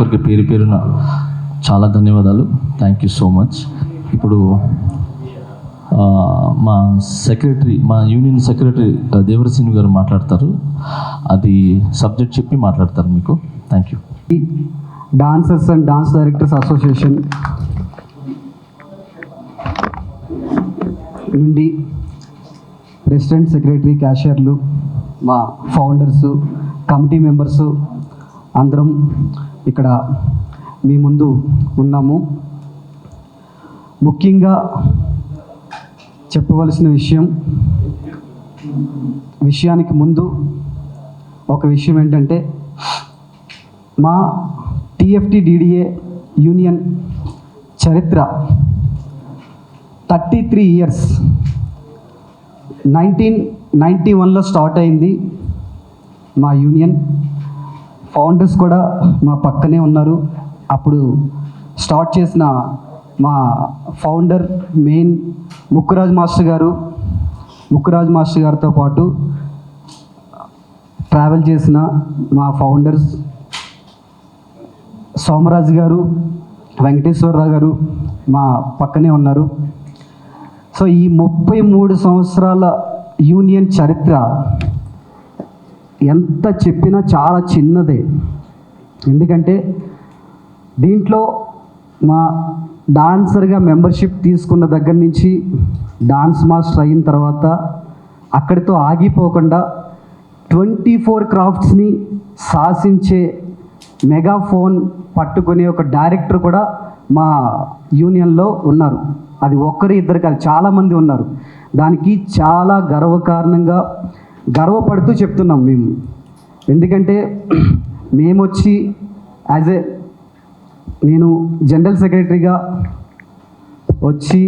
ఒక్కరికి పేరు పేరున చాలా ధన్యవాదాలు. Thank you so much. ఇప్పుడు మా సెక్రటరీ, మా యూనియన్ సెక్రటరీ దేవరసింహు గారు మాట్లాడతారు. అది సబ్జెక్ట్ చెప్పి మాట్లాడతారు మీకు. Thank you. Dancers and dance directors association నుండి ప్రెసిడెంట్, సెక్రటరీ, క్యాషియర్లు, మా ఫౌండర్సు, కమిటీ మెంబర్సు అందరం ఇక్కడ మీ ముందు ఉన్నాము. ముఖ్యంగా చెప్పవలసిన విషయానికి ముందు ఒక విషయం ఏంటంటే, మా TFT-DDA యూనియన్ చరిత్ర 33 ఇయర్స్. 1991లో స్టార్ట్ అయింది మా యూనియన్. ఫౌండర్స్ కూడా మా పక్కనే ఉన్నారు. అప్పుడు స్టార్ట్ చేసిన మా ఫౌండర్ మెయిన్ ముక్కురాజ్ మాస్టర్ గారితో పాటు ట్రావెల్ చేసిన మా ఫౌండర్స్ సోమరాజు గారు, వెంకటేశ్వరరావు గారు మా పక్కనే ఉన్నారు. సో ఈ 33 సంవత్సరాల యూనియన్ చరిత్ర ఎంత చెప్పినా చాలా చిన్నదే. ఎందుకంటే దీంట్లో మా డాన్సర్గా మెంబర్షిప్ తీసుకున్న దగ్గర నుంచి డాన్స్ మాస్టర్ అయిన తర్వాత అక్కడితో ఆగిపోకుండా 24 క్రాఫ్ట్స్ని శాసించే మెగాఫోన్ పట్టుకునే ఒక డైరెక్టర్ కూడా మా యూనియన్లో ఉన్నారు. అది ఒక్కరు ఇద్దరు కాదు, చాలామంది ఉన్నారు. దానికి చాలా గర్వపడుతూ చెప్తున్నాం మేము. ఎందుకంటే మేము వచ్చి నేను జనరల్ సెక్రటరీగా వచ్చి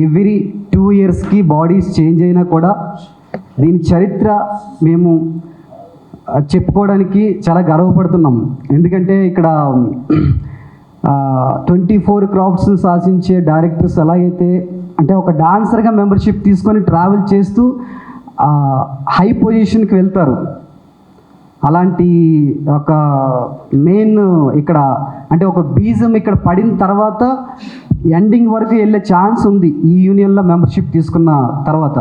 ఎవ్రీ 2 ఇయర్స్కి బాడీస్ చేంజ్ అయినా కూడా దీని చరిత్ర మేము చెప్పుకోవడానికి చాలా గర్వపడుతున్నాం. ఎందుకంటే ఇక్కడ 24 క్రాఫ్ట్స్ శాసించే డైరెక్టర్స్ ఎలాగైతే అంటే ఒక డాన్సర్గా మెంబర్షిప్ తీసుకొని ట్రావెల్ చేస్తూ హై పొజిషన్కి వెళ్తారు. అలాంటి ఒక మెయిన్ ఇక్కడ అంటే ఒక బీజం ఇక్కడ పడిన తర్వాత ఎండింగ్ వరకు వెళ్ళే ఛాన్స్ ఉంది ఈ యూనియన్లో మెంబర్షిప్ తీసుకున్న తర్వాత.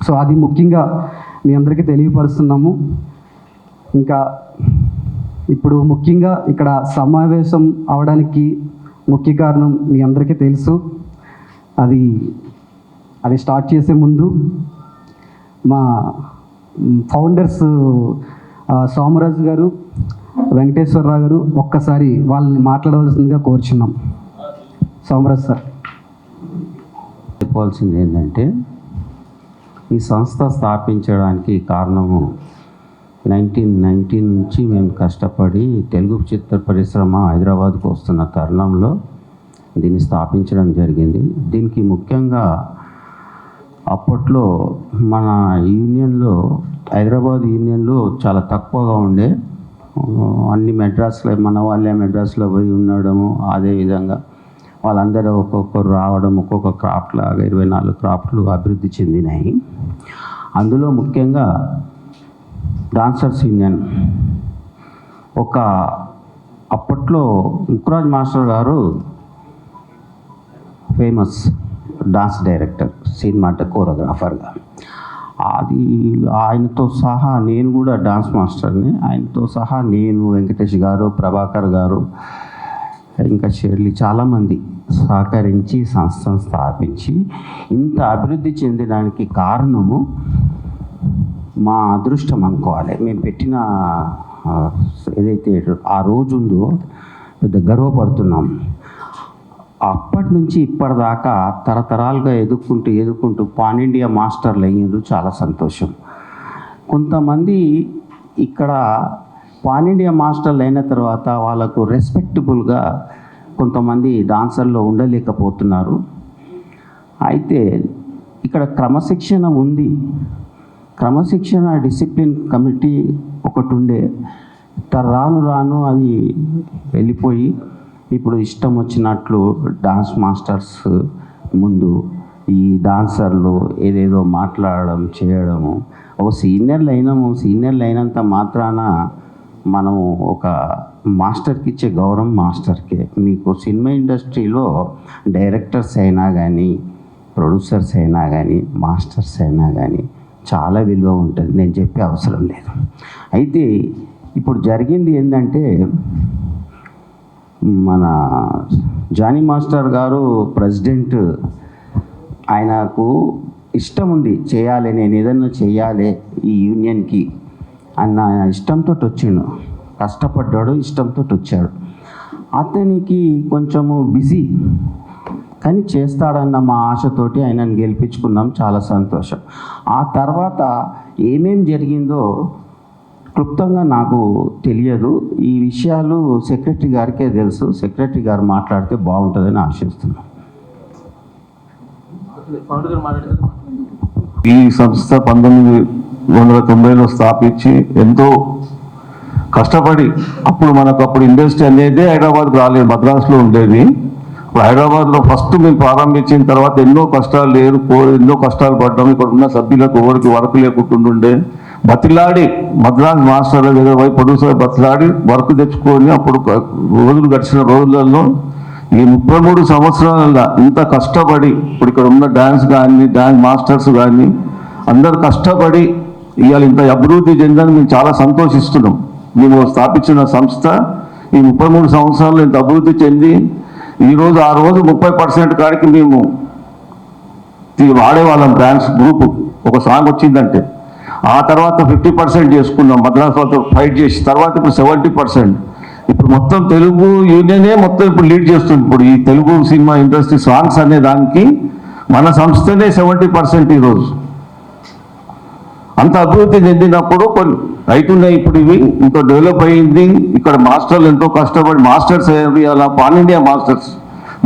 సో అది ముఖ్యంగా మీ అందరికీ తెలియపరుస్తున్నాము. ఇంకా ఇప్పుడు ముఖ్యంగా ఇక్కడ సమావేశం అవడానికి ముఖ్య కారణం మీ అందరికీ తెలుసు. అది స్టార్ట్ చేసే ముందు మా ఫౌండర్స్ సోమరాజు గారు, వెంకటేశ్వరరావు గారు ఒక్కసారి వాళ్ళని మాట్లాడవలసిందిగా కోరుచున్నాం. సోమరాజు సార్. చెప్పాల్సింది ఏంటంటే, ఈ సంస్థ స్థాపించడానికి కారణము 1990 నుంచి మేము కష్టపడి తెలుగు చిత్ర పరిశ్రమ హైదరాబాద్కు వస్తున్న తరుణంలో దీన్ని స్థాపించడం జరిగింది. దీనికి ముఖ్యంగా అప్పట్లో మన యూనియన్లో, హైదరాబాద్ యూనియన్లో చాలా తక్కువగా ఉండే. అన్ని మెడ్రాస్లో మన వాళ్ళే మెడ్రాస్లో పోయి ఉండడము, అదేవిధంగా వాళ్ళందరూ ఒక్కొక్కరు రావడం, ఒక్కొక్క క్రాఫ్ట్ లాగా 24 క్రాఫ్ట్లు అభివృద్ధి చెందినాయి. అందులో ముఖ్యంగా డాన్సర్స్ యూనియన్ అప్పట్లో ముక్కురాజ్ మాస్టర్ గారు ఫేమస్ డాన్స్ డైరెక్టర్, సినిమా కోరియోగ్రాఫర్గా. అది ఆయనతో సహా నేను కూడా డాన్స్ మాస్టర్ని. ఆయనతో సహా నేను, వెంకటేష్ గారు, ప్రభాకర్ గారు, ఇంకా షెర్లీ చాలామంది సహకరించి సంస్థను స్థాపించి ఇంత అభివృద్ధి చెందడానికి కారణము మా అదృష్టం అనుకోవాలి. మేము పెట్టిన ఏదైతే ఆ రోజు ఉందో పెద్ద గర్వపడుతున్నాం. అప్పటి నుంచి ఇప్పటిదాకా తరతరాలుగా ఎదుర్కొంటూ పాన్ ఇండియా మాస్టర్లు అయ్యిండ్రు. చాలా సంతోషం. కొంతమంది ఇక్కడ పాన్ ఇండియా మాస్టర్లు అయిన తర్వాత వాళ్ళకు రెస్పెక్టబుల్గా కొంతమంది డాన్సర్లో ఉండలేకపోతున్నారు. అయితే ఇక్కడ క్రమశిక్షణ ఉంది. క్రమశిక్షణ డిసిప్లిన్ కమిటీ ఒకటి ఉండే, రాను అది వెళ్ళిపోయి ఇప్పుడు ఇష్టం వచ్చినట్లు డాన్స్ మాస్టర్స్ ముందు ఈ డాన్సర్లు ఏదేదో మాట్లాడడం చేయడము. ఒక సీనియర్లు అయినంత మాత్రాన మనము ఒక మాస్టర్కి ఇచ్చే గౌరవం మాస్టర్కే. మీకు సినిమా ఇండస్ట్రీలో డైరెక్టర్స్ అయినా కానీ, ప్రొడ్యూసర్స్ అయినా కానీ, మాస్టర్స్ అయినా కానీ చాలా విలువ ఉంటుంది, నేను చెప్పే అవసరం లేదు. అయితే ఇప్పుడు జరిగింది ఏంటంటే, మన జానీ మాస్టర్ గారు ప్రెసిడెంట్, ఆయనకు ఇష్టం ఉంది చేయాలి, నేను ఏదన్నా చేయాలి ఈ యూనియన్కి అన్న ఇష్టంతో వచ్చిండు, కష్టపడ్డాడు, ఇష్టంతో వచ్చాడు. అతనికి కొంచెము బిజీ, కానీ చేస్తాడన్న మా ఆశతోటి ఆయనను గెలిపించుకున్నాం, చాలా సంతోషం. ఆ తర్వాత ఏమేం జరిగిందో క్లుప్తంగా నాకు తెలియదు, ఈ విషయాలు సెక్రటరీ గారికే తెలుసు. సెక్రటరీ గారు మాట్లాడితే బాగుంటుందని ఆశిస్తున్నాం. ఈ సంస్థ 1990లో స్థాపించి ఎంతో కష్టపడి, అప్పుడు ఇండస్ట్రీ అనేది హైదరాబాద్కి రాలేదు, మద్రాసులో ఉండేది. హైదరాబాద్లో ఫస్ట్ మేము ప్రారంభించిన తర్వాత ఎన్నో కష్టాలు ఎన్నో కష్టాలు పడ్డాము. ఇక్కడ ఉన్న సభ్యులకు ఎవరికి వర్క్ లేకుంటుండే, బతిలాడి మద్రాసు మాస్టర్ల దగ్గర పోయి ప్రొడ్యూసర్ బతిలాడి వర్క్ తెచ్చుకొని అప్పుడు రోజులు గడిచిన రోజులలో ఈ 33 సంవత్సరాల ఇంత కష్టపడి ఇప్పుడు ఇక్కడ ఉన్న డ్యాన్స్ మాస్టర్స్ కానీ అందరు కష్టపడి ఇవాళ ఇంత అభివృద్ధి చెందని మేము చాలా సంతోషిస్తున్నాం. మేము స్థాపించిన సంస్థ ఈ 33 సంవత్సరాలు ఇంత అభివృద్ధి చెంది ఈరోజు ఆ రోజు 30% కాడికి మేము వాడేవాళ్ళం. డ్యాన్స్ గ్రూప్ ఒక సాంగ్ వచ్చిందంటే ఆ తర్వాత 50% చేసుకున్నాం, మద్రాసు వాళ్ళతో ఫైట్ చేసి. తర్వాత ఇప్పుడు 70%. ఇప్పుడు మొత్తం తెలుగు యూనియనే మొత్తం ఇప్పుడు లీడ్ చేస్తుంది. ఇప్పుడు ఈ తెలుగు సినిమా ఇండస్ట్రీ సాంగ్స్ అనే దానికి మన సంస్థనే 70% ఈరోజు. అంత అభివృద్ధి చెందినప్పుడు కొన్ని అవుతున్నాయి. ఇప్పుడు ఇవి ఇంత డెవలప్ అయ్యింది. ఇక్కడ మాస్టర్లు ఎంతో కష్టపడి మాస్టర్స్ అలా pan India masters,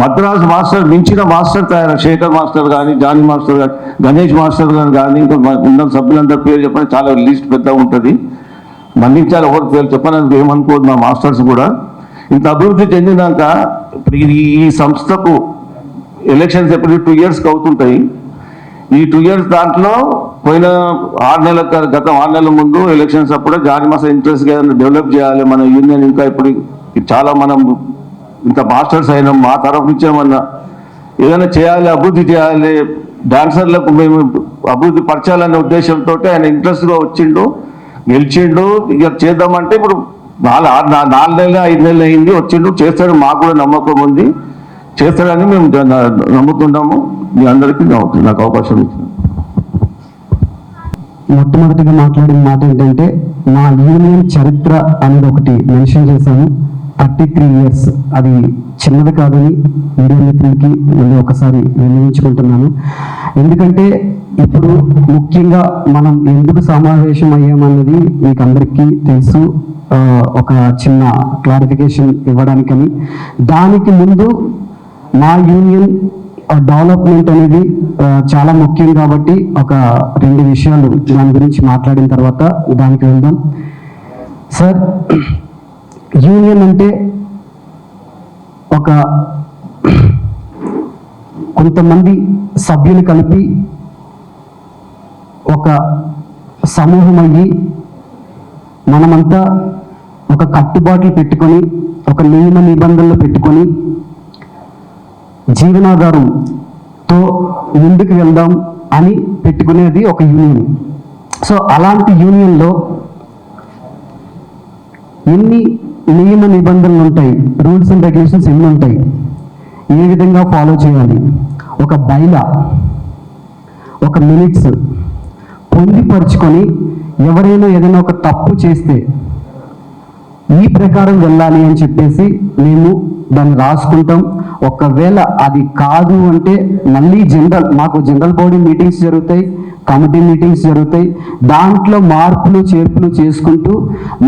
Madras master మించిన మాస్టర్ తయారు. శేఖర్ మాస్టర్ కానీ, జానీ మాస్టర్ కానీ, గణేష్ మాస్టర్ కానీ ఇంకా ఉన్న సభ్యులందరి పేరు చెప్పని చాలా లిస్ట్ పెద్దగా ఉంటుంది. మన్నించాలి ఎవరి పేరు చెప్పడానికి ఏమనుకోదు. మా మాస్టర్స్ కూడా ఇంత అభివృద్ధి చెందినాక ఇప్పుడు ఈ సంస్థకు ఎలక్షన్స్ ఎప్పుడు 2 ఇయర్స్కి అవుతుంటాయి. ఈ 2 ఇయర్స్ దాంట్లో పోయిన గత 6 నెలల ముందు ఎలక్షన్స్ అప్పుడే జానీ మాస్టర్ ఇంట్రెస్ట్గా డెవలప్ చేయాలి మన యూనియన్, ఇంకా ఇప్పుడు చాలా మనం ఇంత మాస్టర్స్ అయినా మా తరఫు నుంచి ఏమన్నా ఏదైనా చేయాలి, అభివృద్ధి చేయాలి, డాన్సర్లకు మేము అభివృద్ధి పరచాలనే ఉద్దేశంతో ఆయన ఇంట్రెస్ట్గా వచ్చిండు, గెలిచిండు. ఇక చేద్దామంటే ఇప్పుడు 4 నెలలు 5 నెలలు అయింది, వచ్చిండు, చేస్తాడు. మాకు కూడా నమ్మకం ఉంది, చేస్తాడని మేము నమ్ముతున్నాము. మీ అందరికీ నాకు అవకాశం ఇచ్చింది. మొట్టమొదటిగా మాట్లాడిన మాట ఏంటంటే, మా యూనియన్ చరిత్ర అనేది ఒకటి మెన్షన్ చేశాను. 33 ఇయర్స్, అది చిన్నది కాదని మీడియా మిత్రులకి మళ్ళీ ఒకసారి వినియోగించుకుంటున్నాను. ఎందుకంటే ఇప్పుడు ముఖ్యంగా మనం ఎందుకు సమావేశం అయ్యామన్నది మీకు అందరికీ తెలుసు. ఒక చిన్న క్లారిఫికేషన్ ఇవ్వడానికని. దానికి ముందు మా యూనియన్ డెవలప్మెంట్ అనేది చాలా ముఖ్యం కాబట్టి ఒక 2 విషయాలు దాని గురించి మాట్లాడిన తర్వాత దానికి వెళ్దాం. సార్, యూనియన్ అంటే ఒక కొంతమంది సభ్యులు కలిపి ఒక సమూహం అయ్యి మనమంతా ఒక కట్టుబాట్లు పెట్టుకొని, ఒక నియమ నిబంధనలు పెట్టుకొని జీవనాధారంతో ముందుకు వెళ్దాం అని పెట్టుకునేది ఒక యూనియన్. సో అలాంటి యూనియన్లో ఎన్ని నియమ నిబంధనలు ఉంటాయి, రూల్స్ అండ్ రెగ్యులేషన్స్ ఎన్ని ఉంటాయి, ఏ విధంగా ఫాలో చేయాలి, ఒక బైలా, ఒక మినిట్స్ పొందిపరుచుకొని ఎవరైనా ఏదైనా ఒక తప్పు చేస్తే ఈ ప్రకారం వెళ్ళాలి అని చెప్పేసి మేము దాన్ని రాసుకుంటాం. ఒకవేళ అది కాదు అంటే మళ్ళీ మాకు జనరల్ బాడీ మీటింగ్స్ జరుగుతాయి, కమిటీ మీటింగ్స్ జరుగుతాయి. దాంట్లో మార్పులు చేర్పులు చేసుకుంటూ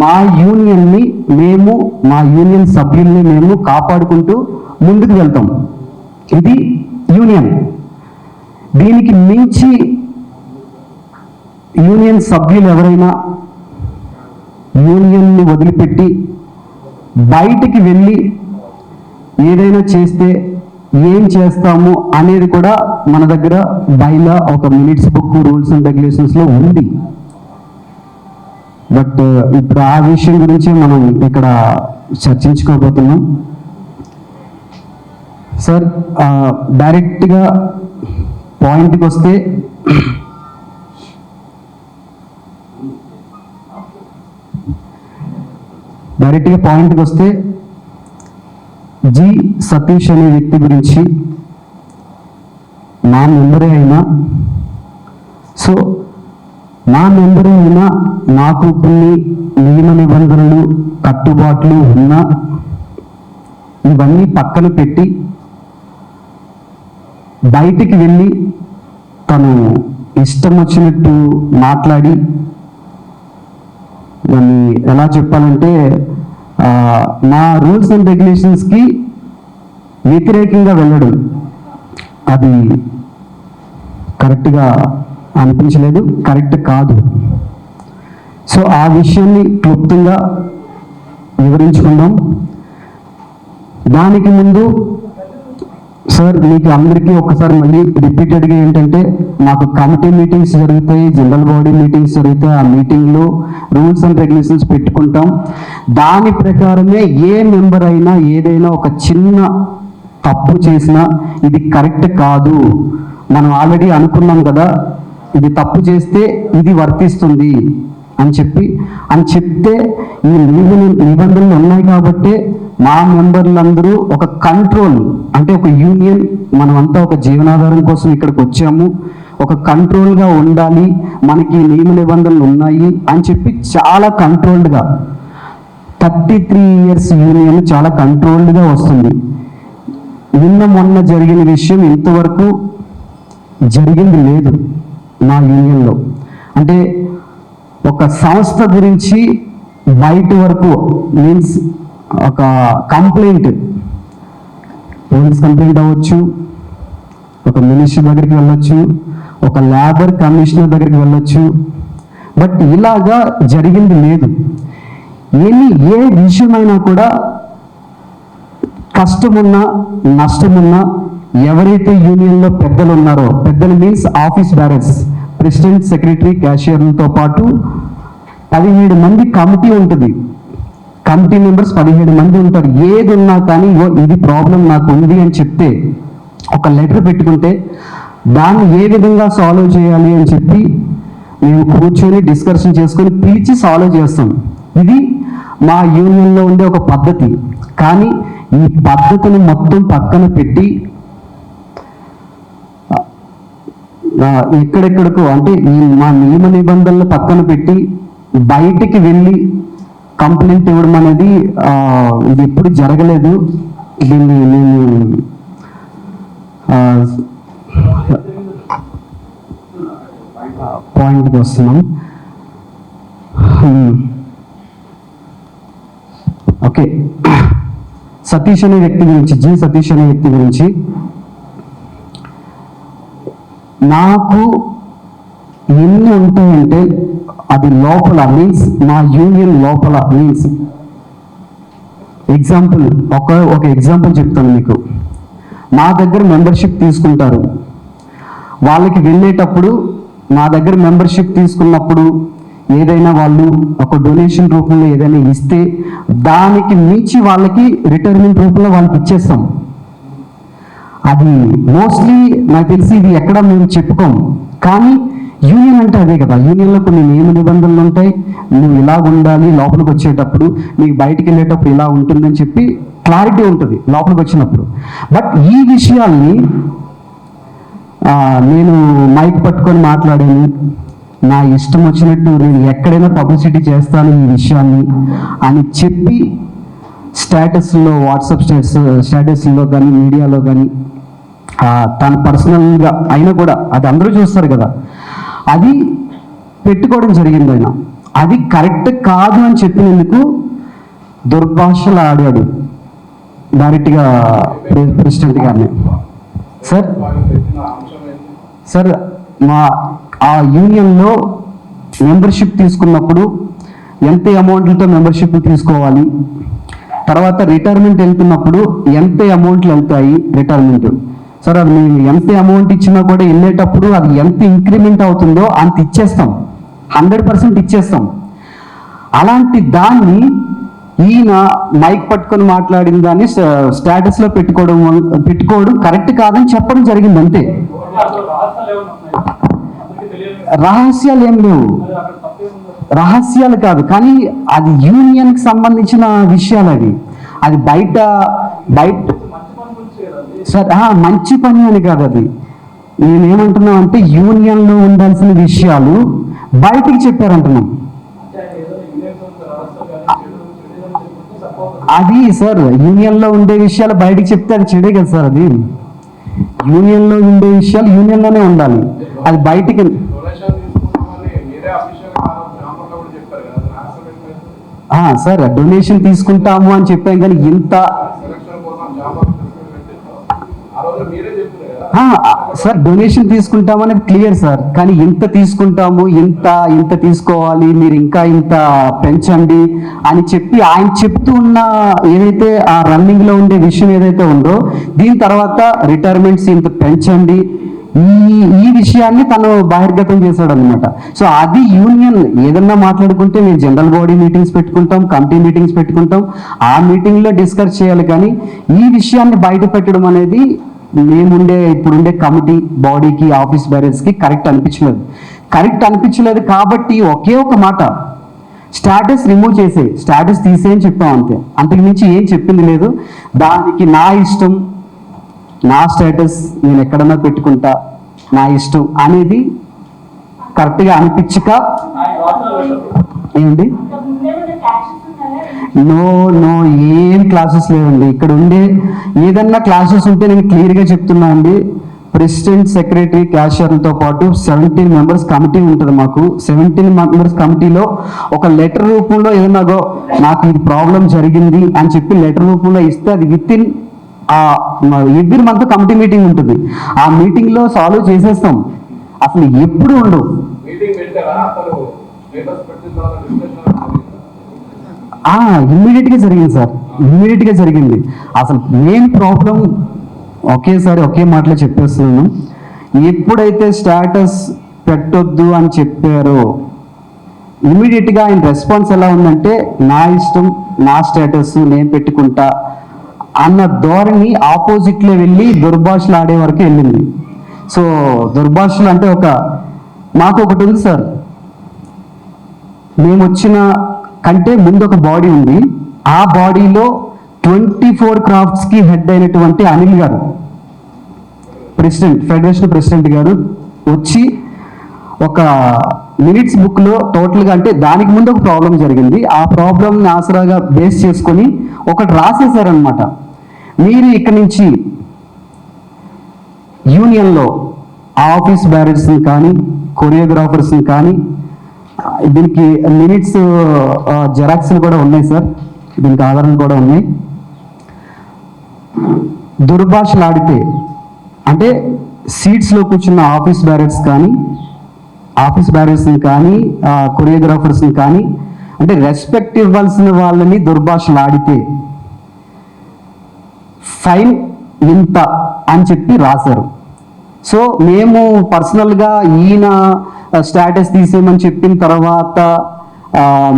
మా యూనియన్ని మేము, మా యూనియన్ సభ్యుల్ని మేము కాపాడుకుంటూ ముందుకు వెళ్తాం. ఇది యూనియన్. దీనికి మించి యూనియన్ సభ్యులు ఎవరైనా యూనియన్ని వదిలిపెట్టి బయటికి వెళ్ళి ఏదైనా చేస్తే ఏం చేస్తాము అనేది కూడా మన దగ్గర బైలా, ఒక మినిట్స్ బుక్, రూల్స్ అండ్ రెగ్యులేషన్స్లో ఉంది. బట్ ఇప్పుడు ఆ విషయం గురించి మనం ఇక్కడ చర్చించుకోబోతున్నాం. సార్ డైరెక్ట్గా పాయింట్కి వస్తే జి సతీష్ అనే వ్యక్తి గురించి నా మెంబరే అయినా నాకు కొన్ని నియమ నిబంధనలు కట్టుబాట్లు ఉన్నా ఇవన్నీ పక్కన పెట్టి బయటికి వెళ్ళి తను ఇష్టం వచ్చినట్టు మాట్లాడి దాన్ని ఎలా చెప్పాలంటే నా రూల్స్ అండ్ రెగ్యులేషన్స్కి వ్యతిరేకంగా వెళ్ళడం అది కరెక్ట్గా అనిపించలేదు, కరెక్ట్ కాదు. సో ఆ విషయాన్ని క్లుప్తంగా వివరించుకుందాం. దానికి ముందు సార్ మీకు అందరికీ ఒకసారి మళ్ళీ రిపీటెడ్గా ఏంటంటే మాకు కమిటీ మీటింగ్స్ జరుగుతాయి, జనరల్ బాడీ మీటింగ్స్ జరుగుతాయి. ఆ మీటింగ్లో రూల్స్ అండ్ రెగ్యులేషన్స్ పెట్టుకుంటాం. దాని ప్రకారమే ఏ మెంబర్ అయినా ఏదైనా ఒక చిన్న తప్పు చేసినా ఇది కరెక్ట్ కాదు, మనం ఆల్రెడీ అనుకున్నాం కదా, ఇది తప్పు చేస్తే ఇది వర్తిస్తుంది అని చెప్తే ఈ నిబంధనలు ఉన్నాయి కాబట్టి మా మెంబర్లందరూ ఒక కంట్రోల్, అంటే ఒక యూనియన్, మనమంతా ఒక జీవనాధారం కోసం ఇక్కడికి వచ్చాము, ఒక కంట్రోల్గా ఉండాలి, మనకి నియమ నిబంధనలు ఉన్నాయి అని చెప్పి చాలా కంట్రోల్డ్గా 33 years యూనియన్ చాలా కంట్రోల్డ్గా వస్తుంది. మొన్న జరిగిన విషయం ఇంతవరకు జరిగింది లేదు నా యూనియన్లో. అంటే ఒక సంస్థ గురించి బయట వరకు మీన్స్ ఒక కంప్లైంట్, పోలీస్ కంప్లైంట్ అవ్వచ్చు, ఒక మినిస్టర్ దగ్గరికి వెళ్ళొచ్చు, ఒక లేబర్ కమిషనర్ దగ్గరికి వెళ్ళొచ్చు, బట్ ఇలాగా జరిగింది లేదు. ఏ విషయమైనా కూడా కష్టమున్నా నష్టమున్నా ఎవరైతే యూనియన్లో పెద్దలు ఉన్నారో, పెద్దలు means office bearers, president, secretary, క్యాషియర్లతో పాటు 17 మంది కమిటీ ఉంటుంది. కమిటీ మెంబర్స్ 17 మంది ఉంటారు. ఏది ఉన్నా కానీ ఇది ప్రాబ్లం నాకు ఉంది అని చెప్తే ఒక లెటర్ పెట్టుకుంటే దాన్ని ఏ విధంగా సాల్వ్ చేయాలి అని చెప్పి మేము కూర్చొని డిస్కషన్ చేసుకొని పిలిచి సాల్వ్ చేస్తాం. ఇది మా యూనియన్లో ఉండే ఒక పద్ధతి. కానీ ఈ పద్ధతిని మొత్తం పక్కన పెట్టి ఎక్కడెక్కడికో అంటే మా నియమ నిబంధనలు పక్కన పెట్టి బయటికి వెళ్ళి కంప్లైంట్ ఇవ్వడం అనేది ఇది ఎప్పుడు జరగలేదు. దీన్ని నేను పాయింట్కి వస్తున్నాం. ఓకే, సతీష్ అనే వ్యక్తి గురించి, జి సతీష్ అనే వ్యక్తి గురించి నాకు ఎన్ని ఉంటాయంటే అది లోపల మీన్స్ మా యూనియన్ లోపల మీన్స్ ఎగ్జాంపుల్ ఒక ఎగ్జాంపుల్ చెప్తాను మీకు. మా దగ్గర మెంబర్షిప్ తీసుకుంటారు. వాళ్ళకి వెళ్ళేటప్పుడు మా దగ్గర మెంబర్షిప్ తీసుకున్నప్పుడు ఏదైనా వాళ్ళు ఒక డొనేషన్ రూపంలో ఏదైనా ఇస్తే దానికి మించి వాళ్ళకి రిటైర్మెంట్ రూపంలో వాళ్ళకి ఇచ్చేస్తాం. అది మోస్ట్లీ నాకు తెలిసి ఇది ఎక్కడ మేము చెప్పుకోము. కానీ యూనియన్ అంటే అదే కదా, యూనియన్లో కొన్ని నియమ నిబంధనలు ఉంటాయి. నువ్వు ఇలా ఉండాలి, లోపలికి వచ్చేటప్పుడు నీకు బయటికి వెళ్ళేటప్పుడు ఇలా ఉంటుందని చెప్పి క్లారిటీ ఉంటుంది లోపలికి వచ్చినప్పుడు. బట్ ఈ విషయాల్ని నేను మైక్ పట్టుకొని మాట్లాడాను, నా ఇష్టం వచ్చినట్టు నేను ఎక్కడైనా పబ్లిసిటీ చేస్తాను ఈ విషయాన్ని అని చెప్పి స్టేటస్లో, వాట్సాప్ స్టేటస్లో కానీ మీడియాలో కానీ తన పర్సనల్గా అయినా కూడా అది అందరూ చూస్తారు కదా, అది పెట్టుకోవడం జరిగింది. ఆయన అది కరెక్ట్ కాదు అని చెప్పినందుకు దుర్భాషలు ఆడాడు డైరెక్ట్గా ప్రెసిడెంట్ గారిని. సార్ మా ఆ యూనియన్లో మెంబర్షిప్ తీసుకున్నప్పుడు ఎంత అమౌంట్లతో మెంబర్షిప్ తీసుకోవాలి, తర్వాత రిటైర్మెంట్ వెళ్తున్నప్పుడు ఎంత అమౌంట్లు వెళ్తాయి రిటైర్మెంట్. సార్ అది మేము ఎంత అమౌంట్ ఇచ్చినా కూడా వెళ్ళేటప్పుడు అది ఎంత ఇంక్రిమెంట్ అవుతుందో అంత ఇచ్చేస్తాం, 100% ఇచ్చేస్తాం. అలాంటి దాన్ని ఈయన మైక్ పట్టుకొని మాట్లాడిన దాన్ని స్టేటస్లో పెట్టుకోవడం కరెక్ట్ కాదని చెప్పడం జరిగింది అంతే. రహస్యాలు ఏం లేవు, రహస్యాలు కాదు, కానీ అది యూనియన్కి సంబంధించిన విషయాలు. అది బయట సార్ మంచి పని అని కాదు. అది నేనేమంటున్నాం అంటే యూనియన్లో ఉండాల్సిన విషయాలు బయటికి చెప్పారంటున్నాం. అది సార్ యూనియన్లో ఉండే విషయాలు బయటికి చెప్తే అది చెడే కదా సార్. అది యూనియన్లో ఉండే విషయాలు యూనియన్లోనే ఉండాలి, అది బయటికి. సార్ డొనేషన్ తీసుకుంటాము అని చెప్పాం, కానీ ఇంత సార్ డొనేషన్ తీసుకుంటాము అనేది క్లియర్ సార్, కానీ ఇంత తీసుకుంటాము, ఇంత తీసుకోవాలి, మీరు ఇంకా ఇంత పెంచండి అని చెప్పి ఆయన చెప్తూ ఉన్న ఏదైతే ఆ రన్నింగ్ లో ఉండే విషయం ఏదైతే ఉందో, దీని తర్వాత రిటైర్మెంట్స్ ఇంత పెంచండి, ఈ విషయాన్ని తను బహిర్గతం చేశాడు అనమాట. సో అది యూనియన్ ఏదన్నా మాట్లాడుకుంటే మేము జనరల్ బాడీ మీటింగ్స్ పెట్టుకుంటాం, కమిటీ మీటింగ్స్ పెట్టుకుంటాం, ఆ మీటింగ్లో డిస్కస్ చేయాలి, కానీ ఈ విషయాన్ని బయట పెట్టడం అనేది ఇప్పుడుండే కమిటీ బాడీకి ఆఫీస్ బేరర్స్కి కరెక్ట్ అనిపించలేదు. కాబట్టి ఒకే ఒక మాట, స్టేటస్ రిమూవ్ చేసే, స్టేటస్ తీసేయని చెప్పాం అంతే, అంతకు మించి ఏం చెప్పింది లేదు. దానికి నా ఇష్టం, నా స్టేటస్ నేను ఎక్కడన్నా పెట్టుకుంటా, నా ఇష్టం అనేది కరెక్ట్గా అనిపించక ఏంటి నో ఏం క్లాసెస్ లేవండి. ఇక్కడ ఉండే ఏదన్నా క్లాసెస్ ఉంటే నేను క్లియర్గా చెప్తున్నా అండి. ప్రెసిడెంట్, సెక్రటరీ, క్యాషియర్లతో పాటు 17 మెంబర్స్ కమిటీ ఉంటుంది మాకు. 17 మెంబర్స్ కమిటీలో ఒక లెటర్ రూపంలో ఏదన్నా నాకు ఇది ప్రాబ్లం జరిగింది అని చెప్పి లెటర్ రూపంలో ఇస్తే అది with in every month committee meeting ఉంటుంది, ఆ మీటింగ్లో సాల్వ్ చేసేస్తాం. అసలు ఎప్పుడు ఉండవు. ఇమ్మీడియట్గా జరిగింది సార్, ఇమ్మీడియట్గా జరిగింది. అసలు మెయిన్ ప్రాబ్లం ఒకేసారి ఒకే మాటలో చెప్పేస్తున్నాను. ఎప్పుడైతే స్టేటస్ పెట్టొద్దు అని చెప్పారో ఇమ్మీడియట్గా ఆయన రెస్పాన్స్ ఎలా ఉందంటే, నా ఇష్టం, నా స్టేటస్ నేను పెట్టుకుంటా అన్న ధోరణి ఆపోజిట్లో వెళ్ళి దుర్భాషలు ఆడే వరకు వెళ్ళింది. సో దుర్భాషలు అంటే మాకు ఒకటి ఉంది సార్, మేము వచ్చిన కంటే ముందు ఒక బాడీ ఉంది, ఆ బాడీలో 24 క్రాఫ్ట్స్కి హెడ్ అయినటువంటి అనిల్ గారు, ఫెడరేషన్ ప్రెసిడెంట్ గారు వచ్చి ఒక మినిట్స్ బుక్లో టోటల్గా, అంటే దానికి ముందు ఒక ప్రాబ్లం జరిగింది, ఆ ప్రాబ్లంని ఆసరాగా బేస్ చేసుకొని ఒకటి రాసేసారనమాట. మీరు ఇక్కడి నుంచి యూనియన్లో ఆఫీస్ బ్యారర్స్ని కానీ, కొరియోగ్రాఫర్స్ని కానీ, దీనికి మినిట్స్ జెరాక్స్లు కూడా ఉన్నాయి సార్, దీనికి ఆధారాలు కూడా ఉన్నాయి. దుర్భాషలు ఆడితే అంటే సీట్స్లో కూర్చున్న ఆఫీస్ బ్యారర్స్ని కానీ కొరియోగ్రాఫర్స్ని కానీ, అంటే రెస్పెక్ట్ ఇవ్వాల్సిన వాళ్ళని దుర్భాషలు ఆడితే ఫైన్ ఇంత అని చెప్పి రాశారు. సో మేము పర్సనల్గా ఈయన స్టేటస్ తీసేయమని చెప్పిన తర్వాత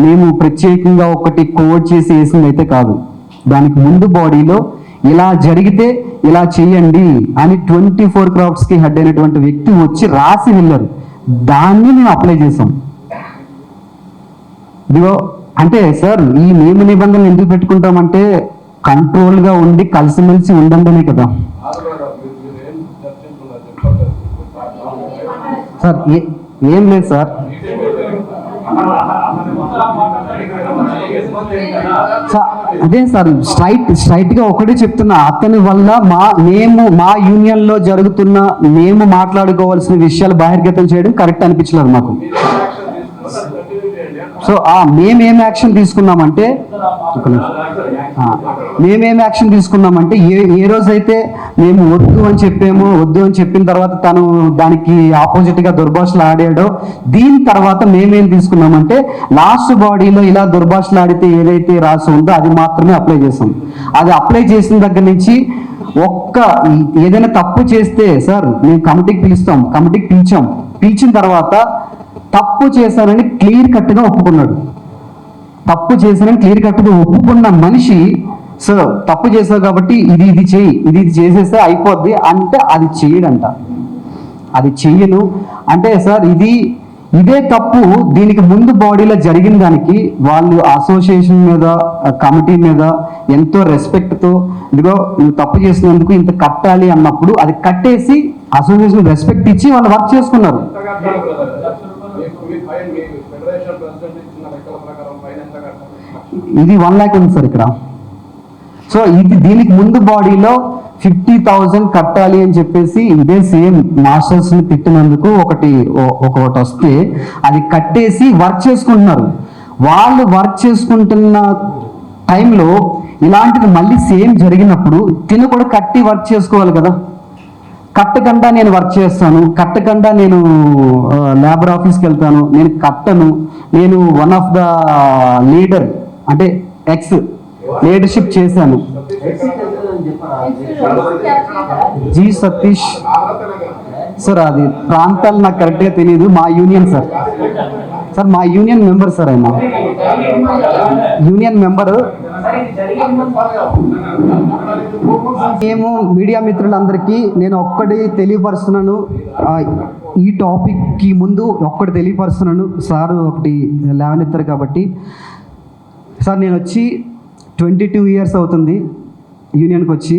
మేము ప్రత్యేకంగా ఒకటి కోడ్ చేసి వేసింది అయితే కాదు. దానికి ముందు బాడీలో ఇలా జరిగితే ఇలా చేయండి అని 24 క్రాఫ్ట్స్కి హెడ్ అయినటువంటి వ్యక్తి వచ్చి రాసి వెళ్ళారు, దాన్ని మేము అప్లై చేసాం. ఇదిగో అంటే సార్ ఈ నియమ నిబంధనలు ఎందుకు పెట్టుకుంటామంటే కంట్రోల్గా ఉండి కలిసిమెలిసి ఉండండినే కదా సార్. ఏం లేదు సార్, అదే సార్ స్ట్రైట్గా ఒకటే చెప్తున్నా, అతని వల్ల మా యూనియన్లో జరుగుతున్న మేము మాట్లాడుకోవాల్సిన విషయాలు బహిర్గతం చేయడం కరెక్ట్ అనిపించలేదు మాకు. సో మేమేం యాక్షన్ తీసుకున్నామంటే ఏ రోజైతే మేము వద్దు అని చెప్పిన తర్వాత తను దానికి ఆపోజిట్గా దుర్భాషలు ఆడాడో, దీని తర్వాత మేమేం తీసుకున్నామంటే లాస్ట్ బాడీలో ఇలా దుర్భాషలు ఆడితే ఏదైతే రాసి ఉందో అది మాత్రమే అప్లై చేసాం. అది అప్లై చేసిన దగ్గర నుంచి ఏదైనా తప్పు చేస్తే సార్ మేము కమిటీకి పిలిచిన తర్వాత తప్పు చేశానని క్లియర్ కట్గా ఒప్పుకున్నాడు. తప్పు చేశానని క్లియర్ కట్గా ఒప్పుకున్న మనిషి సార్ తప్పు చేసావు కాబట్టి ఇది చేయి, ఇది చేసేస్తే అయిపోద్ది అంటే అది చేయడంట. అది చెయ్యను అంటే సార్ ఇదే తప్పు దీనికి ముందు బాడీలో జరిగిన దానికి వాళ్ళు అసోసియేషన్ మీద కమిటీ మీద ఎంతో రెస్పెక్ట్తో ఇదిగో నువ్వు తప్పు చేసినందుకు ఇంత కట్టాలి అన్నప్పుడు అది కట్టేసి అసోసియేషన్ రెస్పెక్ట్ ఇచ్చి వాళ్ళు వర్క్ చేసుకున్నారు. ఇది 1 lakh ఉంది సార్ ఇక్కడ. సో దీనికి ముందు బాడీలో 50,000 కట్టాలి అని చెప్పేసి ఇదే సేమ్ మాస్టర్స్ని తిట్టినందుకు ఒకటి వస్తే అది కట్టేసి వర్క్ చేసుకుంటున్నారు. వాళ్ళు వర్క్ చేసుకుంటున్న టైంలో ఇలాంటిది మళ్ళీ సేమ్ జరిగినప్పుడు తిను కూడా కట్టి వర్క్ చేసుకోవాలి కదా. కట్టకుండా నేను వర్క్ చేస్తాను, కట్టకుండా నేను లేబర్ ఆఫీస్కి వెళ్తాను, నేను కట్టను, నేను వన్ ఆఫ్ ద లీడర్ అంటే లీడర్షిప్ చేశాను. జి సతీష్ సార్, అది ప్రాంతాలు నాకు కరెక్ట్గా తెలియదు. మా యూనియన్ సార్, మా యూనియన్ మెంబర్ సార్, ఆయన యూనియన్ మెంబరు. మేము మీడియా మిత్రులందరికీ నేను ఒక్కటి తెలియపరుస్తున్నాను, ఈ టాపిక్కి ముందు ఒక్కటి తెలియపరుస్తున్నాను. సార్ ఒకటి లేవనెత్తారు కాబట్టి సార్, నేను వచ్చి 22 years అవుతుంది యూనియన్కి వచ్చి.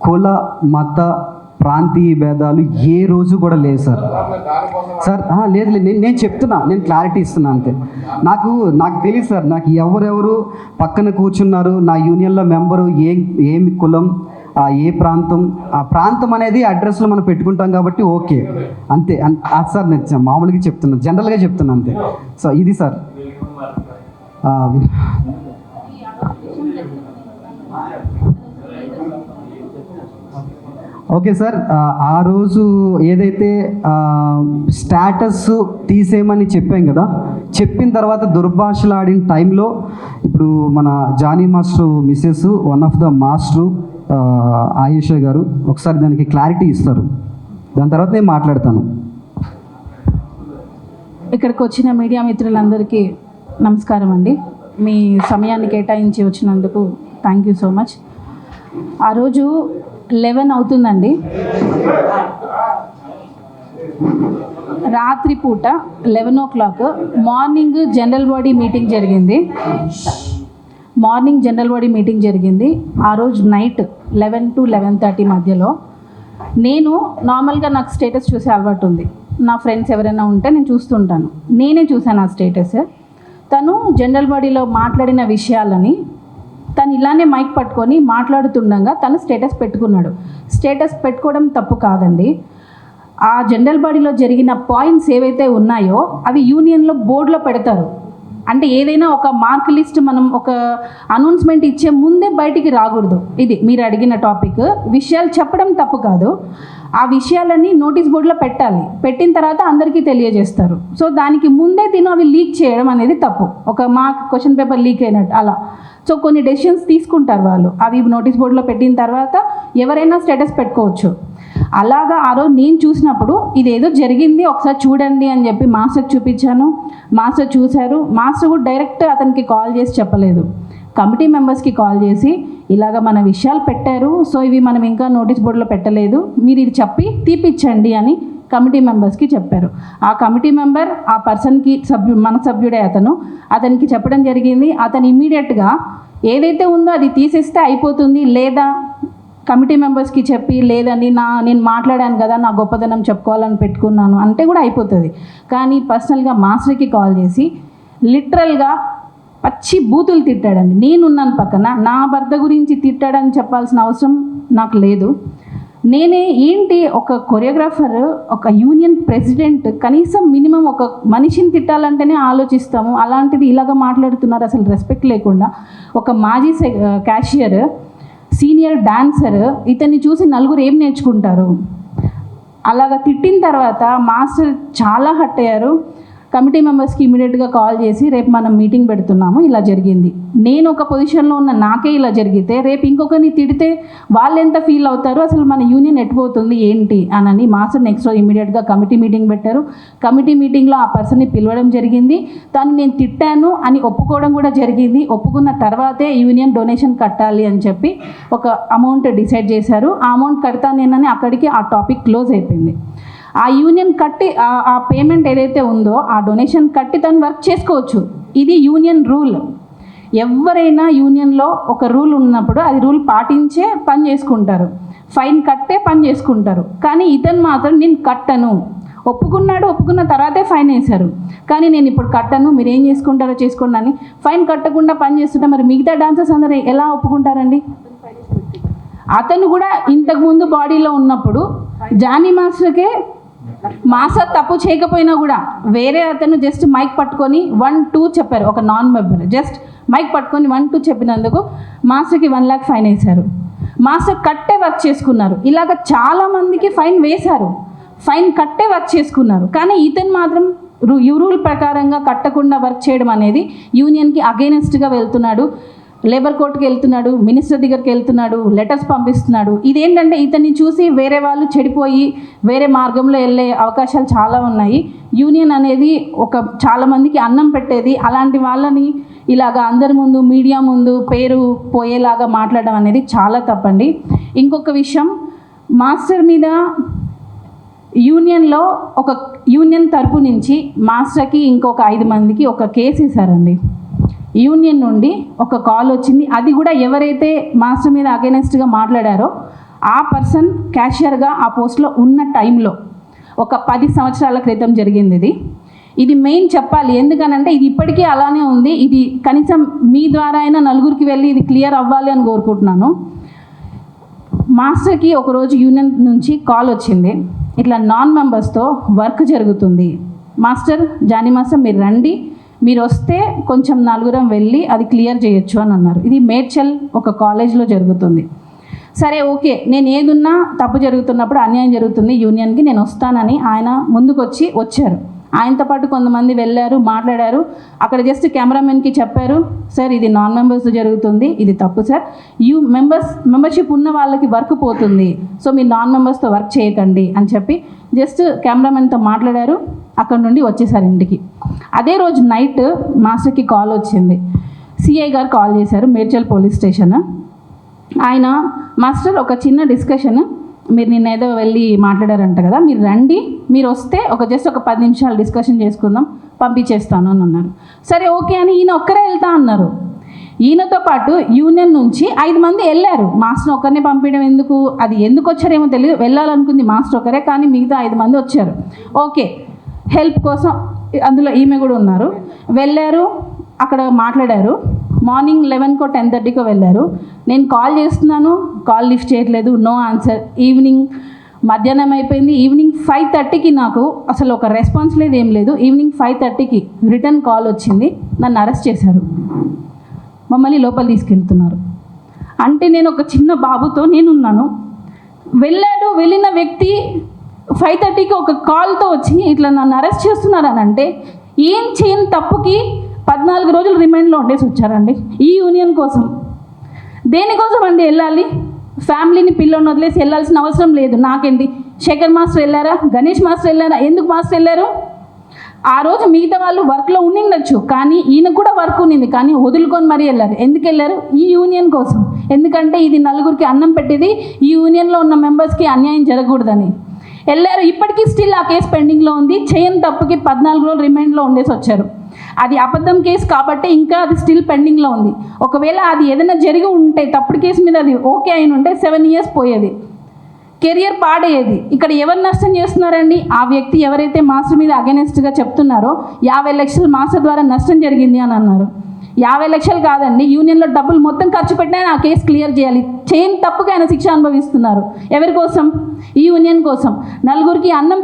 కుల మత ప్రాంతీయ భేదాలు ఏ రోజు కూడా లేవు సార్. లేదు నేను చెప్తున్నా, నేను క్లారిటీ ఇస్తున్నా అంతే. నాకు తెలియదు సార్, నాకు ఎవరెవరు పక్కన కూర్చున్నారు, నా యూనియన్లో మెంబరు, ఏమి కులం, ఏ ప్రాంతం, ఆ ప్రాంతం అనేది అడ్రస్లో మనం పెట్టుకుంటాం కాబట్టి ఓకే అంతే. సార్ నేను మామూలుగా చెప్తున్నా, జనరల్గా చెప్తున్నా అంతే. సో ఇది సార్. ఓకే సార్, ఆ రోజు ఏదైతే స్టేటస్ తీసేయమని చెప్పాం కదా, చెప్పిన తర్వాత దుర్భాషలు ఆడిన టైంలో ఇప్పుడు మన Jani master Mrs one of the master Ayesha గారు ఒకసారి దానికి క్లారిటీ ఇస్తారు. దాని తర్వాత నేను మాట్లాడతాను. ఇక్కడికి వచ్చిన మీడియా మిత్రులందరికీ నమస్కారం అండి. మీ సమయాన్ని కేటాయించి వచ్చినందుకు థ్యాంక్ యూ సో మచ్. ఆ రోజు 11 అవుతుందండి, రాత్రి పూట 11 o'clock morning general body meeting జరిగింది. ఆ రోజు నైట్ 11 to 11:30 మధ్యలో నేను నార్మల్గా నాకు స్టేటస్ చూసే అలవాటు ఉంది. నా ఫ్రెండ్స్ ఎవరైనా ఉంటే నేను చూస్తుంటాను. నేనే చూశాను ఆ స్టేటస్. తను జనరల్ బాడీలో మాట్లాడిన విషయాలని తను ఇలానే మైక్ పట్టుకొని మాట్లాడుతుండగా తను స్టేటస్ పెట్టుకున్నాడు. స్టేటస్ పెట్టుకోవడం తప్పు కాదండి. ఆ జనరల్ బాడీలో జరిగిన పాయింట్స్ ఏవైతే ఉన్నాయో అవి యూనియన్లో బోర్డులో పెడతారు. అంటే ఏదైనా ఒక మార్క్ లిస్ట్ మనం ఒక అనౌన్స్మెంట్ ఇచ్చే ముందే బయటికి రాకూడదు. ఇది మీరు అడిగిన టాపిక్. విషయాలు చెప్పడం తప్పు కాదు, ఆ విషయాలన్నీ నోటీస్ బోర్డులో పెట్టాలి. పెట్టిన తర్వాత అందరికీ తెలియజేస్తారు. సో దానికి ముందే అవి లీక్ చేయడం అనేది తప్పు. ఒక మార్క్ క్వశ్చన్ పేపర్ లీక్ అయినట్టు అలా. సో కొన్ని డెసిషన్స్ తీసుకుంటారు వాళ్ళు. అవి నోటీస్ బోర్డులో పెట్టిన తర్వాత ఎవరైనా స్టేటస్ పెట్టుకోవచ్చు. అలాగా ఆ రోజు నేను చూసినప్పుడు ఇదేదో జరిగింది ఒకసారి చూడండి అని చెప్పి మాస్టర్కి చూపించాను. మాస్టర్ చూశారు. మాస్టర్ కూడా డైరెక్ట్ అతనికి కాల్ చేసి చెప్పలేదు, కమిటీ మెంబర్స్కి కాల్ చేసి ఇలాగ మన విషయాలు పెట్టారు, సో ఇవి మనం ఇంకా నోటీస్ బోర్డులో పెట్టలేదు, మీరు ఇది చెప్పి తీపిచ్చండి అని కమిటీ మెంబర్స్కి చెప్పారు. ఆ కమిటీ మెంబర్ ఆ పర్సన్కి మన సభ్యుడే అతనికి చెప్పడం జరిగింది. అతను ఇమ్మీడియట్గా ఏదైతే ఉందో అది తీసేస్తే అయిపోతుంది, లేదా కమిటీ మెంబర్స్కి చెప్పి లేదని నేను మాట్లాడాను కదా, నా గొప్పదనం చెప్పుకోవాలని పెట్టుకున్నాను అంటే కూడా అయిపోతుంది. కానీ పర్సనల్గా మాస్టర్కి కాల్ చేసి లిటరల్గా పచ్చి బూతులు తిట్టాడండి. నేనున్నాను పక్కన, నా భర్త గురించి తిట్టాడని చెప్పాల్సిన అవసరం నాకు లేదు. నేనే ఏంటి, ఒక కొరియోగ్రాఫర్, ఒక యూనియన్ ప్రెసిడెంట్, కనీసం మినిమం ఒక మనిషిని తిట్టాలంటేనే ఆలోచిస్తాము. అలాంటిది ఇలాగ మాట్లాడుతున్నారు, అసలు రెస్పెక్ట్ లేకుండా. ఒక మాజీ క్యాషియర్, సీనియర్ డాన్సర్, ఇతన్ని చూసి నలుగురు ఏం నేర్చుకుంటారు? అలాగ తిట్టిన తర్వాత మాస్టర్ చాలా హర్ట్ అయ్యారు. కమిటీ మెంబర్స్కి ఇమీడియట్గా కాల్ చేసి రేపు మనం మీటింగ్ పెడుతున్నాము, ఇలా జరిగింది. నేను ఒక పొజిషన్లో ఉన్న నాకే ఇలా జరిగితే రేపు ఇంకొకరిని తిడితే వాళ్ళు ఎంత ఫీల్ అవుతారు, అసలు మన యూనియన్ ఎట్టుపోతుంది ఏంటి అని మాస్టర్ నెక్స్ట్ రోజు ఇమీడియట్గా కమిటీ మీటింగ్ పెట్టారు. కమిటీ మీటింగ్లో ఆ పర్సన్ని పిలవడం జరిగింది. తను నేను తిట్టాను అని ఒప్పుకోవడం కూడా జరిగింది. ఒప్పుకున్న తర్వాతే యూనియన్ డొనేషన్ కట్టాలి అని చెప్పి ఒక అమౌంట్ డిసైడ్ చేశారు. ఆ అమౌంట్ కడతాను నేనని అక్కడికి ఆ టాపిక్ క్లోజ్ అయిపోయింది. ఆ యూనియన్ కట్టి ఆ పేమెంట్ ఏదైతే ఉందో ఆ డొనేషన్ కట్టి తను వర్క్ చేసుకోవచ్చు. ఇది యూనియన్ రూల్. ఎవరైనా యూనియన్లో ఒక రూల్ ఉన్నప్పుడు అది రూల్ పాటించే పని చేసుకుంటారు, ఫైన్ కట్టే పని చేసుకుంటారు. కానీ ఇతను మాత్రం నేను కట్టను ఒప్పుకున్న తర్వాతే ఫైన్ వేశారు. కానీ నేను ఇప్పుడు కట్టను, మీరు ఏం చేసుకుంటారో చేసుకోండి అని ఫైన్ కట్టకుండా పని చేస్తుంటే మరి మిగతా డాన్సర్స్ అందరూ ఎలా ఒప్పుకుంటారండి? అతను కూడా ఇంతకుముందు బాడీలో ఉన్నప్పుడు జానీ మాస్టర్కే మాస్టర్ తప్పు చేయకపోయినా కూడా వేరే అతను జస్ట్ మైక్ పట్టుకొని 1, 2 చెప్పారు. ఒక నాన్ మెంబర్ జస్ట్ మైక్ పట్టుకొని 1, 2 చెప్పినందుకు మాస్టర్కి 1 lakh ఫైన్ వేశారు. మాస్టర్ కట్టే వర్క్ చేసుకున్నారు. ఇలాగ చాలామందికి ఫైన్ వేశారు, ఫైన్ కట్టే వర్క్ చేసుకున్నారు. కానీ ఇతను మాత్రం రూల్ ప్రకారంగా కట్టకుండా వర్క్ చేయడం అనేది యూనియన్కి అగైనెస్ట్గా వెళ్తున్నాడు. లేబర్ కోర్టుకి వెళ్తున్నాడు, మినిస్టర్ దగ్గరికి వెళ్తున్నాడు, లెటర్స్ పంపిస్తున్నాడు. ఇదేంటంటే ఇతన్ని చూసి వేరే వాళ్ళు చెడిపోయి వేరే మార్గంలో వెళ్ళే అవకాశాలు చాలా ఉన్నాయి. యూనియన్ అనేది చాలామందికి అన్నం పెట్టేది. అలాంటి వాళ్ళని ఇలాగా అందరి ముందు మీడియా ముందు పేరు పోయేలాగా మాట్లాడడం అనేది చాలా తప్పండి. ఇంకొక విషయం, మాస్టర్ మీద యూనియన్లో ఒక యూనియన్ తరపు నుంచి మాస్టర్కి ఇంకొక 5 మందికి ఒక కేసు వేశారండి. యూనియన్ నుండి ఒక కాల్ వచ్చింది. అది కూడా ఎవరైతే మాస్టర్ మీద అగైనెస్ట్గా మాట్లాడారో ఆ పర్సన్ క్యాషియర్గా ఆ పోస్ట్లో ఉన్న టైంలో ఒక 10 సంవత్సరాల క్రితం జరిగింది. ఇది మెయిన్ చెప్పాలి, ఎందుకనంటే ఇది ఇప్పటికీ అలానే ఉంది. ఇది కనీసం మీ ద్వారా అయినా నలుగురికి వెళ్ళి ఇది క్లియర్ అవ్వాలి అని కోరుకుంటున్నాను. మాస్టర్కి ఒకరోజు యూనియన్ నుంచి కాల్ వచ్చింది, ఇట్లా నాన్ మెంబర్స్తో వర్క్ జరుగుతుంది, మాస్టర్ జానీ మాస్టర్ మీరు రండి, మీరు వస్తే కొంచెం నలుగురం వెళ్ళి అది క్లియర్ చేయొచ్చు అని అన్నారు. ఇది మేడ్చల్ ఒక కాలేజ్లో జరుగుతుంది. సరే ఓకే, నేను ఏదున్నా తప్పు జరుగుతున్నప్పుడు అన్యాయం జరుగుతుంది యూనియన్కి, నేను వస్తానని ఆయన ముందుకు వచ్చారు. ఆయనతో పాటు కొంతమంది వెళ్ళారు, మాట్లాడారు. అక్కడ జస్ట్ కెమెరామెన్కి చెప్పారు, సార్ ఇది నాన్ మెంబర్స్ జరుగుతుంది, ఇది తప్పు సార్, మెంబర్షిప్ ఉన్న వాళ్ళకి వర్క్ పోతుంది, సో మీరు నాన్ మెంబర్స్తో వర్క్ చేయకండి అని చెప్పి జస్ట్ కెమెరామెన్తో మాట్లాడారు. అక్కడ నుండి వచ్చేసారు ఇంటికి. అదే రోజు నైట్ మాస్టర్కి కాల్ వచ్చింది. సిఐ గారు కాల్ చేశారు, మేడ్చల్ పోలీస్ స్టేషన్. ఆయన మాస్టర్ ఒక చిన్న డిస్కషన్, మీరు నిన్న ఏదో వెళ్ళి మాట్లాడారంట కదా, మీరు రండి, మీరు వస్తే జస్ట్ ఒక 10 నిమిషాలు డిస్కషన్ చేసుకుందాం, పంపించేస్తాను అని అన్నారు. సరే ఓకే అని ఈయన ఒక్కరే వెళ్తా అన్నారు. ఈయనతో పాటు యూనియన్ నుంచి 5 మంది వెళ్ళారు. మాస్టర్ ఒక్కరిని పంపించడం ఎందుకు, అది ఎందుకు వచ్చారేమో తెలియదు, వెళ్ళాలనుకుంది మాస్టర్ ఒకరే, కానీ మిగతా 5 మంది వచ్చారు. ఓకే, హెల్ప్ కోసం అందులో ఈమె కూడా ఉన్నారు. వెళ్ళారు, అక్కడ మాట్లాడారు. మార్నింగ్ 11కో 10:30కో వెళ్ళారు. నేను కాల్ చేస్తున్నాను, కాల్ లిఫ్ట్ చేయట్లేదు, నో ఆన్సర్. ఈవినింగ్ మధ్యాహ్నం అయిపోయింది. ఈవినింగ్ 5:30కి నాకు అసలు ఒక రెస్పాన్స్ లేదు, ఏం లేదు. ఈవినింగ్ 5:30కి రిటర్న్ కాల్ వచ్చింది, నన్ను అరెస్ట్ చేశారు, మమ్మల్ని లోపల తీసుకెళ్తున్నారు. అంటే నేను ఒక చిన్న బాబుతో నేనున్నాను. వెళ్ళిన వ్యక్తి 5:30కి ఒక కాల్తో వచ్చి ఇట్లా నన్ను అరెస్ట్ చేస్తున్నారు అని అంటే ఏం చేయని తప్పుకి 14 రోజులు రిమైండ్లో ఉండేసి వచ్చారండి ఈ యూనియన్ కోసం. దేనికోసం అండి వెళ్ళాలి? ఫ్యామిలీని పిల్లల్ని వదిలేసి వెళ్ళాల్సిన అవసరం లేదు. నాకేంటి, శేఖర్ మాస్టర్ వెళ్ళారా, గణేష్ మాస్టర్ వెళ్ళారా, ఎందుకు మాస్టర్ వెళ్ళారు? ఆ రోజు మిగతా వాళ్ళు వర్క్లో ఉండిండొచ్చు, కానీ ఈయన కూడా వర్క్ ఉండింది, కానీ వదులుకొని మరీ వెళ్ళారు. ఎందుకు వెళ్ళారు? ఈ యూనియన్ కోసం. ఎందుకంటే ఇది నలుగురికి అన్నం పెట్టేది, ఈ యూనియన్లో ఉన్న మెంబర్స్కి అన్యాయం జరగకూడదని వెళ్ళారు. ఇప్పటికీ స్టిల్ ఆ కేసు పెండింగ్లో ఉంది. చేయని తప్పుకి 14 రోజులు రిమైండ్లో ఉండేసి వచ్చారు. అది అబద్ధం కేసు కాబట్టి ఇంకా అది స్టిల్ పెండింగ్లో ఉంది. ఒకవేళ అది ఏదైనా జరిగి ఉంటే, తప్పుడు కేసు మీద అది ఓకే అయిన ఉంటే 7 years పోయేది, కెరియర్ పాడయ్యేది. ఇక్కడ ఎవరు నష్టం చేస్తున్నారండి? ఆ వ్యక్తి ఎవరైతే మాస్టర్ మీద అగెనెస్ట్గా చెప్తున్నారో 50 లక్షలు మాస్టర్ ద్వారా నష్టం జరిగింది అని అన్నారు. 50 లక్షలు కాదండి, యూనియన్లో డబ్బులు మొత్తం ఖర్చు పెట్టినా ఆ కేసు క్లియర్ చేయాలి. చేయని తప్పుగా ఆయన శిక్ష అనుభవిస్తున్నారు. ఎవరి కోసం? ఈ యూనియన్ కోసం. నలుగురికి అన్నం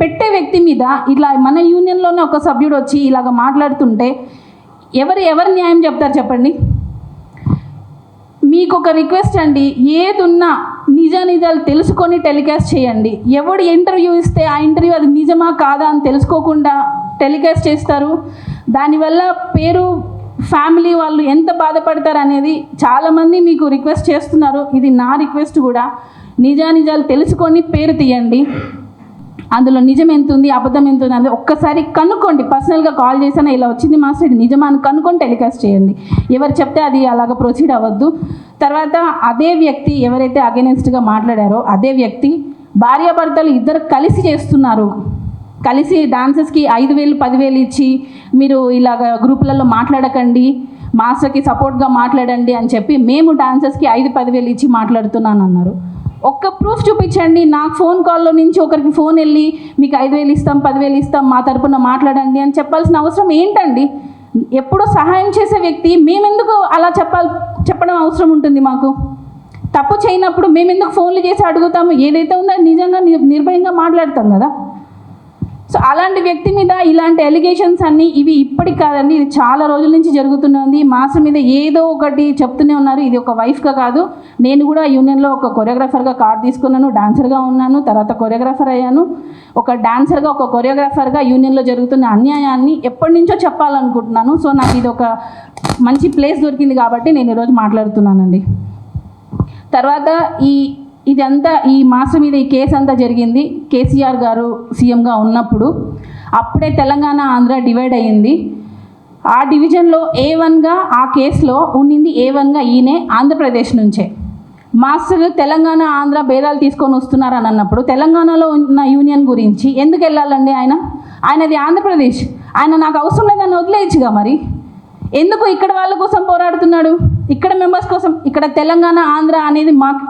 పెట్టే వ్యక్తి మీద ఇట్లా మన యూనియన్లోనే ఒక సభ్యుడు వచ్చి ఇలాగ మాట్లాడుతుంటే ఎవరు న్యాయం చెప్తారు చెప్పండి? మీ మీకు ఒక రిక్వెస్ట్ అండి, ఏదున్నా నిజాలు తెలుసుకొని టెలికాస్ట్ చేయండి. ఎవడు ఇంటర్వ్యూ ఇస్తే ఆ ఇంటర్వ్యూ అది నిజమా కాదా అని తెలుసుకోకుండా టెలికాస్ట్ చేస్తారు. దానివల్ల పేరు ఫ్యామిలీ వాళ్ళు ఎంత బాధపడతారు అనేది చాలామంది మీకు రిక్వెస్ట్ చేస్తున్నారు. ఇది నా రిక్వెస్ట్ కూడా. నిజాలు తెలుసుకొని పేరు తీయండి. అందులో నిజం ఎంత ఉంది, అబద్ధం ఎంత ఉంది అనేది ఒక్కసారి కనుక్కోండి. పర్సనల్గా కాల్ చేసినా ఇలా వచ్చింది మాస్టర్ ఇది నిజమా అని కనుక్కొని టెలికాస్ట్ చేయండి. ఎవరు చెప్తే అది అలాగ ప్రొసీడ్ అవ్వద్దు. తర్వాత అదే వ్యక్తి ఎవరైతే అగెనిస్ట్గా మాట్లాడారో అదే వ్యక్తి భార్యాభర్తలు ఇద్దరు కలిసి చేస్తున్నారు. కలిసి డాన్సర్స్కి 5,000 10,000 ఇచ్చి మీరు ఇలాగ గ్రూపులలో మాట్లాడకండి, మాస్టర్కి సపోర్ట్గా మాట్లాడండి అని చెప్పి మేము డాన్సర్స్కి 5,000-10,000 ఇచ్చి మాట్లాడుతున్నాను అన్నారు. ఒక్క ప్రూఫ్ చూపించండి. నాకు ఫోన్ కాల్లో నుంచి ఒకరికి ఫోన్ వెళ్ళి మీకు 5,000 ఇస్తాం 10,000 ఇస్తాం మా తరపున మాట్లాడండి అని చెప్పాల్సిన అవసరం ఏంటండి? ఎప్పుడో సహాయం చేసే వ్యక్తి మేమెందుకు అలా చెప్పడం అవసరం ఉంటుంది? మాకు తప్పు చేయనప్పుడు మేమెందుకు ఫోన్లు చేసి అడుగుతాము? ఏదైతే ఉందో నిజంగా నిర్భయంగా మాట్లాడతాం కదా. సో అలాంటి వ్యక్తి మీద ఇలాంటి ఎలిగేషన్స్ అన్నీ ఇవి ఇప్పటికి కాదండి, ఇది చాలా రోజుల నుంచి జరుగుతున్నది. మాస్టర్ మీద ఏదో ఒకటి చెప్తూనే ఉన్నారు. ఇది ఒక వైఫ్గా కాదు, నేను కూడా యూనియన్లో ఒక కొరియోగ్రాఫర్గా కార్డు తీసుకున్నాను, డాన్సర్గా ఉన్నాను, తర్వాత కొరియోగ్రాఫర్ అయ్యాను. ఒక డాన్సర్గా ఒక కొరియోగ్రాఫర్గా యూనియన్లో జరుగుతున్న అన్యాయాన్ని ఎప్పటి నుంచో చెప్పాలనుకుంటున్నాను. సో నాకు ఇది ఒక మంచి ప్లేస్ దొరికింది కాబట్టి నేను ఈరోజు మాట్లాడుతున్నానండి. తర్వాత ఇదంతా ఈ మాస్టర్ మీద ఈ కేసు అంతా జరిగింది కేసీఆర్ గారు సీఎంగా ఉన్నప్పుడు. అప్పుడే తెలంగాణ ఆంధ్ర డివైడ్ అయ్యింది. ఆ డివిజన్లో A1గా ఆ కేసులో ఉండింది A1గా ఈయనే ఆంధ్రప్రదేశ్ నుంచే. మాస్టర్ తెలంగాణ ఆంధ్ర భేదాలు తీసుకొని వస్తున్నారని అన్నప్పుడు తెలంగాణలో ఉన్న యూనియన్ గురించి ఎందుకు వెళ్ళాలండి? ఆయనది ఆంధ్రప్రదేశ్. ఆయన నాకు అవసరం లేదని వదిలేయచ్చుగా. మరి ఎందుకు ఇక్కడ వాళ్ళ కోసం పోరాడుతున్నాడు? ఇక్కడ మెంబర్స్ కోసం. ఇక్కడ తెలంగాణ ఆంధ్ర అనేది మాకు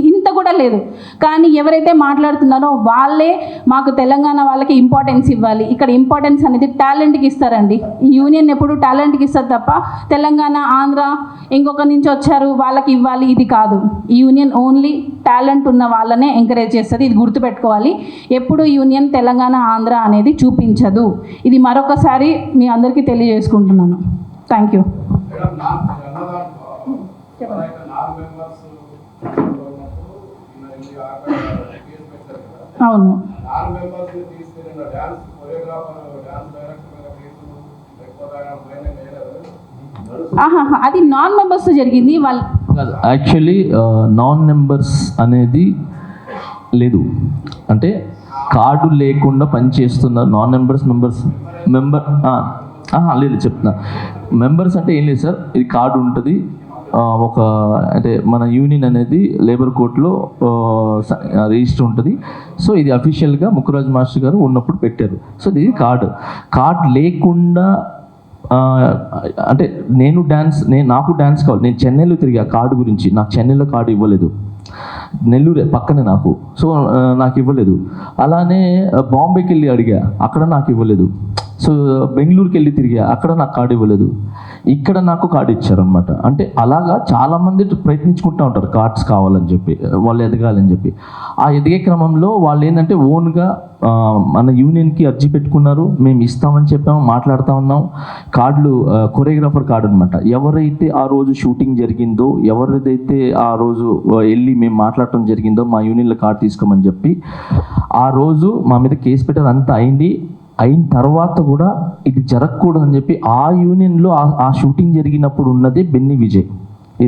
ఇంత కూడా లేదు. కానీ ఎవరైతే మాట్లాడుతున్నారో వాళ్ళే మాకు తెలంగాణ వాళ్ళకి ఇంపార్టెన్స్ ఇవ్వాలి. ఇక్కడ ఇంపార్టెన్స్ అనేది టాలెంట్కి ఇస్తారండి. ఈ యూనియన్ ఎప్పుడు టాలెంట్కి ఇస్తారు తప్ప తెలంగాణ ఆంధ్ర ఇంకొక నుంచి వచ్చారు వాళ్ళకి ఇవ్వాలి ఇది కాదు. ఈ యూనియన్ ఓన్లీ టాలెంట్ ఉన్న వాళ్ళనే ఎంకరేజ్ చేస్తుంది. ఇది గుర్తుపెట్టుకోవాలి. ఎప్పుడు యూనియన్ తెలంగాణ ఆంధ్ర అనేది చూపించదు. ఇది మరొకసారి మీ అందరికీ తెలియజేసుకుంటున్నాను. Thank you. అవును, అది నాన్ మెంబర్స్ జరిగింది. వాళ్ళు యాక్చువల్లీ నాన్ మెంబర్స్ అనేది లేదు, అంటే కార్డు లేకుండా పనిచేస్తున్న నాన్ మెంబర్స్ లేదు చెప్తున్నా. మెంబర్స్ అంటే ఏం లేదు సార్, ఇది కార్డు ఉంటుంది. అంటే మన యూనియన్ అనేది లేబర్ కోర్టులో రిజిస్టర్ ఉంటుంది. సో ఇది అఫీషియల్గా ముక్కురాజ్ మాస్టర్ గారు ఉన్నప్పుడు పెట్టారు. సో ఇది కార్డ్ లేకుండా అంటే నాకు డ్యాన్స్ కావాలి. నేను చెన్నైలో తిరిగా కార్డు గురించి. నాకు చెన్నైలో కార్డు ఇవ్వలేదు, నెల్లూరే పక్కనే నాకు. సో నాకు ఇవ్వలేదు. అలానే బాంబేకి వెళ్ళి అడిగా, అక్కడ నాకు ఇవ్వలేదు. సో బెంగళూరుకి వెళ్ళి తిరిగా, అక్కడ నాకు కార్డు ఇవ్వలేదు. ఇక్కడ నాకు కార్డు ఇచ్చారనమాట. అంటే అలాగా చాలామంది ప్రయత్నించుకుంటూ ఉంటారు కార్డ్స్ కావాలని చెప్పి, వాళ్ళు ఎదగాలని చెప్పి. ఆ ఎదిగే క్రమంలో వాళ్ళు ఏంటంటే ఓన్గా మన యూనియన్కి అర్జీ పెట్టుకున్నారు. మేము ఇస్తామని చెప్పాము, మాట్లాడుతూ ఉన్నాం. కార్డులు కొరియోగ్రాఫర్ కార్డు అనమాట. ఎవరైతే ఆ రోజు షూటింగ్ జరిగిందో, ఎవరిదైతే ఆ రోజు వెళ్ళి మేము మాట్లాడటం జరిగిందో మా యూనియన్లో కార్డు తీసుకోమని చెప్పి ఆ రోజు మా మీద కేసు పెట్టారు. అంతా అయిన తర్వాత కూడా ఇది జరగకూడదని చెప్పి ఆ యూనియన్లో ఆ షూటింగ్ జరిగినప్పుడు ఉన్నది బెన్నీ విజయ్,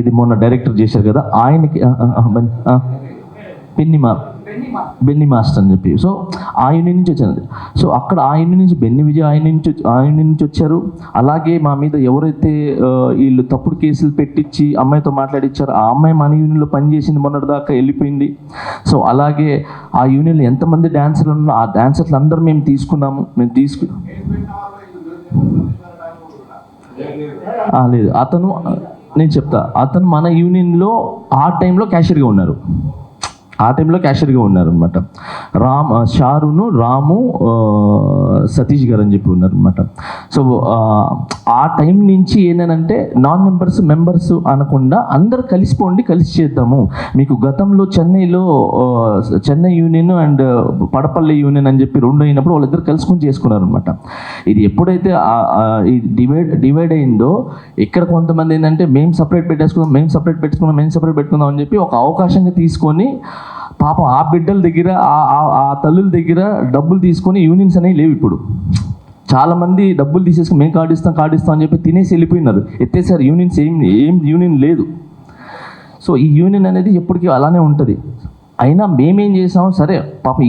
ఇది మొన్న డైరెక్టర్ చేశారు కదా, ఆయనకి బెన్నీ మాస్టర్ అని చెప్పి. సో ఆ యూనియన్ నుంచి వచ్చారు. సో అక్కడ ఆ యూనియన్ నుంచి బెన్నీ విజయ్ ఆ యూనియన్ నుంచి వచ్చారు. అలాగే మా మీద ఎవరైతే వీళ్ళు తప్పుడు కేసులు పెట్టించి అమ్మాయితో మాట్లాడిచ్చారు, ఆ అమ్మాయి మన యూనియన్లో పనిచేసింది, మొన్నటిదాకా వెళ్ళిపోయింది. సో అలాగే ఆ యూనియన్లో ఎంతమంది డాన్సర్లు ఉన్నా ఆ డాన్సర్లు అందరూ మేము తీసుకున్నాము. లేదు, నేను చెప్తా, అతను మన యూనియన్లో ఆ టైంలో క్యాషియర్గా ఉన్నారు. అనమాట. షారును రాము సతీష్ గారు అని చెప్పి ఉన్నారు అనమాట. సో ఆ టైం నుంచి ఏంటంటే నాన్ మెంబర్స్ అనకుండా అందరు కలిసిపోండి, కలిసి చేద్దాము. మీకు గతంలో చెన్నై యూనియన్ అండ్ పడపల్లి యూనియన్ అని చెప్పి రెండు అయినప్పుడు వాళ్ళిద్దరు కలుసుకుని చేసుకున్నారు అనమాట. ఇది ఎప్పుడైతే ఈ డివైడ్ అయిందో ఇక్కడ కొంతమంది ఏంటంటే మేము సపరేట్ పెట్టుకుందాం అని చెప్పి ఒక అవకాశంగా తీసుకొని పాపం ఆ బిడ్డల దగ్గర ఆ తల్లుల దగ్గర డబ్బులు తీసుకొని యూనియన్స్ అనేవి లేవు. ఇప్పుడు చాలామంది డబ్బులు తీసేసుకుని మేము కార్డు ఇస్తాం అని చెప్పి తినేసి వెళ్ళిపోయినారు, ఎత్తేసారు. యూనియన్స్ ఏం యూనియన్ లేదు. సో ఈ యూనియన్ అనేది ఎప్పటికీ అలానే ఉంటుంది. అయినా మేమేం చేసాం, సరే పాపం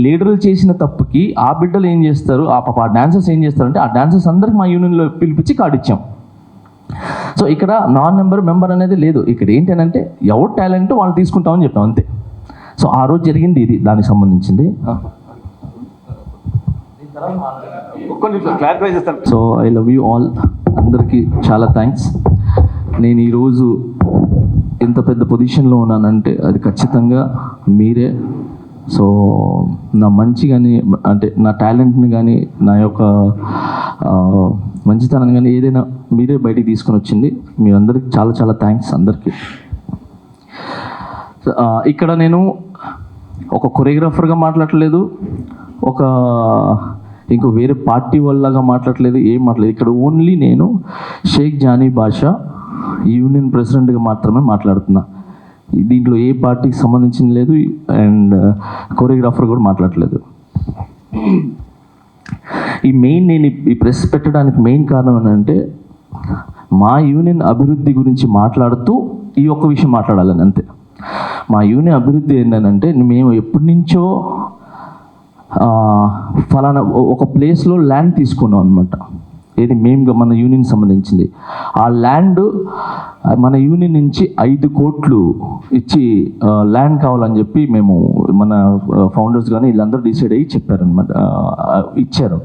లీడర్లు చేసిన తప్పుకి ఆ బిడ్డలు ఏం చేస్తారు, ఆ డాన్సర్స్ ఏం చేస్తారంటే ఆ డాన్సర్స్ అందరికి మా యూనియన్లో పిలిపించి కార్డు ఇచ్చాం. సో ఇక్కడ మెంబర్ అనేది లేదు. ఇక్కడ ఏంటంటే ఎవరు టాలెంట్ వాళ్ళు తీసుకుంటామని చెప్పాం అంతే. సో ఆ రోజు జరిగింది ఇది, దానికి సంబంధించింది. So I love you all, అందరికీ చాలా థ్యాంక్స్. నేను ఈరోజు ఎంత పెద్ద పొజిషన్లో ఉన్నానంటే అది ఖచ్చితంగా మీరే. సో నా మంచి కానీ అంటే నా టాలెంట్ని కానీ నా యొక్క మంచితనాన్ని కానీ ఏదైనా మీరే బయటికి తీసుకొని వచ్చింది. మీ అందరికి చాలా చాలా థ్యాంక్స్ అందరికీ. ఇక్కడ నేను ఒక కొరియోగ్రాఫర్గా మాట్లాడలేదు, ఇంకో వేరే పార్టీ వాళ్ళగా మాట్లాడలేదు, ఏం మాట్లాడలేదు. ఇక్కడ ఓన్లీ నేను షేక్ జానీ బాషా యూనియన్ ప్రెసిడెంట్గా మాత్రమే మాట్లాడుతున్నా. దీంట్లో ఏ పార్టీకి సంబంధించిన లేదు అండ్ కొరియోగ్రాఫర్ కూడా మాట్లాడలేదు. నేను ఈ ప్రెస్ పెట్టడానికి మెయిన్ కారణం ఏంటంటే మా యూనియన్ అభివృద్ధి గురించి మాట్లాడుతూ ఈ ఒక్క విషయం మాట్లాడాలని అంతే. మా యూనియన్ అభివృద్ధి ఏంటంటే మేము ఎప్పటి నుంచో ఫలానా ఒక ప్లేస్లో ల్యాండ్ తీసుకున్నాం అనమాట. ఏది మేము మన యూనియన్ సంబంధించింది. ఆ ల్యాండ్ మన యూనియన్ నుంచి 5 కోట్లు ఇచ్చి ల్యాండ్ కావాలని చెప్పి మేము మన ఫౌండర్స్ కానీ వీళ్ళందరూ డిసైడ్ అయ్యి చెప్పారనమాట, ఇచ్చారు.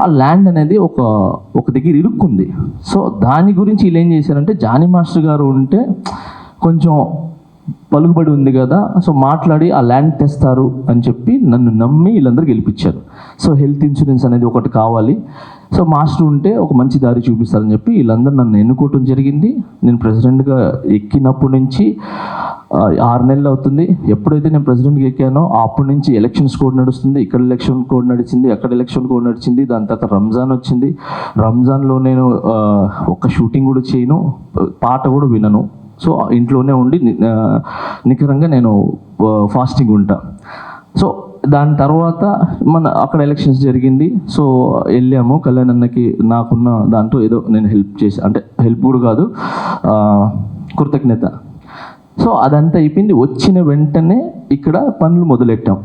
ఆ ల్యాండ్ అనేది ఒక దగ్గర ఇరుక్కుంది. సో దాని గురించి వీళ్ళు ఏం చేశారంటే జానీ మాస్టర్ గారు ఉంటే కొంచెం పలుకుబడి ఉంది కదా, సో మాట్లాడి ఆ ల్యాండ్ తెస్తారు అని చెప్పి నన్ను నమ్మి వీళ్ళందరూ గెలిపించారు. సో హెల్త్ ఇన్సూరెన్స్ అనేది ఒకటి కావాలి, సో మాస్టర్ ఉంటే ఒక మంచి దారి చూపిస్తారని చెప్పి వీళ్ళందరూ నన్ను ఎన్నుకోవటం జరిగింది. నేను ప్రెసిడెంట్గా ఎక్కినప్పటి నుంచి 6 నెలలు అవుతుంది. ఎప్పుడైతే నేను ప్రెసిడెంట్గా ఎక్కానో అప్పటి నుంచి ఎలక్షన్స్ కోడ్ నడుస్తుంది. ఇక్కడ ఎలక్షన్ కోడ్ నడిచింది, అక్కడ ఎలక్షన్ కోడ్ నడిచింది. దాని తర్వాత రంజాన్ వచ్చింది. రంజాన్లో నేను ఒక షూటింగ్ కూడా చేయను, పాట కూడా వినను. సో ఇంట్లోనే ఉండి నికరంగా నేను ఫాస్టింగ్ ఉంటా. సో దాని తర్వాత అక్కడ ఎలక్షన్స్ జరిగింది. సో వెళ్ళాము కళ్యాణ్ అన్నకి, నాకున్న దాంట్లో ఏదో నేను హెల్ప్ చేసి, అంటే హెల్ప్ కూడా కాదు, కృతజ్ఞత. సో అదంతా అయిపోయింది. వచ్చిన వెంటనే ఇక్కడ పనులు మొదలెట్టాం.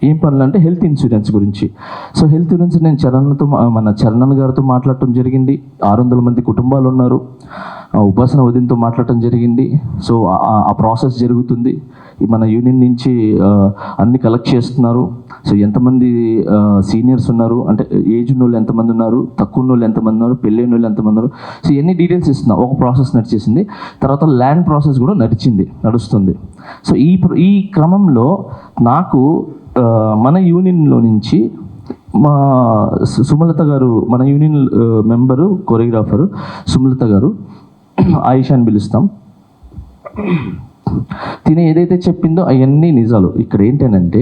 ఏం పనులు అంటే హెల్త్ ఇన్సూరెన్స్ గురించి. సో హెల్త్ ఇన్సూరెన్స్ నేను మన చరణ్ గారితో మాట్లాడటం జరిగింది. 600 మంది కుటుంబాలు ఉన్నారు. ఉపాసన వదినతో మాట్లాడటం జరిగింది. సో ఆ ప్రాసెస్ జరుగుతుంది. మన యూనియన్ నుంచి అన్ని కలెక్ట్ చేస్తున్నారు. సో ఎంతమంది సీనియర్స్ ఉన్నారు, అంటే ఏజ్ ఉన్న వాళ్ళు ఎంతమంది ఉన్నారు, తక్కువ ఉన్న వాళ్ళు ఎంతమంది ఉన్నారు, పెళ్ళైన వాళ్ళు ఎంతమంది ఉన్నారు, సో ఇవన్నీ డీటెయిల్స్ ఇస్తున్నా. ఒక ప్రాసెస్ నడిచేసింది. తర్వాత ల్యాండ్ ప్రాసెస్ కూడా నడుస్తుంది. సో ఈ క్రమంలో నాకు మన యూనియన్లో నుంచి మా సుమలత గారు, మన యూనియన్ మెంబరు కొరియోగ్రాఫరు సుమలత గారు, ఆయిషా అని పిలుస్తాం, తినే ఏదైతే చెప్పిందో అవన్నీ నిజాలు. ఇక్కడ ఏంటంటే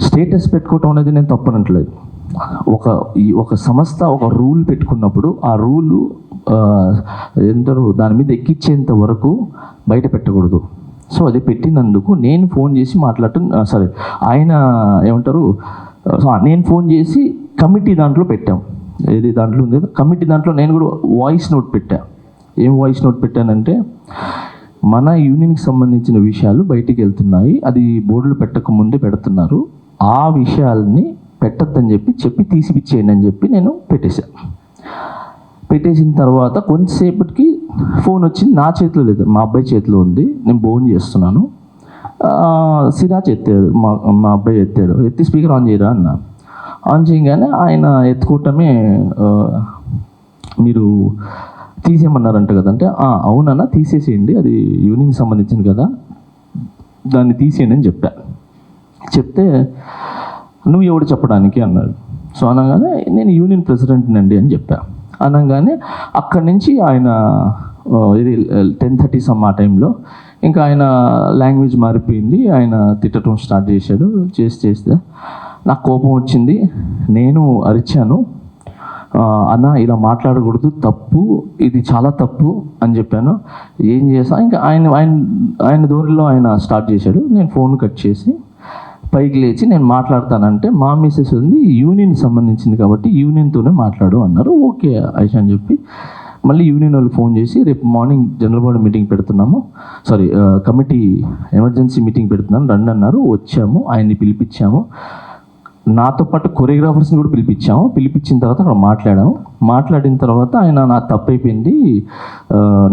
స్టేటస్ పెట్టుకోవటం అనేది నేను తప్పనట్లేదు. ఒక సంస్థ ఒక రూల్ పెట్టుకున్నప్పుడు ఆ రూలు దాని మీద ఎక్కించేంత వరకు బయట పెట్టకూడదు. సో అది పెట్టినందుకు నేను ఫోన్ చేసి ఆయన ఏమంటారు, నేను ఫోన్ చేసి కమిటీ దాంట్లో పెట్టాం. ఏది దాంట్లో ఉంది కమిటీ దాంట్లో నేను కూడా వాయిస్ నోట్ పెట్టా. ఏం వాయిస్ నోట్ పెట్టానంటే, మన యూనియన్కి సంబంధించిన విషయాలు బయటికి వెళ్తున్నాయి, అది బోర్డులు పెట్టకముందే పెడుతున్నారు, ఆ విషయాల్ని పెట్టద్దని చెప్పి తీసిపిచ్చేయండి అని చెప్పి నేను పెట్టేసిన తర్వాత కొంతసేపటికి ఫోన్ వచ్చింది. నా చేతిలో లేదు, మా అబ్బాయి చేతిలో ఉంది. నేను ఫోన్ చేస్తున్నాను. సిరాజ్ ఎత్తాడు, మా అబ్బాయి ఎత్తి స్పీకర్ ఆన్ చేయరా అన్న. ఆన్ చేయగానే ఆయన ఎత్తుకోవటమే, మీరు తీసేయమన్నారంట కదంటే, అవునన్నా తీసేసేయండి, అది యూనియన్కి సంబంధించింది కదా, దాన్ని తీసేయండి అని చెప్తే, నువ్వు ఎవడు చెప్పడానికి అన్నాడు. సో అనగానే నేను యూనియన్ ప్రెసిడెంట్నండి అని చెప్పా. అనగానే అక్కడి నుంచి ఆయన ఇది 10:30 సమ్ ఆ టైంలో ఇంకా ఆయన లాంగ్వేజ్ మారిపోయింది. ఆయన తిట్టడం స్టార్ట్ చేశాడు. చేస్తే నాకు కోపం వచ్చింది. నేను అరిచాను, అన్న ఇలా మాట్లాడకూడదు, తప్పు, ఇది చాలా తప్పు అని చెప్పాను. ఏం చేసా ఇంకా ఆయన ధోరణిలో ఆయన స్టార్ట్ చేశాడు. నేను ఫోన్ కట్ చేసి పైకి లేచి నేను మాట్లాడతానంటే మా మిస్సెస్ ఉంది యూనియన్ సంబంధించింది కాబట్టి యూనియన్తోనే మాట్లాడు అన్నారు. ఓకే ఐషా అని చెప్పి మళ్ళీ యూనియన్ వాళ్ళకి ఫోన్ చేసి రేపు మార్నింగ్ జనరల్ బాడీ మీటింగ్ పెడుతున్నాము, కమిటీ ఎమర్జెన్సీ మీటింగ్ పెడుతున్నాను రండి అన్నారు. వచ్చాము, ఆయన్ని పిలిపించాము, నాతో పాటు కొరియోగ్రాఫర్స్ని కూడా పిలిపించిన తర్వాత అక్కడ మాట్లాడిన తర్వాత ఆయన నా తప్పైపోయింది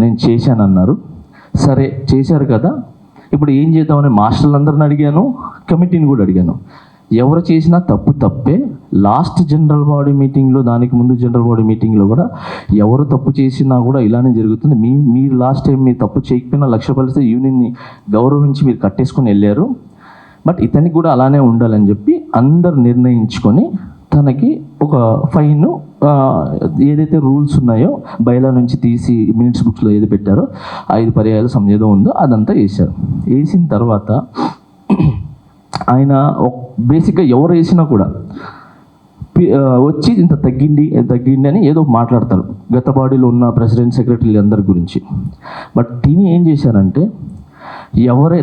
నేను చేశానన్నారు. సరే చేశారు కదా, ఇప్పుడు ఏం చేద్దామని మాస్టర్లందరిని అడిగాను, కమిటీని కూడా అడిగాను. ఎవరు చేసినా తప్పే. లాస్ట్ జనరల్ బాడీ మీటింగ్లో, దానికి ముందు జనరల్ బాడీ మీటింగ్లో కూడా ఎవరు తప్పు చేసినా కూడా ఇలానే జరుగుతుంది. మీరు లాస్ట్ టైం మీరు తప్పు చేయకపోయినా 1,00,000 రూపాయలు యూనియన్ని గౌరవించి మీరు కట్టేసుకొని వెళ్ళారు. బట్ ఇతనికి కూడా అలానే ఉండాలని చెప్పి అందరు నిర్ణయించుకొని తనకి ఒక ఫైన్ ఏదైతే రూల్స్ ఉన్నాయో బయలా నుంచి తీసి మినిట్స్ బుక్స్లో ఏది పెట్టారో 5 పర్యాయాల ఏదో ఉందో అదంతా వేశారు. వేసిన తర్వాత ఆయన బేసిక్గా ఎవరు వేసినా కూడా వచ్చి ఇంత తగ్గింది అని ఏదో మాట్లాడతారు గత బాడీలో ఉన్న ప్రెసిడెంట్ సెక్రటరీలు అందరి గురించి. బట్ తిని ఏం చేశారంటే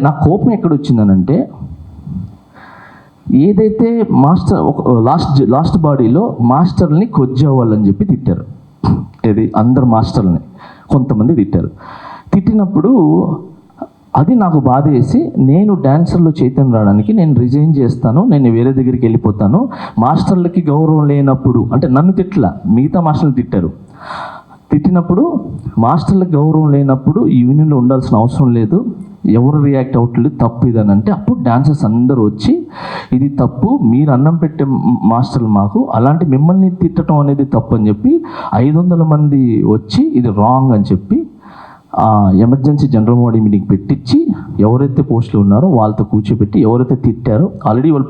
నా కోపం ఎక్కడ వచ్చిందనంటే ఏదైతే మాస్టర్ లాస్ట్ బాడీలో మాస్టర్ని కొజ్జేవాళ్ళని చెప్పి తిట్టారు. ఇది అందరు మాస్టర్ని కొంతమంది తిట్టినప్పుడు అది నాకు బాధ వేసి నేను డాన్సర్లో చైతన్యం రావడానికి నేను రిజైన్ చేస్తాను, నేను వేరే దగ్గరికి వెళ్ళిపోతాను. మాస్టర్లకి గౌరవం లేనప్పుడు అంటే నన్ను మిగతా మాస్టర్లు తిట్టినప్పుడు మాస్టర్లకు గౌరవం లేనప్పుడు యూనియన్లో ఉండాల్సిన అవసరం లేదు, ఎవరు రియాక్ట్ అవ్వట్లేదు, తప్పు ఇదని అంటే అప్పుడు డాన్సర్స్ అందరూ వచ్చి ఇది తప్పు, మీరు అన్నం పెట్టే మాస్టర్లు మాకు, అలాంటి మిమ్మల్ని తిట్టడం అనేది తప్పు అని చెప్పి 500 మంది వచ్చి ఇది రాంగ్ అని చెప్పి ఎమర్జెన్సీ జనరల్ బాడీ మీటింగ్ పెట్టించి ఎవరైతే పోస్టులో ఉన్నారో వాళ్ళతో కూర్చోబెట్టి ఎవరైతే తిట్టారో ఆల్రెడీ వాళ్ళు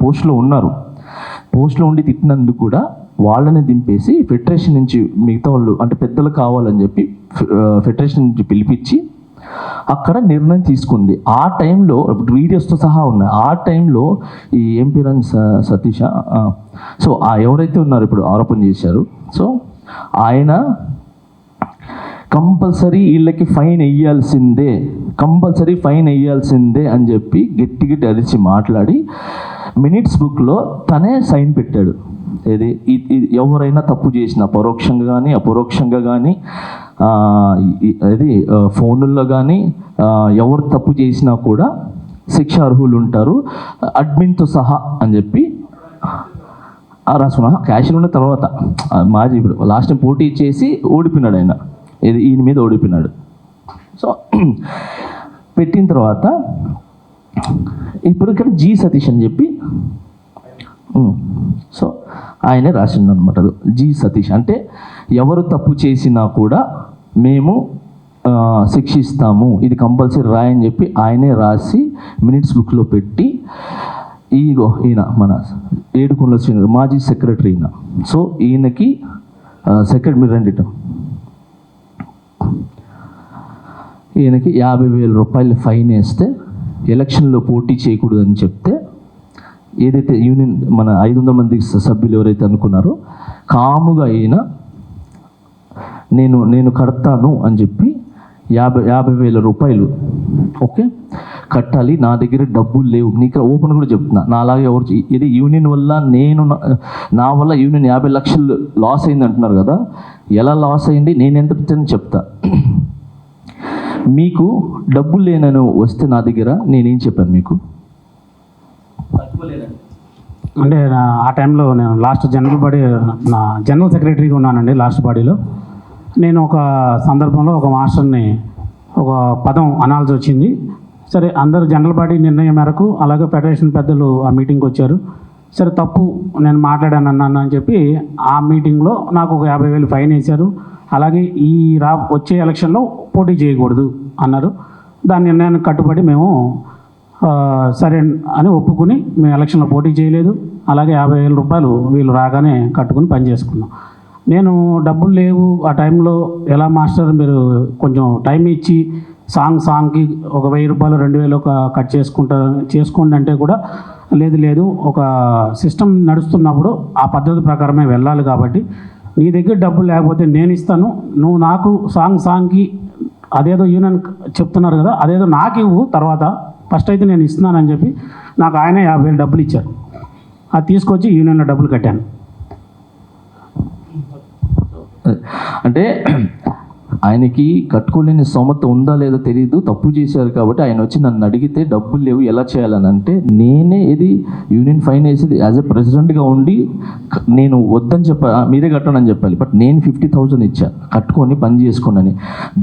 పోస్టులో ఉండి తిట్టినందుకు కూడా వాళ్ళని దింపేసి ఫెడరేషన్ నుంచి మిగతా వాళ్ళు అంటే పెద్దలు కావాలని చెప్పి ఫెడరేషన్ నుంచి పిలిపించి అక్కడ నిర్ణయం తీసుకుంది. ఆ టైంలో వీడియోస్తో సహా ఉన్నాయి. ఆ టైంలో ఈ ఎంపీ రన్ సతీష్ సో ఎవరైతే ఉన్నారో ఇప్పుడు ఆరోపణ చేశారు, సో ఆయన కంపల్సరీ వీళ్ళకి ఫైన్ వేయాల్సిందే అని చెప్పి గట్టి అరిచి మాట్లాడి మినిట్స్ బుక్లో తనే సైన్ పెట్టాడు. ఇది ఎవరైనా తప్పు చేసిన పరోక్షంగా కానీ అపరోక్షంగా కానీ అది ఫోనుల్లో కానీ ఎవరు తప్పు చేసినా కూడా శిక్ష అర్హులు ఉంటారు అడ్మిన్తో సహా అని చెప్పి రాసుకున్నా. క్యాషియర్ ఉన్న తర్వాత మాజీ ఇప్పుడు లాస్ట్ టైం పోటీ చేసి ఓడిపోయినాడు ఆయన, ఈయన మీద ఓడిపోయినాడు. సో పెట్టిన తర్వాత ఇప్పుడు ఇక్కడ జి సతీష్ అని చెప్పి సో ఆయనే రాసిండు అనమాట. జి సతీష్ అంటే ఎవరు తప్పు చేసినా కూడా మేము శిక్షిస్తాము, ఇది కంపల్సరీ రాయని చెప్పి ఆయనే రాసి మినిట్స్ బుక్లో పెట్టి ఈయన మన ఏడుకొండల శ్రీనివాస్ మాజీ సెక్రటరీ ఈయన. సో ఈయనకి మీరు రండి, ఈయనకి 50,000 రూపాయలు ఫైన్ వేస్తే ఎలక్షన్లో పోటీ చేయకూడదని చెప్తే ఏదైతే యూనియన్ మన 500 మంది సభ్యులు ఎవరైతే అనుకున్నారో కాముగా ఈయన నేను కడతాను అని చెప్పి 50,000 రూపాయలు ఓకే కట్టాలి, నా దగ్గర డబ్బులు లేవు, నీకు ఓపెన్ కూడా చెప్తున్నా, నా అలాగే ఎవరు ఇది యూనియన్ వల్ల నా వల్ల యూనియన్ 50 లక్షలు లాస్ అయింది అంటున్నారు కదా, ఎలా లాస్ అయింది నేను ఎంత పెట్టానని చెప్తా. మీకు డబ్బులు లేనని వస్తే నా దగ్గర నేనేం చెప్పాను మీకు అంటే ఆ టైంలో నేను లాస్ట్ జనరల్ బాడీ నా జనరల్ సెక్రటరీగా ఉన్నానండి. లాస్ట్ బాడీలో నేను ఒక సందర్భంలో ఒక మాస్టర్ని ఒక పదం అనాల్సి వచ్చింది. సరే అందరూ జనరల్ బాడీ నిర్ణయం మేరకు అలాగే ఫెడరేషన్ పెద్దలు ఆ మీటింగ్కి వచ్చారు. సరే తప్పు నేను మాట్లాడాను అన్నాను అని చెప్పి ఆ మీటింగ్లో నాకు ఒక 50,000 ఫైన్ వేశారు. అలాగే వచ్చే ఎలక్షన్లో పోటీ చేయకూడదు అన్నారు. దాని నిర్ణయానికి కట్టుబడి మేము సరే అని ఒప్పుకుని మేము ఎలక్షన్లో పోటీ చేయలేదు. అలాగే 50,000 రూపాయలు వీళ్ళు రాగానే కట్టుకుని పని చేసుకున్నాం. నేను డబ్బులు లేవు ఆ టైంలో, ఎలా మాస్టర్ మీరు కొంచెం టైం ఇచ్చి సాంగ్కి ఒక 1,000 రూపాయలు 2,000 కట్ చేసుకోండి అంటే కూడా లేదు ఒక సిస్టమ్ నడుస్తున్నప్పుడు ఆ పద్ధతి ప్రకారమే వెళ్ళాలి, కాబట్టి నీ దగ్గర డబ్బులు లేకపోతే నేను ఇస్తాను, నువ్వు నాకు సాంగ్కి అదేదో యూనియన్ చెప్తున్నారు కదా అదేదో నాకు ఇవ్వు, తర్వాత ఫస్ట్ అయితే నేను ఇస్తున్నానని చెప్పి నాకు ఆయనే 50,000 డబ్బులు ఇచ్చారు. అది తీసుకొచ్చి యూనియన్లో డబ్బులు కట్టాను. అంటే ఆయనకి కట్టుకోలేని స్తోమత ఉందా లేదో తెలియదు, తప్పు చేశారు కాబట్టి ఆయన వచ్చి నన్ను అడిగితే డబ్బులు లేవు ఎలా చేయాలని అంటే నేనే ఇది యూనియన్ ఫైన్ వేసేది యాజ్ ఎ ప్రెసిడెంట్గా ఉండి నేను వద్దని మీరే కట్టండి అని చెప్పాలి. బట్ నేను 50,000 ఇచ్చా కట్టుకొని పని చేసుకోండి.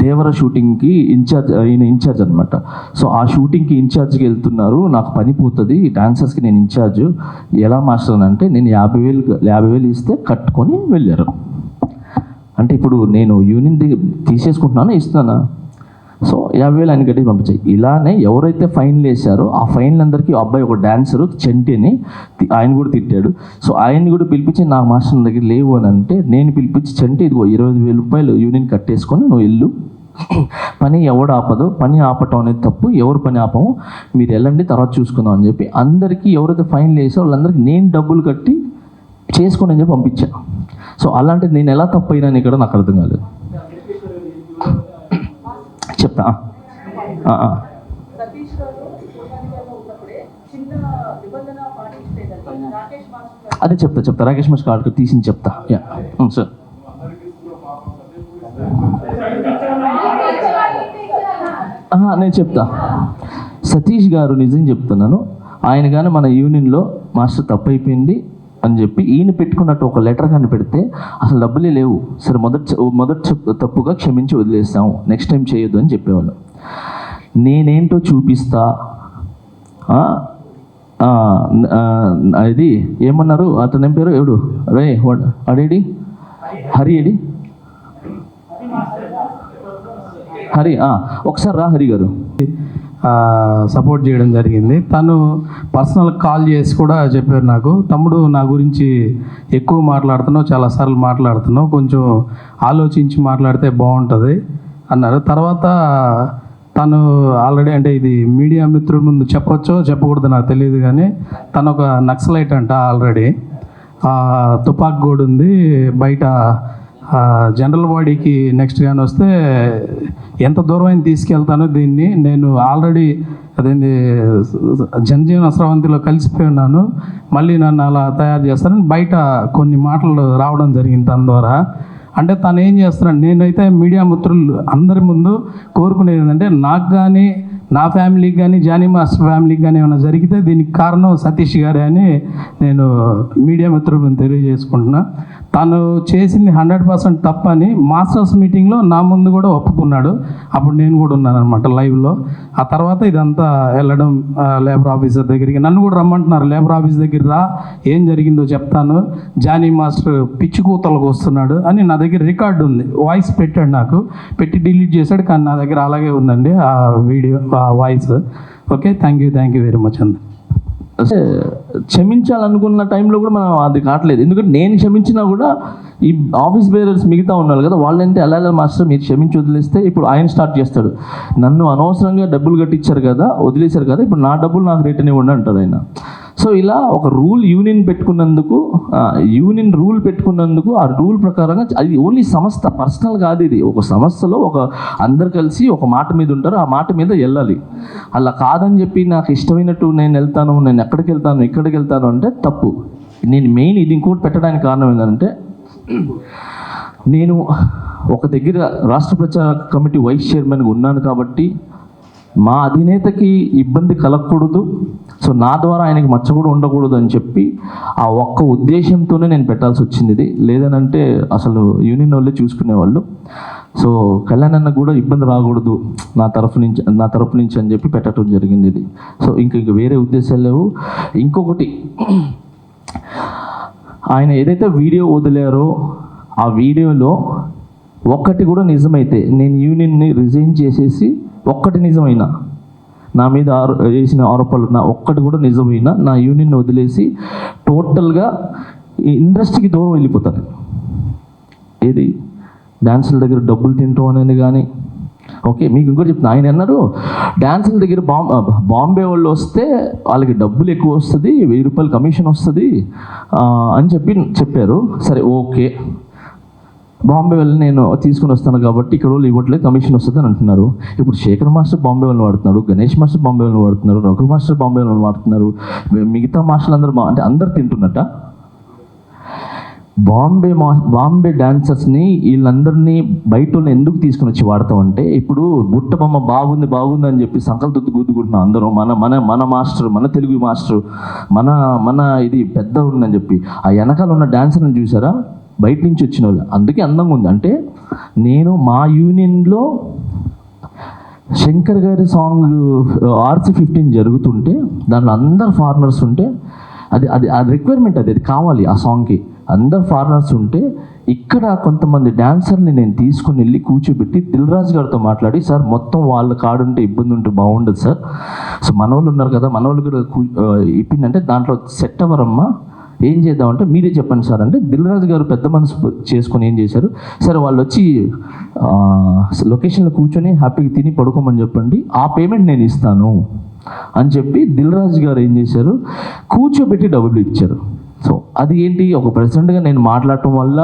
దేవర షూటింగ్కి ఇన్ఛార్జ్ అనమాట. సో ఆ షూటింగ్కి ఇన్ఛార్జ్కి వెళ్తున్నారు, నాకు పని పోతుంది, డాన్సర్స్కి నేను ఇన్ఛార్జ్, ఎలా మాస్టర్ అని అంటే నేను 50,000 ఇస్తే కట్టుకొని వెళ్ళారు. అంటే ఇప్పుడు నేను యూనియన్ తీసేసుకుంటున్నానా ఇస్తున్నానా? సో 50,000 ఆయన కట్టి పంపించాయి. ఇలానే ఎవరైతే ఫైన్లు వేశారో ఆ ఫైన్లందరికీ అబ్బాయి ఒక డాన్సరు చెంటిని ఆయన కూడా తిట్టాడు. సో ఆయన్ని కూడా పిలిపించి నా మాస్టర్ దగ్గర లేవు అని అంటే నేను పిలిపించి చెంటి ఇదిగో 25,000 రూపాయలు యూనియన్ కట్టేసుకొని నువ్వు వెళ్ళు, పని ఎవడు ఆపదు, పని ఆపటం అనేది తప్పు, ఎవరు పని ఆపము, మీరు వెళ్ళండి తర్వాత చూసుకుందాం అని చెప్పి అందరికీ ఎవరైతే ఫైన్లు వేసారో వాళ్ళందరికీ నేను డబ్బులు కట్టి చేసుకొని అని చెప్పి పంపించాను. సో అలాంటిది నేను ఎలా తప్పైనాను ఇక్కడ నాకు అర్థం కాలేదు. చెప్తా అదే చెప్తా రాకేష్ మాస్టర్ కార్డు తీసి చెప్తా. సార్ నేను చెప్తా. సతీష్ గారు నిజం చెప్తున్నాను, ఆయన కానీ మన యూనియన్లో మాస్టర్ తప్పైపోయింది అని చెప్పి ఈయన పెట్టుకున్నట్టు ఒక లెటర్ కానీ పెడితే అసలు డబ్బులే లేవు, సరే మొదటి తప్పుగా క్షమించి వదిలేస్తాము, నెక్స్ట్ టైం చేయొద్దు అని చెప్పేవాళ్ళు. నేనేంటో చూపిస్తా, ఇది ఏమన్నారు అతని పేరు ఎవడు రే అడేడి హరి ఏడి హరి ఒకసారి రా హరి గారు సపోర్ట్ చేయడం జరిగింది. తను పర్సనల్ కాల్ చేసి కూడా చెప్పారు నాకు, తమ్ముడు నా గురించి ఎక్కువ మాట్లాడుతున్నావు, చాలాసార్లు మాట్లాడుతున్నావు, కొంచెం ఆలోచించి మాట్లాడితే బాగుంటుంది అన్నారు. తర్వాత తను ఆల్రెడీ అంటే ఇది మీడియా మిత్రుల ముందు చెప్పొచ్చో చెప్పకూడదు నాకు తెలియదు, కానీ తను ఒక నక్సలైట్ అంట, ఆల్రెడీ తుపాకు గోడు ఉంది బయట, జనరల్ బాడీకి నెక్స్ట్ కానీ వస్తే ఎంత దూరం అయినా తీసుకెళ్తానో దీన్ని, నేను ఆల్రెడీ అదేంటి జనజీవన స్రవంతిలో కలిసిపోయి ఉన్నాను, మళ్ళీ నన్ను అలా తయారు చేస్తానని బయట కొన్ని మాటలు రావడం జరిగింది తన ద్వారా. అంటే తను ఏం చేస్తున్నాడు, నేనైతే మీడియా మిత్రులు అందరి ముందు కోరుకునేది ఏంటంటే నాకు కానీ నా ఫ్యామిలీకి కానీ జానీ మాస్టర్ ఫ్యామిలీకి కానీ ఏమైనా జరిగితే దీనికి కారణం సతీష్ గారే అని నేను మీడియా మిత్రులను తెలియజేసుకుంటున్నా. తను చేసింది 100% తప్పని మాస్టర్స్ మీటింగ్లో నా ముందు కూడా ఒప్పుకున్నాడు, అప్పుడు నేను కూడా ఉన్నాను అనమాట లైవ్లో. ఆ తర్వాత ఇదంతా వెళ్ళడం లేబర్ ఆఫీసర్ దగ్గరికి, నన్ను కూడా రమ్మంటున్నారు లేబర్ ఆఫీస్ దగ్గర రా, ఏం జరిగిందో చెప్తాను, జానీ మాస్టర్ పిచ్చి కూతలకు వస్తున్నాడు అని నా దగ్గర రికార్డు ఉంది, వాయిస్ పెట్టాడు, నాకు పెట్టి డిలీట్ చేశాడు, కానీ నా దగ్గర అలాగే ఉందండి ఆ వీడియో ఆ voice. Okay, thank you very much అండి. క్షమించాలనుకున్న టైంలో కూడా మనం అది కావట్లేదు, ఎందుకంటే నేను క్షమించినా కూడా ఈ ఆఫీస్ బేరర్స్ మిగతా ఉన్నారు కదా వాళ్ళంటే ఎలా మాస్టర్ మీరు క్షమించి వదిలేస్తే ఇప్పుడు ఆయన స్టార్ట్ చేస్తాడు, నన్ను అనవసరంగా డబ్బులు కట్టించారు కదా వదిలేశారు కదా ఇప్పుడు నా డబ్బులు నాకు రిటర్న్ ఇవ్వండి అంటారు ఆయన. సో ఇలా ఒక యూనియన్ రూల్ పెట్టుకున్నందుకు ఆ రూల్ ప్రకారంగా అది ఓన్లీ సంస్థ పర్సనల్ కాదు, ఇది ఒక సంస్థలో అందరు కలిసి ఒక మాట మీద ఉంటారు, ఆ మాట మీద వెళ్ళాలి. అలా కాదని చెప్పి నాకు ఇష్టమైనట్టు నేను వెళ్తాను, నేను ఇక్కడికి వెళ్తాను అంటే తప్పు. నేను మెయిన్ ఇది ఇంకోటి పెట్టడానికి కారణం ఏంటంటే నేను ఒక దగ్గర రాష్ట్ర ప్రచార కమిటీ వైస్ చైర్మన్గా ఉన్నాను కాబట్టి మా అధినేతకి ఇబ్బంది కలగకూడదు, సో నా ద్వారా ఆయనకి మచ్చ కూడా ఉండకూడదు అని చెప్పి ఆ ఒక్క ఉద్దేశంతోనే నేను పెట్టాల్సి వచ్చింది ఇది, లేదనంటే అసలు యూనియన్ వాళ్ళే చూసుకునేవాళ్ళు. సో కళ్యాణ్ అన్న కూడా ఇబ్బంది రాకూడదు నా తరఫు నుంచి అని చెప్పి పెట్టడం జరిగింది ఇది. సో ఇంక వేరే ఉద్దేశాలు లేవు. ఇంకొకటి, ఆయన ఏదైతే వీడియో వదిలారో ఆ వీడియోలో ఒక్కటి కూడా నిజమైతే నేను యూనియన్ని రిజైన్ చేసేసి ఒక్కటి నిజమైనా నా మీద వేసిన ఆరోపణలు నా ఒక్కటి కూడా నిజమైనా నా యూనియన్ వదిలేసి టోటల్గా ఈ ఇండస్ట్రీకి దూరం వెళ్ళిపోతాను. ఏది డ్యాన్సుల దగ్గర డబ్బులు తింటాం అనేది కానీ, ఓకే మీకు ఇంకోటి చెప్తున్నా, ఆయన అన్నారు డ్యాన్సుల దగ్గర బాంబే వాళ్ళు వస్తే వాళ్ళకి డబ్బులు ఎక్కువ వస్తుంది, 1000 రూపాయలు కమిషన్ వస్తుంది అని చెప్పారు. సరే ఓకే, బాంబే వెళ్ళి నేను తీసుకుని వస్తాను కాబట్టి ఇక్కడ వాళ్ళు ఇవ్వట్లేదు, కమిషన్ వస్తుంది అని అంటున్నారు. ఇప్పుడు శేఖర్ మాస్టర్ బాంబే వాళ్ళని వాడుతున్నాడు, గణేష్ మాస్టర్ బాంబే వాళ్ళని వాడుతున్నారు, రఘు మాస్టర్ బాంబే వాళ్ళని వాడుతున్నారు, మిగతా మాస్టర్లు అందరూ అంటే అందరు తింటున్నట్ట. బాంబే డాన్సర్స్ని వీళ్ళందరినీ బయట ఎందుకు తీసుకుని వచ్చి వాడతామంటే, ఇప్పుడు బుట్ట బొమ్మ బాగుంది అని చెప్పి సంకల్ గుద్దుకుంటున్నాం అందరం, మన మాస్టర్, మన తెలుగు మాస్టర్, మన ఇది పెద్ద ఉందని చెప్పి ఆ వెనకాల ఉన్న డాన్సర్ని చూసారా, బయట నుంచి వచ్చిన వాళ్ళు, అందుకే అందంగా ఉంది. అంటే నేను మా యూనియన్లో శంకర్ గారి సాంగ్ RC15 జరుగుతుంటే దాంట్లో అందరు ఫారినర్స్ ఉంటే అది రిక్వైర్మెంట్, అది కావాలి ఆ సాంగ్కి, అందరు ఫారినర్స్ ఉంటే ఇక్కడ కొంతమంది డాన్సర్ని నేను తీసుకుని వెళ్ళి కూర్చోబెట్టి దిల్ రాజు గారితో మాట్లాడి, సార్ మొత్తం వాళ్ళ కాడుంటే ఇబ్బంది ఉంటే బాగుండదు సార్, సో మనోళ్ళు ఉన్నారు కదా, మనోళ్ళు కూడా ఇప్పిందంటే దాంట్లో సెట్ అవ్వరమ్మా, ఏం చేద్దామంటే మీరే చెప్పండి సార్ అంటే దిల్ రాజు గారు పెద్ద మనసు చేసుకొని ఏం చేశారు, సరే వాళ్ళు వచ్చి లొకేషన్లో కూర్చొని హ్యాపీగా తిని పడుకోమని చెప్పండి, ఆ పేమెంట్ నేను ఇస్తాను అని చెప్పి దిల్ రాజు గారు ఏం చేశారు, కూర్చోబెట్టి డబ్బులు ఇచ్చారు. సో అది ఏంటి, ఒక ప్రెసిడెంట్గా నేను మాట్లాడటం వల్ల,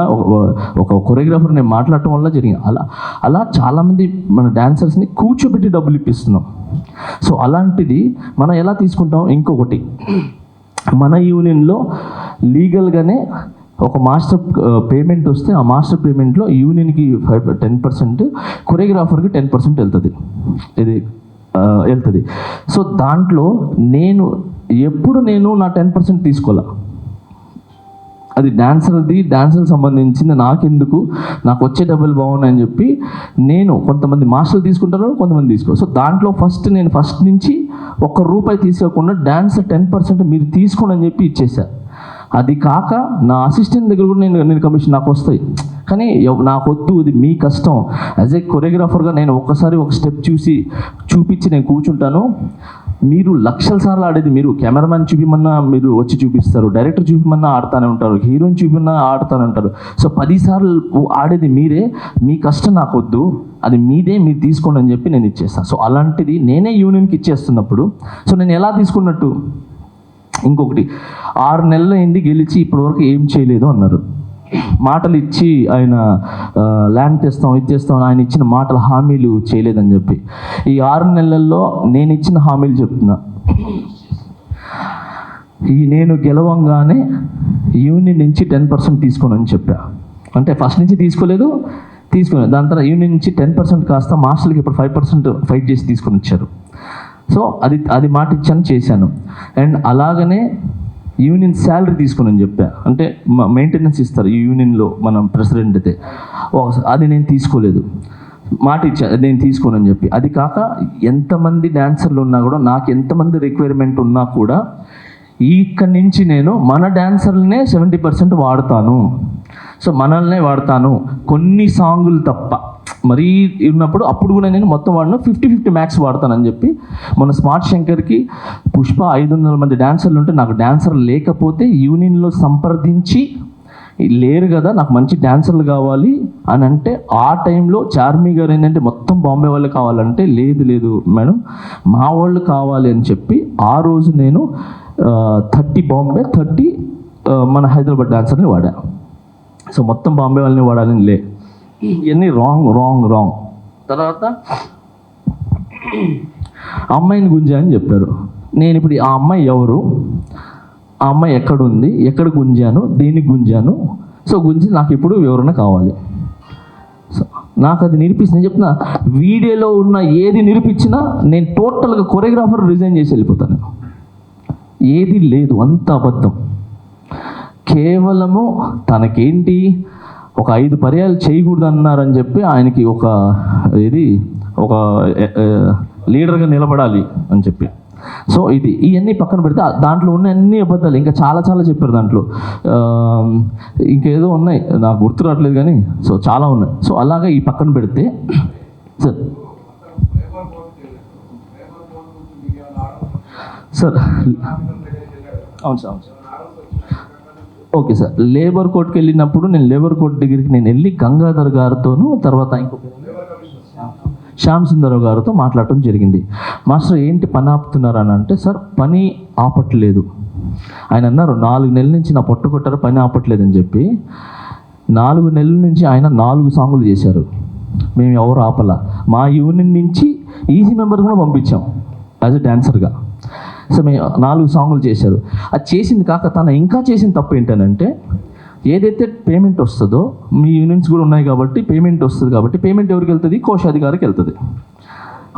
ఒక కొరియోగ్రాఫర్ నేను మాట్లాడటం వల్ల జరిగింది. అలా చాలామంది మన డాన్సర్స్ని కూర్చోబెట్టి డబ్బులు ఇప్పిస్తున్నాం. సో అలాంటిది మనం ఎలా తీసుకుంటాం. ఇంకొకటి, మన యూనియన్లో లీగల్గానే ఒక మాస్టర్ పేమెంట్ వస్తే ఆ మాస్టర్ పేమెంట్లో యూనియన్కి 10%, కొరియోగ్రాఫర్కి 10% వెళ్తుంది, ఇది వెళ్తుంది. సో దాంట్లో నేను నా 10% తీసుకోలే, అది డాన్సర్కి సంబంధించింది, నాకెందుకు, నాకు వచ్చే డబ్బులు బాగున్నాయని చెప్పి నేను, కొంతమంది మాస్టర్లు తీసుకుంటారు, కొంతమంది తీసుకో. సో దాంట్లో నేను ఫస్ట్ నుంచి ₹1 తీసుకోకుండా డాన్సర్ 10% మీరు తీసుకోండి అని చెప్పి ఇచ్చేసా. అది కాక నా అసిస్టెంట్ దగ్గర కూడా నేను కమిషన్ నాకు వస్తాయి, కానీ నాకు వద్దు, ఇది మీ కష్టం. యాజ్ ఏ కొరియోగ్రాఫర్గా నేను ఒక్కసారి ఒక స్టెప్ చూపించి నేను కూర్చుంటాను. మీరు లక్షల సార్లు ఆడేది, మీరు కెమెరామ్యాన్ చూపిమన్నా మీరు వచ్చి చూపిస్తారు, డైరెక్టర్ చూపిమన్నా ఆడుతూనే ఉంటారు, హీరోయిన్ చూపిమన్నా ఆడుతూనే ఉంటారు. సో 10 సార్లు ఆడేది మీరే, మీ కష్టం నాకు వద్దు, అది మీదే, మీరు తీసుకోండి అని చెప్పి నేను ఇచ్చేస్తాను. సో అలాంటిది నేనే యూనియన్కి ఇచ్చేస్తున్నప్పుడు సో నేను ఎలా తీసుకున్నట్టు. ఇంకొకటి, 6 నెలలు అయింది గెలిచి ఇప్పటివరకు ఏం చేయలేదు అన్నారు. మాటలు ఇచ్చి ఆయన ల్యాండ్ తెస్తాం, ఇది చేస్తాం, ఆయన ఇచ్చిన మాటల హామీలు చేయలేదని చెప్పి ఈ 6 నెలల్లో నేను ఇచ్చిన హామీలు చెప్తున్నా. నేను గెలవంగానే యూనియన్ నుంచి 10% తీసుకోనని చెప్పా. అంటే ఫస్ట్ నుంచి తీసుకునేది, దాని తర్వాత యూనియన్ నుంచి 10% కాస్త మాస్టర్లకి ఇప్పుడు 5% ఫైట్ చేసి తీసుకొని వచ్చారు. సో అది మాట ఇచ్చాను, చేశాను. అండ్ అలాగనే యూనియన్ శాలరీ తీసుకుని చెప్పా, అంటే మెయింటెనెన్స్ ఇస్తారు ఈ యూనియన్లో మనం ప్రెసిడెంట్ అయితే, అది నేను తీసుకోలేదు, మాట ఇచ్చా నేను తీసుకోనని చెప్పి. అది కాక ఎంతమంది డాన్సర్లు ఉన్నా కూడా, నాకు ఎంతమంది రిక్వైర్మెంట్ ఉన్నా కూడా ఇక్కడి నుంచి నేను మన డాన్సర్లనే 70% వాడతాను. సో మనల్నే వాడతాను, కొన్ని సాంగులు తప్ప మరీ ఉన్నప్పుడు అప్పుడు కూడా నేను మొత్తం వాడిన 50-50 మ్యాక్స్ వాడతానని చెప్పి. మన స్మార్ట్ శంకర్కి పుష్ప 500 మంది డాన్సర్లు ఉంటే నాకు డాన్సర్ లేకపోతే యూనియన్లో సంప్రదించి లేరు కదా, నాకు మంచి డాన్సర్లు కావాలి అని అంటే ఆ టైంలో చార్మి గారు ఏంటంటే మొత్తం బాంబే వాళ్ళు కావాలంటే లేదు మేడం మా వాళ్ళు కావాలి అని చెప్పి ఆ రోజు నేను 30 బాంబే 30 మన హైదరాబాద్ డాన్సర్ని వాడా. సో మొత్తం బాంబే వాళ్ళని వాడాలని లే, ఇవన్నీ రాంగ్. తర్వాత అమ్మాయిని గుంజా అని చెప్పారు. నేను ఇప్పుడు ఆ అమ్మాయి ఎవరు, ఆ అమ్మాయి ఎక్కడుంది, ఎక్కడ గుంజాను, దేనికి గుంజాను, సో గుంజి నాకు ఇప్పుడు వివరణ కావాలి. సో నాకు అది నిరూపిస్తుంది. చెప్తున్నా, వీడియోలో ఉన్న ఏది నిరూపించినా నేను టోటల్గా కొరియోగ్రాఫర్ రిజైన్ చేసి వెళ్ళిపోతాను. ఏది లేదు, అంత అబద్ధం. కేవలము తనకేంటి ఒక 5 పర్యాలు చేయకూడదు అన్నారని చెప్పి ఆయనకి ఒక లీడర్గా నిలబడాలి అని చెప్పి. సో ఇవన్నీ పక్కన పెడితే దాంట్లో ఉన్న అన్ని అబద్ధాలు ఇంకా చాలా చెప్పారు. దాంట్లో ఇంకేదో ఉన్నాయి, నాకు గుర్తు రావట్లేదు కానీ సో చాలా ఉన్నాయి. సో అలాగా ఈ పక్కన పెడితే సార్ సార్ అవును సార్ అవును సార్ ఓకే సార్. లేబర్ కోర్టుకి వెళ్ళినప్పుడు నేను లేబర్ కోర్టు దగ్గరికి నేను వెళ్ళి గంగాధర్ గారితోనూ తర్వాత ఇంకొక శ్యామ్ సుందరరావు గారితో మాట్లాడటం జరిగింది. మాస్టర్ ఏంటి పని ఆపుతున్నారు అని అంటే, సార్ పని ఆపట్లేదు ఆయన అన్నారు. 4 నెలల నుంచి నా పొట్ట కొట్టారు పని ఆపట్లేదని చెప్పి 4 నెలల నుంచి ఆయన 4 సాంగులు చేశారు. మేము ఎవరు ఆపలా. మా యూనియన్ నుంచి ఈజీ మెంబర్ కూడా పంపించాం యాజ్ ఎ డాన్సర్గా. సో మేము 4 సాంగులు చేశారు. అది చేసింది కాక తను ఇంకా చేసిన తప్పు ఏంటనంటే, ఏదైతే పేమెంట్ వస్తుందో మీ యూనియన్స్ కూడా ఉన్నాయి కాబట్టి పేమెంట్ వస్తుంది కాబట్టి పేమెంట్ ఎవరికి వెళ్తుంది? కోశాధికారికి వెళ్తుంది.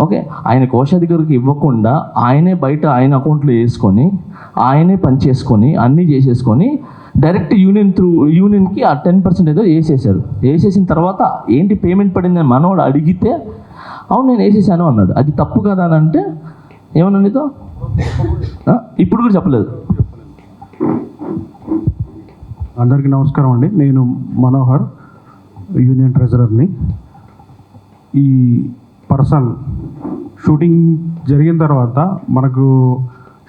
ఓకే, ఆయన కోశాధికారికి ఇవ్వకుండా ఆయనే బయట ఆయన అకౌంట్లో వేసుకొని ఆయనే పని చేసుకొని అన్నీ చేసేసుకొని డైరెక్ట్ యూనియన్కి ఆ 10% ఏదో వేసేసారు. వేసేసిన తర్వాత ఏంటి పేమెంట్ పడిందని మనోడు అడిగితే అవును నేను వేసేసాను అన్నాడు. అది తప్పు కదా అని అంటే ఏమన్నా నీతో ఇప్పుడు కూడా చెప్పలేదు. అందరికీ నమస్కారం అండి. నేను మనోహర్, యూనియన్ ట్రెజరర్ని. ఈ పర్సన్ షూటింగ్ జరిగిన తర్వాత మనకు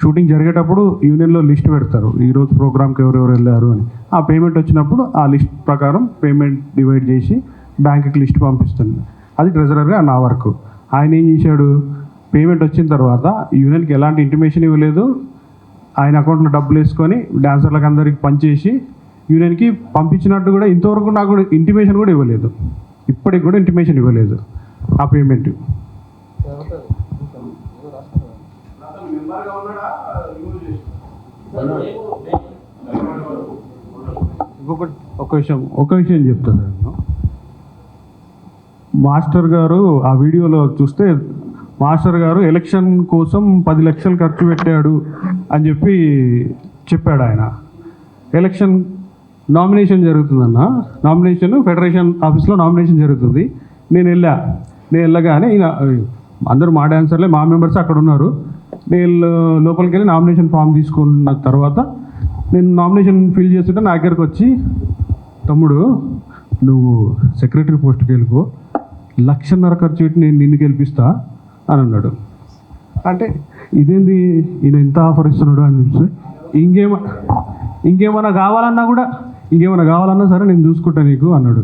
షూటింగ్ జరిగేటప్పుడు యూనియన్లో లిస్ట్ పెడతారు, ఈరోజు ప్రోగ్రామ్కి ఎవరెవరు వెళ్ళారు అని. ఆ పేమెంట్ వచ్చినప్పుడు ఆ లిస్ట్ ప్రకారం పేమెంట్ డివైడ్ చేసి బ్యాంకుకి లిస్ట్ పంపిస్తుంది. అది ట్రెజరర్గా నా వర్క్. ఆయన ఏం చేశాడు, పేమెంట్ వచ్చిన తర్వాత యూనియన్కి ఎలాంటి ఇంటిమేషన్ ఇవ్వలేదు. ఆయన అకౌంట్లో డబ్బులు వేసుకొని డాన్సర్లకు అందరికి పనిచేసి యూనియన్కి పంపించినట్టు కూడా ఇంతవరకు నాకు కూడా ఇంటిమేషన్ కూడా ఇవ్వలేదు. ఇప్పటికి కూడా ఇంటిమేషన్ ఇవ్వలేదు ఆ పేమెంట్. ఒక విషయం చెప్తాను నేను. మాస్టర్ గారు ఆ వీడియోలో చూస్తే మాస్టర్ గారు ఎలక్షన్ కోసం 10 లక్షలు ఖర్చు పెట్టాడు అని చెప్పాడు ఆయన. ఎలక్షన్ నామినేషన్ జరుగుతుందన్న, నామినేషన్ ఫెడరేషన్ ఆఫీస్లో నామినేషన్ జరుగుతుంది. నేను వెళ్ళగానే ఈయన అందరూ మా డాన్సర్లే, మా మెంబర్స్ అక్కడ ఉన్నారు. నేను లోపలికి వెళ్ళి నామినేషన్ ఫామ్ తీసుకున్న తర్వాత నేను నామినేషన్ ఫిల్ చేస్తుంటే నా దగ్గరకు వచ్చి, తమ్ముడు నువ్వు సెక్రటరీ పోస్ట్కి వెళ్ళిపో, 1.5 లక్షలు ఖర్చు పెట్టి నేను నిన్ను గెలిపిస్తా అని అన్నాడు. అంటే ఇదేంది ఈయన ఎంత ఆఫర్ ఇస్తున్నాడు అని చెప్పి, ఇంకేమన్నా కావాలన్నా సరే నేను చూసుకుంటా నీకు అన్నాడు.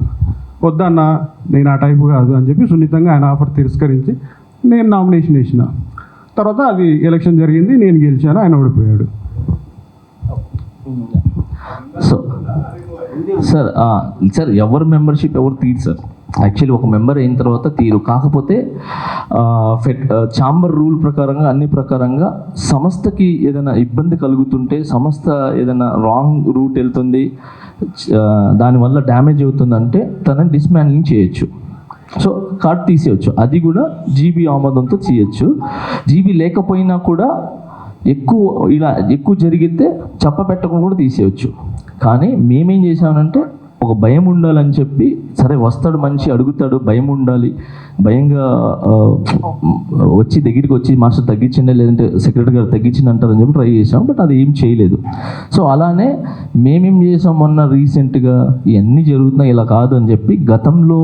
వద్దన్నా నేను ఆ టైపు కాదు అని చెప్పి సున్నితంగా ఆయన ఆఫర్ తిరస్కరించి నేను నామినేషన్ వేసిన. తర్వాత అది ఎలక్షన్ జరిగింది, నేను గెలిచాను, ఆయన ఓడిపోయాడు. సో సార్ ఎవరు మెంబర్షిప్ ఎవరు తీరు సార్. యాక్చువల్లీ ఒక మెంబర్ అయిన తర్వాత తీరు. కాకపోతే ఛాంబర్ రూల్ ప్రకారంగా అన్ని ప్రకారంగా సంస్థకి ఏదైనా ఇబ్బంది కలుగుతుంటే, సంస్థ ఏదైనా రాంగ్ రూట్ వెళ్తుంది, దానివల్ల డ్యామేజ్ అవుతుందంటే తనని డిస్మాండ్లింగ్ చేయొచ్చు. సో కార్డ్ తీసేయచ్చు. అది కూడా జీబీ ఆమోదంతో చేయొచ్చు. జీబీ లేకపోయినా కూడా ఎక్కువ జరిగితే చెప్పపెట్టకుండా కూడా తీసేయచ్చు. కానీ మేమేం చేసామనంటే ఒక భయం ఉండాలని చెప్పి, సరే వస్తాడు మనిషి అడుగుతాడు, భయం ఉండాలి, భయంగా వచ్చి దగ్గరికి వచ్చి మాస్టర్ తగ్గించండి లేదంటే సెక్రటరీ గారు తగ్గించింది అంటారని చెప్పి ట్రై చేసాం. బట్ అది ఏం చేయలేదు. సో అలానే మేమేం చేసాం, మొన్న రీసెంట్గా ఇవన్నీ జరుగుతున్నాయి ఇలా కాదు అని చెప్పి గతంలో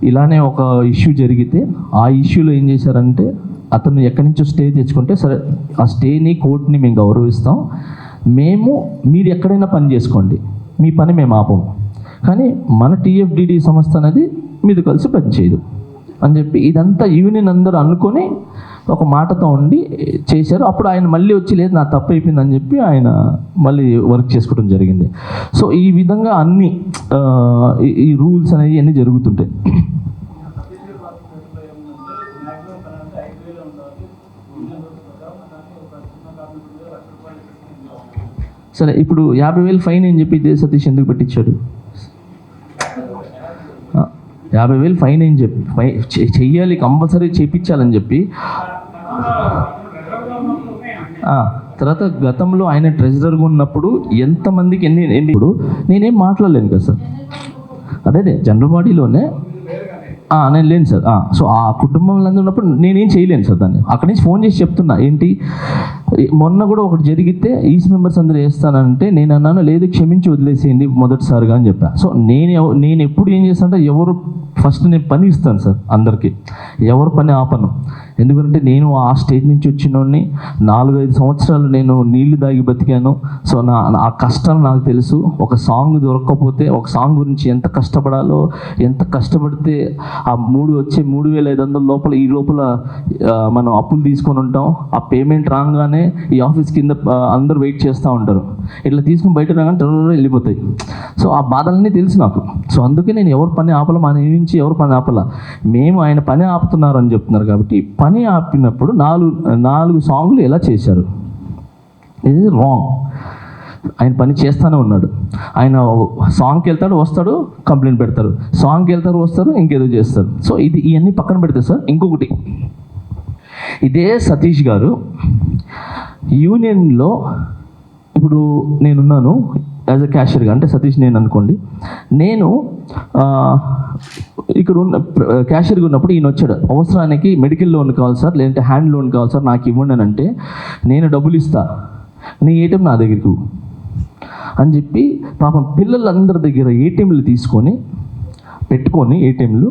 ఇలానే ఒక ఇష్యూ జరిగితే ఆ ఇష్యూలో ఏం చేశారంటే, అతను ఎక్కడి నుంచో స్టే తెచ్చుకుంటే సరే ఆ స్టేని కోర్టుని మేము గౌరవిస్తాం, మీరు ఎక్కడైనా పని చేసుకోండి, మీ పని మేము ఆపం, కానీ మన టీఎఫ్డిడి సంస్థ అనేది మీది కలిసి పనిచేయదు అని చెప్పి ఇదంతా యూనియన్ అందరూ అనుకొని ఒక మాటతో ఉండి చేశారు. అప్పుడు ఆయన మళ్ళీ వచ్చి లేదు నా తప్పు అయిపోయింది అని చెప్పి ఆయన మళ్ళీ వర్క్ చేసుకోవడం జరిగింది. సో ఈ విధంగా అన్ని ఈ రూల్స్ అనేవి అన్నీ జరుగుతుంటాయి. సరే ఇప్పుడు 50,000 ఫైన్ అని చెప్పి ఇదే సతీష్ ఎందుకు పెట్టించాడు? 50,000 ఫైన్ అని చెప్పి చెయ్యాలి, కంపల్సరీ చేయించాలని చెప్పి. తర్వాత గతంలో ఆయన ట్రెజరర్గా ఉన్నప్పుడు ఎంతమందికి ఇప్పుడు నేనేం మాట్లాడలేను కదా సార్. అదే జనరల్ బాడీలోనే నేను లేను సార్. సో ఆ కుటుంబంలో ఉన్నప్పుడు నేనేం చేయలేను సార్. దాన్ని అక్కడి నుంచి ఫోన్ చేసి చెప్తున్నా, ఏంటి మొన్న కూడా ఒకటి జరిగితే ఈస్ట్ మెంబర్స్ అందరూ వేస్తానంటే నేను అన్నాను లేదు క్షమించి వదిలేసేయండి మొదటిసారిగా అని చెప్పా. సో నేను ఎప్పుడు ఏం చేస్తానంటే ఎవరు ఫస్ట్ నేను పని ఇస్తాను సార్ అందరికీ, ఎవరు పని ఆపను. ఎందుకంటే నేను ఆ స్టేజ్ నుంచి వచ్చినోడిని 4-5 సంవత్సరాలు నేను నీళ్లు దాగి బతికాను. సో ఆ కష్టాలు నాకు తెలుసు. ఒక సాంగ్ దొరకకపోతే ఒక సాంగ్ గురించి ఎంత కష్టపడాలో, ఎంత కష్టపడితే ఆ వచ్చే 3,500 లోపల ఈ లోపల మనం అప్పులు తీసుకొని ఉంటాం. ఆ పేమెంట్ రాగానే ఈ ఆఫీస్ కింద అందరూ వెయిట్ చేస్తూ ఉంటారు. ఇట్లా తీసుకుని బయట రాగానే టర్రర్ వెళ్ళిపోతాయి. సో ఆ బాధలన్నీ తెలుసు నాకు. సో అందుకే నేను ఎవరు పని ఆపల, మన నుంచి ఎవరు పని ఆపల, మేము ఆయన పని ఆపుతున్నారు అని చెప్తున్నారు. కాబట్టి పని ఆపినప్పుడు 4 సాంగ్లు ఎలా చేశారు, ఇది రాంగ్. ఆయన పని చేస్తూనే ఉన్నాడు. ఆయన సాంగ్కి వెళ్తాడు, వస్తాడు, కంప్లైంట్ పెడతారు, సాంగ్కి వెళ్తారు, వస్తారు, ఇంకేదో చేస్తారు. సో ఇవన్నీ పక్కన పెడితే సార్ ఇంకొకటి, ఇదే సతీష్ గారు యూనియన్లో ఇప్పుడు నేనున్నాను యాజ్ అ క్యాషియర్గా, అంటే సతీష్ నేను అనుకోండి, నేను ఇక్కడ ఉన్న క్యాషియర్గా ఉన్నప్పుడు ఈయన వచ్చాడు, అవసరానికి మెడికల్ లోన్ కావాలి సార్, లేదంటే హ్యాండ్ లోన్ కావాలి సార్, నాకు ఇవ్వండి అని అంటే నేను డబ్బులు ఇస్తా, నీ ఏటీఎం నా దగ్గరకు అని చెప్పి పాపం పిల్లలందరి దగ్గర ఏటీఎంలు తీసుకొని పెట్టుకొని ఏటీఎంలు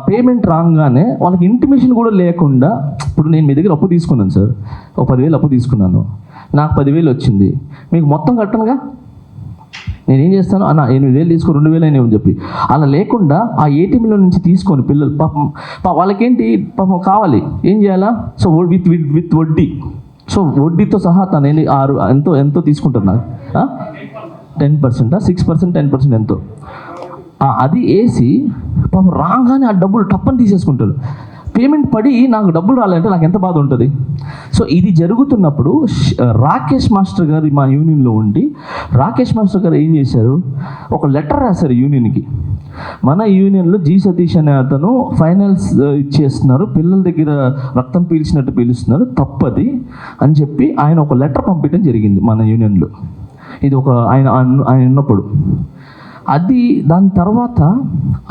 పేమెంట్ రాగానే వాళ్ళకి ఇంటిమేషన్ కూడా లేకుండా, ఇప్పుడు నేను మీ దగ్గర అప్పు తీసుకున్నాను సార్, ఒక 10,000 అప్పు తీసుకున్నాను, నాకు 10,000 వచ్చింది, మీకు మొత్తం కట్టనుగా, నేనేం చేస్తాను అన్న 8,000 తీసుకో 2,000 అని చెప్పి అలా లేకుండా ఆ ఏటీఎంలో నుంచి తీసుకొని పిల్లలు పాపం వాళ్ళకేంటి పాపం కావాలి, ఏం చేయాలా, సో విత్ వడ్డీ, సో వడ్డీతో సహా తను ఎంతో తీసుకుంటారు నాకు 10%, 6%, 10% ఎంతో అది వేసి పాపం రాగానే ఆ డబ్బులు టప్పని తీసేసుకుంటాడు. పేమెంట్ పడి నాకు డబ్బులు రాలంటే నాకు ఎంత బాధ ఉంటుంది. సో ఇది జరుగుతున్నప్పుడు రాకేష్ మాస్టర్ గారు మా యూనియన్లో ఉండి, రాకేష్ మాస్టర్ గారు ఏం చేశారు, ఒక లెటర్ రాశారు యూనియన్కి, మన యూనియన్లో జి సతీష్ అనే అతను ఫైనల్స్ ఇచ్చేస్తున్నారు, పిల్లల దగ్గర రక్తం పీల్చినట్టు పీలుస్తున్నారు, తప్పది అని చెప్పి ఆయన ఒక లెటర్ పంపించడం జరిగింది మన యూనియన్లో. ఇది ఒక ఆయన ఉన్నప్పుడు దాని తర్వాత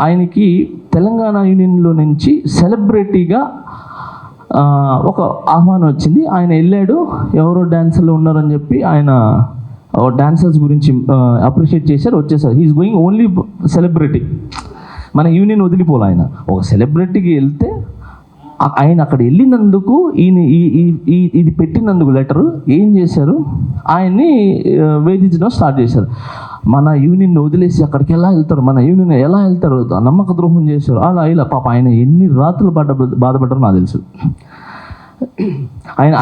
ఆయనకి తెలంగాణ యూనియన్లో నుంచి సెలబ్రిటీగా ఒక ఆహ్వానం వచ్చింది. ఆయన వెళ్ళాడు, ఎవరో డాన్సర్లు ఉన్నారని చెప్పి ఆయన డాన్సర్స్ గురించి అప్రిషియేట్ చేశారు, వచ్చేసారు. హీఈస్ గోయింగ్ ఓన్లీ సెలబ్రిటీ, మన యూనియన్ వదిలిపోలే. ఆయన ఒక సెలబ్రిటీకి వెళ్తే ఆయన అక్కడ వెళ్ళినందుకు ఈయన ఇది పెట్టినందుకు లెటరు ఏం చేశారు, ఆయన్ని వేధించడం స్టార్ట్ చేశారు. మన యూనియన్ వదిలేసి అక్కడికి ఎలా వెళ్తారు, మన యూనియన్ ఎలా వెళ్తారు, నమ్మక ద్రోహం చేశారు, అలా ఇలా పాప ఆయన ఎన్ని రాత్రులు బాధపడ్డారో నాకు తెలుసు.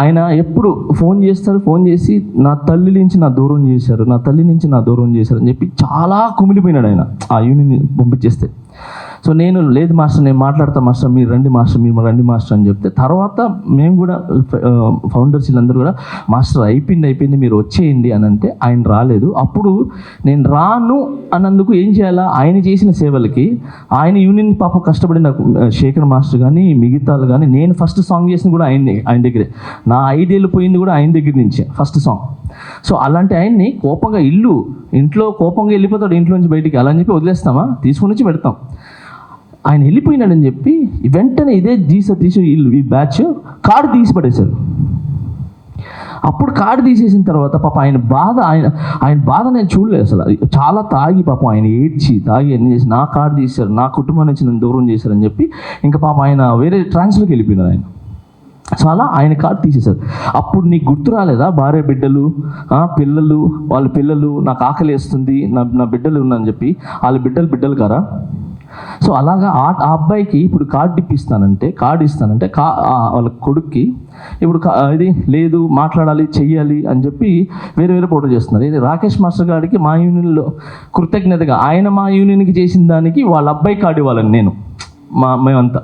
ఆయన ఎప్పుడు ఫోన్ చేస్తారు, ఫోన్ చేసి నా తల్లి నుంచి నా దూరం చేశారు అని చెప్పి చాలా కుమిలిపోయినాడు ఆయన ఆ యూనియన్ పంపించేస్తే. సో నేను లేదు మాస్టర్, నేను మాట్లాడతా మాస్టర్, మీరు రండి మాస్టర్ అని చెప్తే, తర్వాత మేము కూడా ఫౌండర్స్ వీళ్ళందరూ కూడా మాస్టర్ అయిపోయింది మీరు వచ్చేయండి అని అంటే ఆయన రాలేదు. అప్పుడు నేను రాను అన్నందుకు ఏం చేయాలా, ఆయన చేసిన సేవలకి ఆయన యూనియన్ పాపం కష్టపడిన శేఖర్ మాస్టర్ కానీ మిగతాలు కానీ, నేను ఫస్ట్ సాంగ్ చేసింది కూడా ఆయన దగ్గరే, నా 5 ఏళ్ళు పోయింది కూడా ఆయన దగ్గర నుంచే ఫస్ట్ సాంగ్. సో అలాంటి ఆయన్ని ఇంట్లో కోపంగా వెళ్ళిపోతాడు ఇంట్లో నుంచి బయటికి, అలా అని చెప్పి వదిలేస్తామా, తీసుకుని వచ్చి పెడతాం. ఆయన వెళ్ళిపోయినాడని చెప్పి వెంటనే ఇదే జీ సతీష్ ఈ బ్యాచ్ కార్డు తీసి పడేశారు. అప్పుడు కార్డు తీసేసిన తర్వాత పాప ఆయన బాధ నేను చూడలేదు అసలు. చాలా తాగి పాపం ఆయన తాగి అన్ని చేసి నా కార్డు తీశారు, నా కుటుంబం నుంచి నన్ను దూరం చేశారని చెప్పి ఇంకా పాప ఆయన వేరే ట్రాన్స్లోకి వెళ్ళిపోయినారు ఆయన. సో అలా ఆయన కార్డు తీసేశారు. అప్పుడు నీకు గుర్తు రాలేదా, భార్య బిడ్డలు వాళ్ళ పిల్లలు, నాకు ఆకలి వేస్తుంది, నా బిడ్డలు ఉన్నారని చెప్పి, వాళ్ళ బిడ్డలు కారా. సో అలాగా ఆ అబ్బాయికి ఇప్పుడు కార్డు ఇస్తానంటే వాళ్ళ కొడుక్కి ఇప్పుడు ఇది లేదు, మాట్లాడాలి, చెయ్యాలి అని చెప్పి వేరే ఫోటో చేస్తున్నారు. ఇది రాకేష్ మాస్టర్ గారికి మా యూనియన్లో కృతజ్ఞతగా ఆయన మా యూనియన్కి చేసిన దానికి వాళ్ళ అబ్బాయి కార్డు ఇవ్వాలని మేమంతా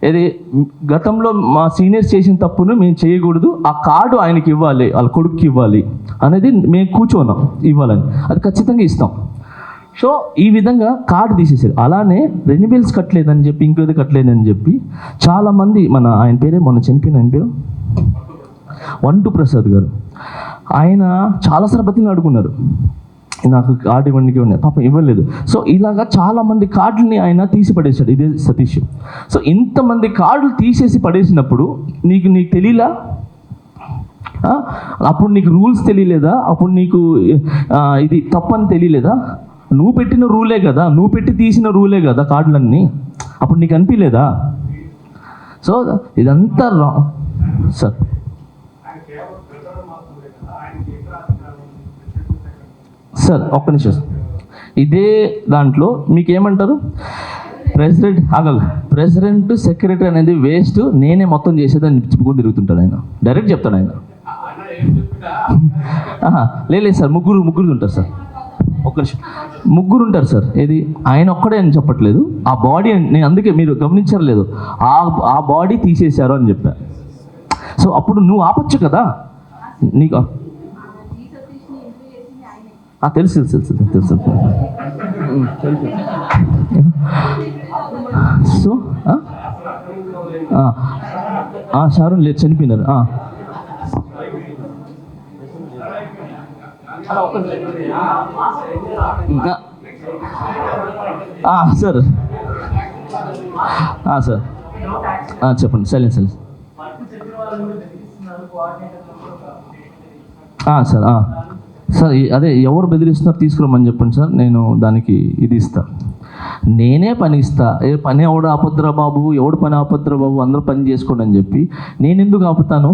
ఇది గతంలో మా సీనియర్స్ చేసిన తప్పును మేము చేయకూడదు, ఆ కార్డు ఆయనకి ఇవ్వాలి, వాళ్ళ కొడుక్కి ఇవ్వాలి అనేది మేము కూర్చోన్నాం, ఇవ్వాలని, అది ఖచ్చితంగా ఇస్తాం. సో ఈ విధంగా కార్డు తీసేసారు. అలానే రెన్యువల్స్ కట్టలేదని చెప్పి, ఇంకోది కట్టలేదని చెప్పి చాలామంది, ఆయన పేరే మొన్న చనిపోయిన ఆయన పేరు వంటు ప్రసాద్ గారు, ఆయన చాలాసార్లు బతిని అడుగున్నారు, నాకు కార్డు ఇవ్వండికి ఉన్నాయి, పాపం ఇవ్వలేదు. సో ఇలాగా చాలామంది కార్డుని ఆయన తీసి పడేశాడు ఇదే సతీష్. సో ఇంతమంది కార్డులు తీసేసి పడేసినప్పుడు నీకు తెలియలా అప్పుడు నీకు రూల్స్ తెలియలేదా? అప్పుడు నీకు ఇది తప్పని తెలియలేదా? నువ్వు పెట్టిన రూలే కదా, నువ్వు పెట్టి తీసిన రూలే కదా కార్డులన్నీ. అప్పుడు నీకు అనిపించలేదా? సో ఇదంతా సార్. సార్ ఒక్క నిమిషం. ఇదే దాంట్లో మీకేమంటారు, ప్రెసిడెంట్ సెక్రటరీ అనేది వేస్ట్, నేనే మొత్తం చేసేదని చెప్పుకొని తిరుగుతుంటాడు ఆయన. డైరెక్ట్ చెప్తాడు ఆయన. లేదు సార్, ముగ్గురు ఉంటారు సార్. ఒక్క నిమిషం, ముగ్గురు ఉంటారు సార్. ఏది ఆయన ఒక్కడే అని చెప్పట్లేదు, ఆ బాడీ నేను అందుకే మీరు గమనించారు లేదు, ఆ బాడీ తీసేశారు అని చెప్పా. సో అప్పుడు నువ్వు ఆపచ్చు కదా. నీకు తెలుసు సో షారూన్ లేదు, చనిపోయినారు. సార్ సార్ చెప్పండి. Silence sir. సార్ అదే ఎవరు బెదిరిస్తున్నారు తీసుకురమ్మని చెప్పండి సార్, నేను దానికి ఇది ఇస్తా. నేనే పని ఇస్తా. పని ఎవడు ఆపద్రా బాబు, ఎవడు పని ఆపద్రా బాబు, అందరూ పని చేసుకోండి అని చెప్పి నేను ఎందుకు ఆపుతాను?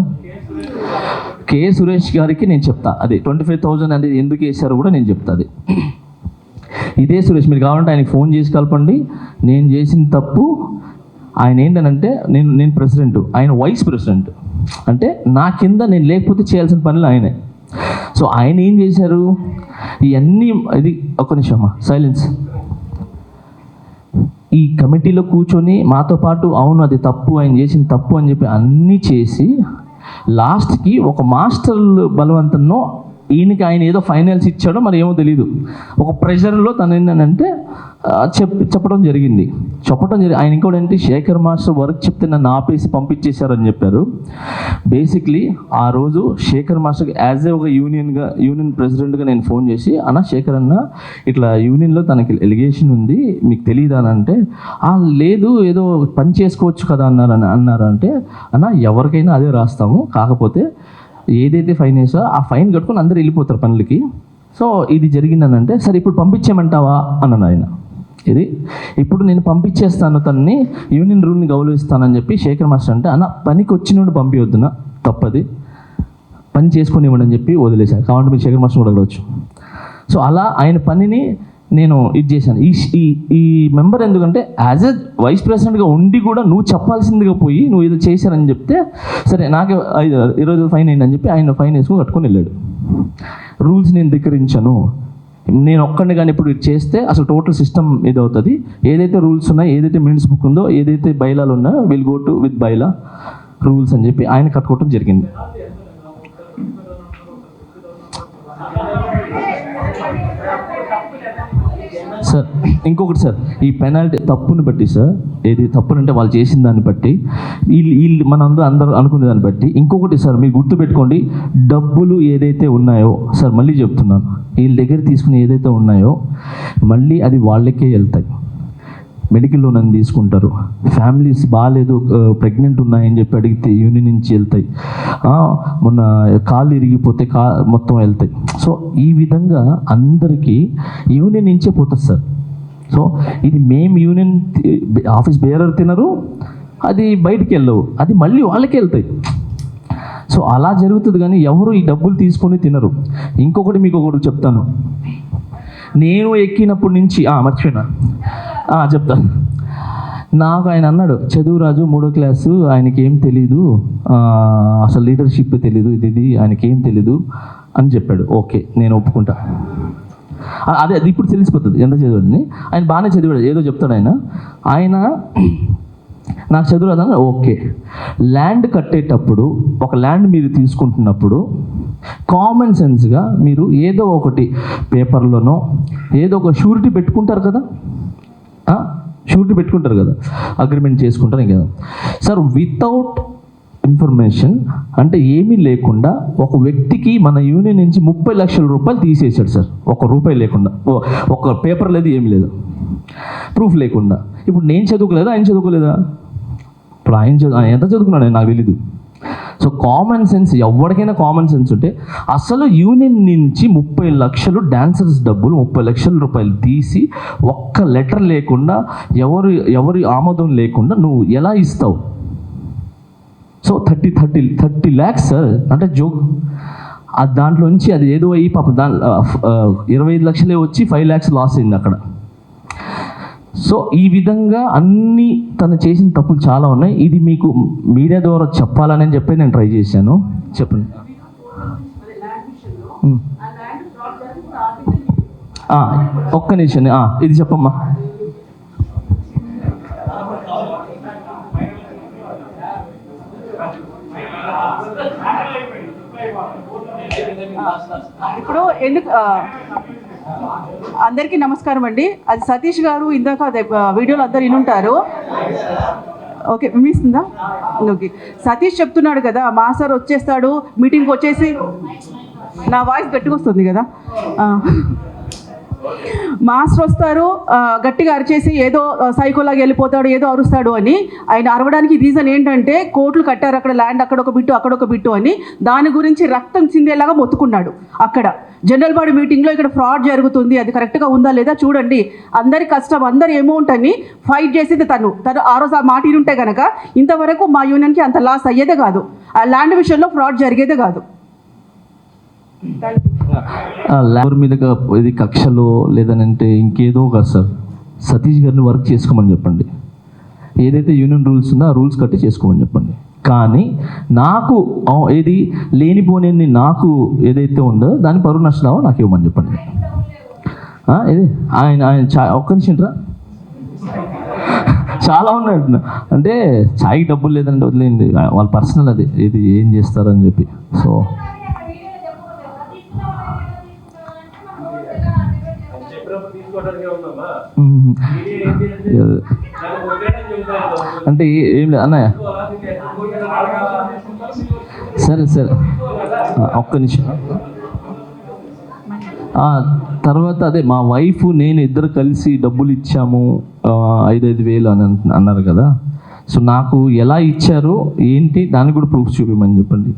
కె సురేష్ గారికి నేను చెప్తా, అది 25,000 అనేది ఎందుకు వేశారో కూడా నేను చెప్తా. అది ఇదే సురేష్, మీరు కావాలంటే ఆయనకి ఫోన్ చేసి కలపండి. నేను చేసిన తప్పు ఆయన ఏంటనంటే, నేను ప్రెసిడెంట్, ఆయన వైస్ ప్రెసిడెంట్. అంటే నా కింద నేను లేకపోతే చేయాల్సిన పనులు ఆయనే. సో ఆయన ఏం చేశారు ఇవన్నీ, ఇది ఒక్క నిమిషమా సైలెన్స్. ఈ కమిటీలో కూర్చొని మాతో పాటు అవును అది తప్పు, ఆయన చేసిన తప్పు అని చెప్పి అన్నీ చేసి లాస్ట్కి ఒక మాస్టర్ బలవంతంలో ఈయనకి ఆయన ఏదో ఫైనల్స్ ఇచ్చాడో మరి ఏమో తెలీదు, ఒక ప్రెషర్లో తను ఏంటంటే చెప్పడం జరిగింది. ఆయన ఇంకోటి ఏంటి, శేఖర్ మాస్టర్ వర్క్ చెప్తే నన్ను ఆపేసి పంపించేశారని చెప్పారు. బేసిక్లీ ఆ రోజు శేఖర్ మాస్టర్కి యాజ్ ఏ ఒక యూనియన్ ప్రెసిడెంట్గా నేను ఫోన్ చేసి, అన్న శేఖర్ అన్న ఇట్లా యూనియన్లో తనకి ఎలిగేషన్ ఉంది, మీకు తెలియదా అని అంటే, లేదు ఏదో పని చేసుకోవచ్చు కదా అన్నారంటే, అన్న ఎవరికైనా అదే రాస్తాము, కాకపోతే ఏదైతే ఫైన్ వేసో ఆ ఫైన్ కట్టుకొని అందరూ వెళ్ళిపోతారు పనులకి. సో ఇది జరిగిందనంటే, సరే ఇప్పుడు పంపించేయమంటావా అన్నాను ఆయన. ఇది ఇప్పుడు నేను పంపించేస్తాను, తనని యూనియన్ రూల్ని గౌరవిస్తానని చెప్పి శేఖర్ మాస్టర్ అంటే, అన్న పనికి వచ్చినోడు పంపించొద్దున, తప్పది, పని చేసుకొని ఇవ్వండి అని చెప్పి వదిలేశాను. కాబట్టి మీరు శేఖర్ మాస్టర్ కూడా అడగవచ్చు. సో అలా ఆయన పనిని నేను ఇది చేశాను. ఈ మెంబర్ ఎందుకంటే యాజ్ ఎ వైస్ ప్రెసిడెంట్గా ఉండి కూడా నువ్వు చెప్పాల్సిందిగా పోయి నువ్వు ఏదో చేశారని చెప్తే, సరే నాకే 20 ఫైన్ అయిందని చెప్పి ఆయన ఫైన్ వేసుకొని కట్టుకొని వెళ్ళాడు. రూల్స్ నేను ధిక్కరించను, నేను ఒక్కడిని కానీ ఇప్పుడు చేస్తే అసలు టోటల్ సిస్టమ్ ఇదవుతుంది. ఏదైతే రూల్స్ ఉన్నాయో, ఏదైతే మినిట్స్ బుక్ ఉందో, ఏదైతే బైలాలు ఉన్నాయో will go to with bylaw rules అని చెప్పి ఆయన కట్టుకోవటం జరిగింది. సార్ ఇంకొకటి సార్, ఈ పెనాల్టీ తప్పుని బట్టి సార్, ఏది తప్పునంటే వాళ్ళు చేసిన దాన్ని బట్టి, వీళ్ళు అందరూ అనుకునే దాన్ని బట్టి. ఇంకొకటి సార్, మీరు గుర్తుపెట్టుకోండి, డబ్బులు ఏదైతే ఉన్నాయో సార్, మళ్ళీ చెప్తున్నాను, వీళ్ళ దగ్గర తీసుకుని ఏదైతే ఉన్నాయో మళ్ళీ అది వాళ్ళకే వెళ్తాయి. మెడికల్ లోన్ అని తీసుకుంటారు, ఫ్యామిలీస్ బాగాలేదు ప్రెగ్నెంట్ ఉన్నాయని చెప్పి అడిగితే యూనియన్ నుంచి వెళ్తాయి, మొన్న కాళ్ళు ఇరిగిపోతే మొత్తం వెళ్తాయి. సో ఈ విధంగా అందరికీ యూనియన్ నుంచే పోతుంది సార్. సో ఇది మేము యూనియన్ ఆఫీస్ బేరర్ తినరు, అది బయటికి వెళ్ళవు, అది మళ్ళీ వాళ్ళకే వెళ్తాయి. సో అలా జరుగుతుంది, కానీ ఎవరు ఈ డబ్బులు తీసుకొని తినరు. ఇంకొకటి మీకు ఒకటి చెప్తాను, నేను ఎక్కినప్పటి నుంచి మర్చిపోయినా చెప్తాను. నాకు ఆయన అన్నాడు, చదువురాజు 3వ క్లాసు, ఆయనకి ఏం తెలీదు, అసలు లీడర్షిప్ తెలీదు, ఇది ఆయనకి ఏం తెలీదు అని చెప్పాడు. ఓకే, నేను ఒప్పుకుంటా. అది ఇప్పుడు తెలిసిపోతుంది ఎంత చదివాడని. ఆయన బాగానే చదివాడు, ఏదో చెప్తాడు ఆయన నాకు చదువురాదని. ఓకే, ల్యాండ్ కట్టేటప్పుడు, ఒక ల్యాండ్ మీరు తీసుకుంటున్నప్పుడు కామన్ సెన్స్గా మీరు ఏదో ఒకటి పేపర్లోనో ఏదో ఒక షూరిటీ పెట్టుకుంటారు కదా, అగ్రిమెంట్ చేసుకుంటారు కదా సార్. వితౌట్ ఇన్ఫర్మేషన్ అంటే ఏమీ లేకుండా ఒక వ్యక్తికి మన యూనియన్ నుంచి 30 లక్షల రూపాయలు తీసేసాడు సార్, ₹1 లేకుండా, ఒక పేపర్ లేదు, ఏమీ లేదు, ప్రూఫ్ లేకుండా. ఇప్పుడు నేను చదువుకోలేదా, ఆయన చదువుకోలేదా? ఇప్పుడు ఆయన ఎంత చదువుకున్నాడు నాకు తెలీదు. సో కామన్ సెన్స్, ఎవరికైనా కామన్ సెన్స్ ఉంటే అసలు యూనియన్ నుంచి 30 లక్షలు డాన్సర్స్ డబ్బులు 30 లక్షల రూపాయలు తీసి ఒక్క లెటర్ లేకుండా ఎవరి ఆమోదం లేకుండా నువ్వు ఎలా ఇస్తావు? సో 30 ల్యాక్స్ సార్ అంటే జోక్. దాంట్లోంచి అది ఏదో అయ్యి పాప 25 లక్షలే వచ్చి 5 lakhs లాస్ అయింది అక్కడ. సో ఈ విధంగా అన్నీ తను చేసిన తప్పులు చాలా ఉన్నాయి. ఇది మీకు మీడియా ద్వారా చెప్పాలని చెప్పి నేను ట్రై చేశాను. చెప్పండి. ఒక్క నిమిషం, ఇది చెప్పమ్మా. ఇప్పుడు ఎందుకు అందరికీ నమస్కారం అండి. అది సతీష్ గారు ఇందాక అదే వీడియోలో అందరు వినుంటారు. ఓకే, వినిపిస్తుందా? ఓకే, సతీష్ చెప్తున్నాడు కదా మాస్టర్ వచ్చేస్తాడు మీటింగ్కి వచ్చేసి, నా వాయిస్ గట్టిగా వస్తుంది కదా, మాస్టర్ వస్తారు గట్టిగా అరిచేసి ఏదో సైకోలాగా వెళ్ళిపోతాడు, ఏదో అరుస్తాడు అని. ఆయన అరవడానికి రీజన్ ఏంటంటే కోట్లు కట్టారు అక్కడ, ల్యాండ్ అక్కడ ఒక బిట్టు అక్కడ ఒక బిట్టు అని, దాని గురించి రక్తం చిందేలాగా మొత్తుకున్నాడు అక్కడ జనరల్ బాడీ మీటింగ్లో. ఇక్కడ ఫ్రాడ్ జరుగుతుంది, అది కరెక్ట్గా ఉందా లేదా చూడండి, అందరి కష్టం అందరి అమౌంట్ అని ఫైట్ చేసింది తను ఆ రోజు ఆ మాట ఉంటే కనుక ఇంతవరకు మా యూనియన్కి అంత లాస్ అయ్యేదే కాదు, ఆ ల్యాండ్ విషయంలో ఫ్రాడ్ జరిగేదే కాదు. లేబర్ మీద ఇది కక్షలో లేదనంటే ఇంకేదో కాదు సార్. సతీష్ గారిని వర్క్ చేసుకోమని చెప్పండి, ఏదైతే యూనియన్ రూల్స్ ఉందో ఆ రూల్స్ కట్టి చేసుకోమని చెప్పండి. కానీ నాకు ఏది లేనిపోని నాకు ఏదైతే ఉందో దాని పరువు నష్టం నాకు ఇవ్వమని చెప్పండి. ఇది ఆయన ఒక్క నిమిషం రా, చాలా ఉన్నాయి అంటే ఛాయ్కి డబ్బులు లేదంటే వదిలేండి, వాళ్ళ పర్సనల్ అది ఇది ఏం చేస్తారని చెప్పి. సో అంటే ఏం లేదు అన్నయ్య, సరే ఒక్క నిమిషం. తర్వాత అదే మా వైఫ్ నేను ఇద్దరు కలిసి డబ్బులు ఇచ్చాము 5,000 అని అన్నారు కదా. సో నాకు ఎలా ఇచ్చారో ఏంటి దానికి కూడా ప్రూఫ్ చూపించమని చెప్పండి.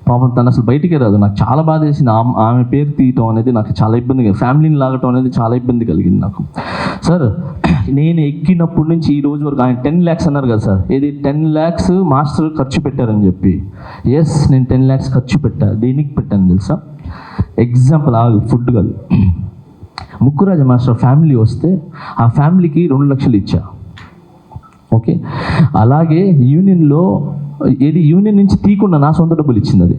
పాపం తను అసలు బయటికే రాదు. నాకు చాలా బాధ వేసింది. ఆమె పేరు తీయటం అనేది నాకు చాలా ఇబ్బంది, ఫ్యామిలీని లాగటం అనేది చాలా ఇబ్బంది కలిగింది నాకు. సార్ నేను ఎక్కినప్పటి నుంచి ఈ రోజు వరకు ఆయన 10 lakhs అన్నారు కదా సార్, ఇది 10 lakhs మాస్టర్ ఖర్చు పెట్టారని చెప్పి. ఎస్, నేను 10 lakhs ఖర్చు పెట్టాను. దేనికి పెట్టాను తెలుసా? ఎగ్జాంపుల్ ఫుడ్ కాదు, ముక్కురాజ మాస్టర్ ఫ్యామిలీ వస్తే ఆ ఫ్యామిలీకి 2 లక్షలు ఇచ్చా. ఓకే, అలాగే యూనియన్లో యూనియన్ నుంచి తీయకుండా నా సొంత డబ్బులు ఇచ్చింది అది,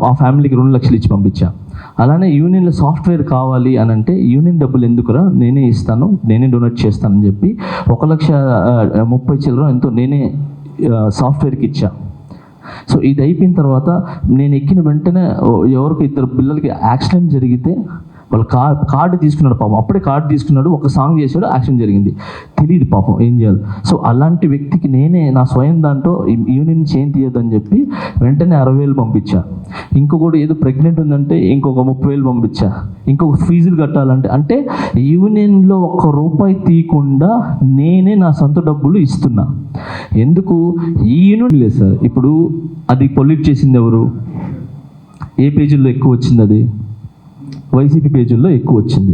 ఆ ఫ్యామిలీకి 2 లక్షలు ఇచ్చి పంపించా. అలానే యూనియన్లో సాఫ్ట్వేర్ కావాలి అని అంటే యూనియన్ డబ్బులు ఎందుకురా, నేనే ఇస్తాను, నేనే డొనేట్ చేస్తానని చెప్పి 1,30,000 ఎంతో నేనే సాఫ్ట్వేర్కి ఇచ్చా. సో ఇది అయిపోయిన తర్వాత నేను ఎక్కిన వెంటనే ఎవరికి 2 పిల్లలకి యాక్సిడెంట్ జరిగితే వాళ్ళు కార్డు తీసుకున్నాడు పాపం, అప్పుడే కార్డు తీసుకున్నాడు, ఒక సాంగ్ చేశాడు, యాక్షన్ జరిగింది, తెలియదు పాపం ఏం చేయాలి. సో అలాంటి వ్యక్తికి నేనే నా స్వయం దాంట్లో యూనియన్ చేంజ్ తీయొద్దని చెప్పి వెంటనే 60,000 పంపించా. ఇంకొకటి ఏదో ప్రెగ్నెంట్ ఉందంటే ఇంకొక 30,000 పంపించా. ఇంకొక ఫీజులు కట్టాలంటే అంటే యూనియన్లో ₹1 తీయకుండా నేనే నా సొంత డబ్బులు ఇస్తున్నా. ఎందుకు? ఈ యూనియన్ లేదు సార్. ఇప్పుడు అది పొల్యూట్ చేసింది ఎవరు? ఏ పేజీల్లో ఎక్కువ వచ్చింది? అది వైసీపీ పేజీల్లో ఎక్కువ వచ్చింది.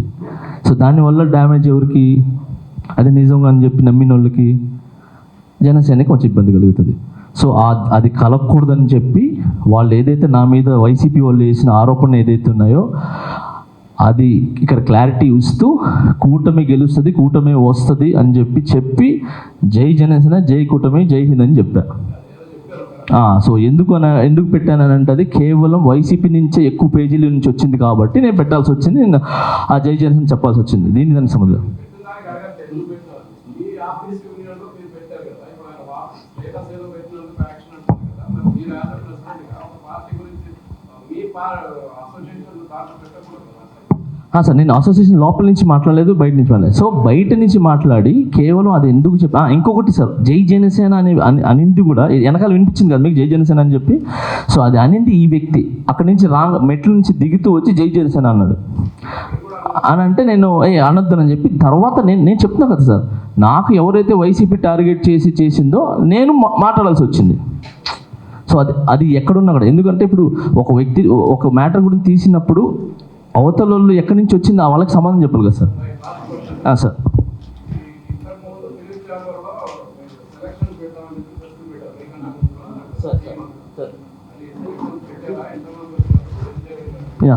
సో దానివల్ల డ్యామేజ్ ఎవరికి? అది నిజంగా అని చెప్పి నమ్మిన వాళ్ళకి, జనసేనకి కొంచెం ఇబ్బంది కలుగుతుంది. సో అది కలగకూడదని చెప్పి వాళ్ళు ఏదైతే నా మీద వైసీపీ వాళ్ళు వేసిన ఆరోపణలు ఏదైతే ఉన్నాయో అది ఇక్కడ క్లారిటీ ఇస్తూ కూటమి గెలుస్తుంది, కూటమి వస్తుంది అని చెప్పి జై జనసేన, జై కూటమి, జై హింద్ అని చెప్పా. సో ఎందుకు పెట్టానంటే అది కేవలం వైసీపీ నుంచే ఎక్కువ పేజీల నుంచి వచ్చింది కాబట్టి నేను పెట్టాల్సి వచ్చింది, నేను ఆ జై జనసేన చెప్పాల్సి వచ్చింది. దానికి సంబంధం సార్, నేను అసోసియేషన్ లోపల నుంచి మాట్లాడలేదు, బయట నుంచి మాట్లాడలేదు. సో బయట నుంచి మాట్లాడి కేవలం అది ఎందుకు చెప్పి ఇంకొకటి సార్, జై జనసేన అనింది కూడా వెనకాల వినిపించింది కదా మీకు, జై జనసేన అని చెప్పి. సో అది అనింది ఈ వ్యక్తి అక్కడి నుంచి మెట్ల నుంచి దిగుతూ వచ్చి జై జనసేన అన్నాడు అని అంటే నేను అనొద్దని చెప్పి తర్వాత నేను చెప్తున్నా కదా సార్, నాకు ఎవరైతే వైసీపీ టార్గెట్ చేసిందో నేను మాట్లాడాల్సి వచ్చింది. సో అది ఎక్కడున్నా కూడా, ఎందుకంటే ఇప్పుడు ఒక వ్యక్తి ఒక మ్యాటర్ గురించి తీసినప్పుడు అవతల వాళ్ళు ఎక్కడి నుంచి వచ్చిందో వాళ్ళకి సమాధానం చెప్పాలి కదా సార్. సార్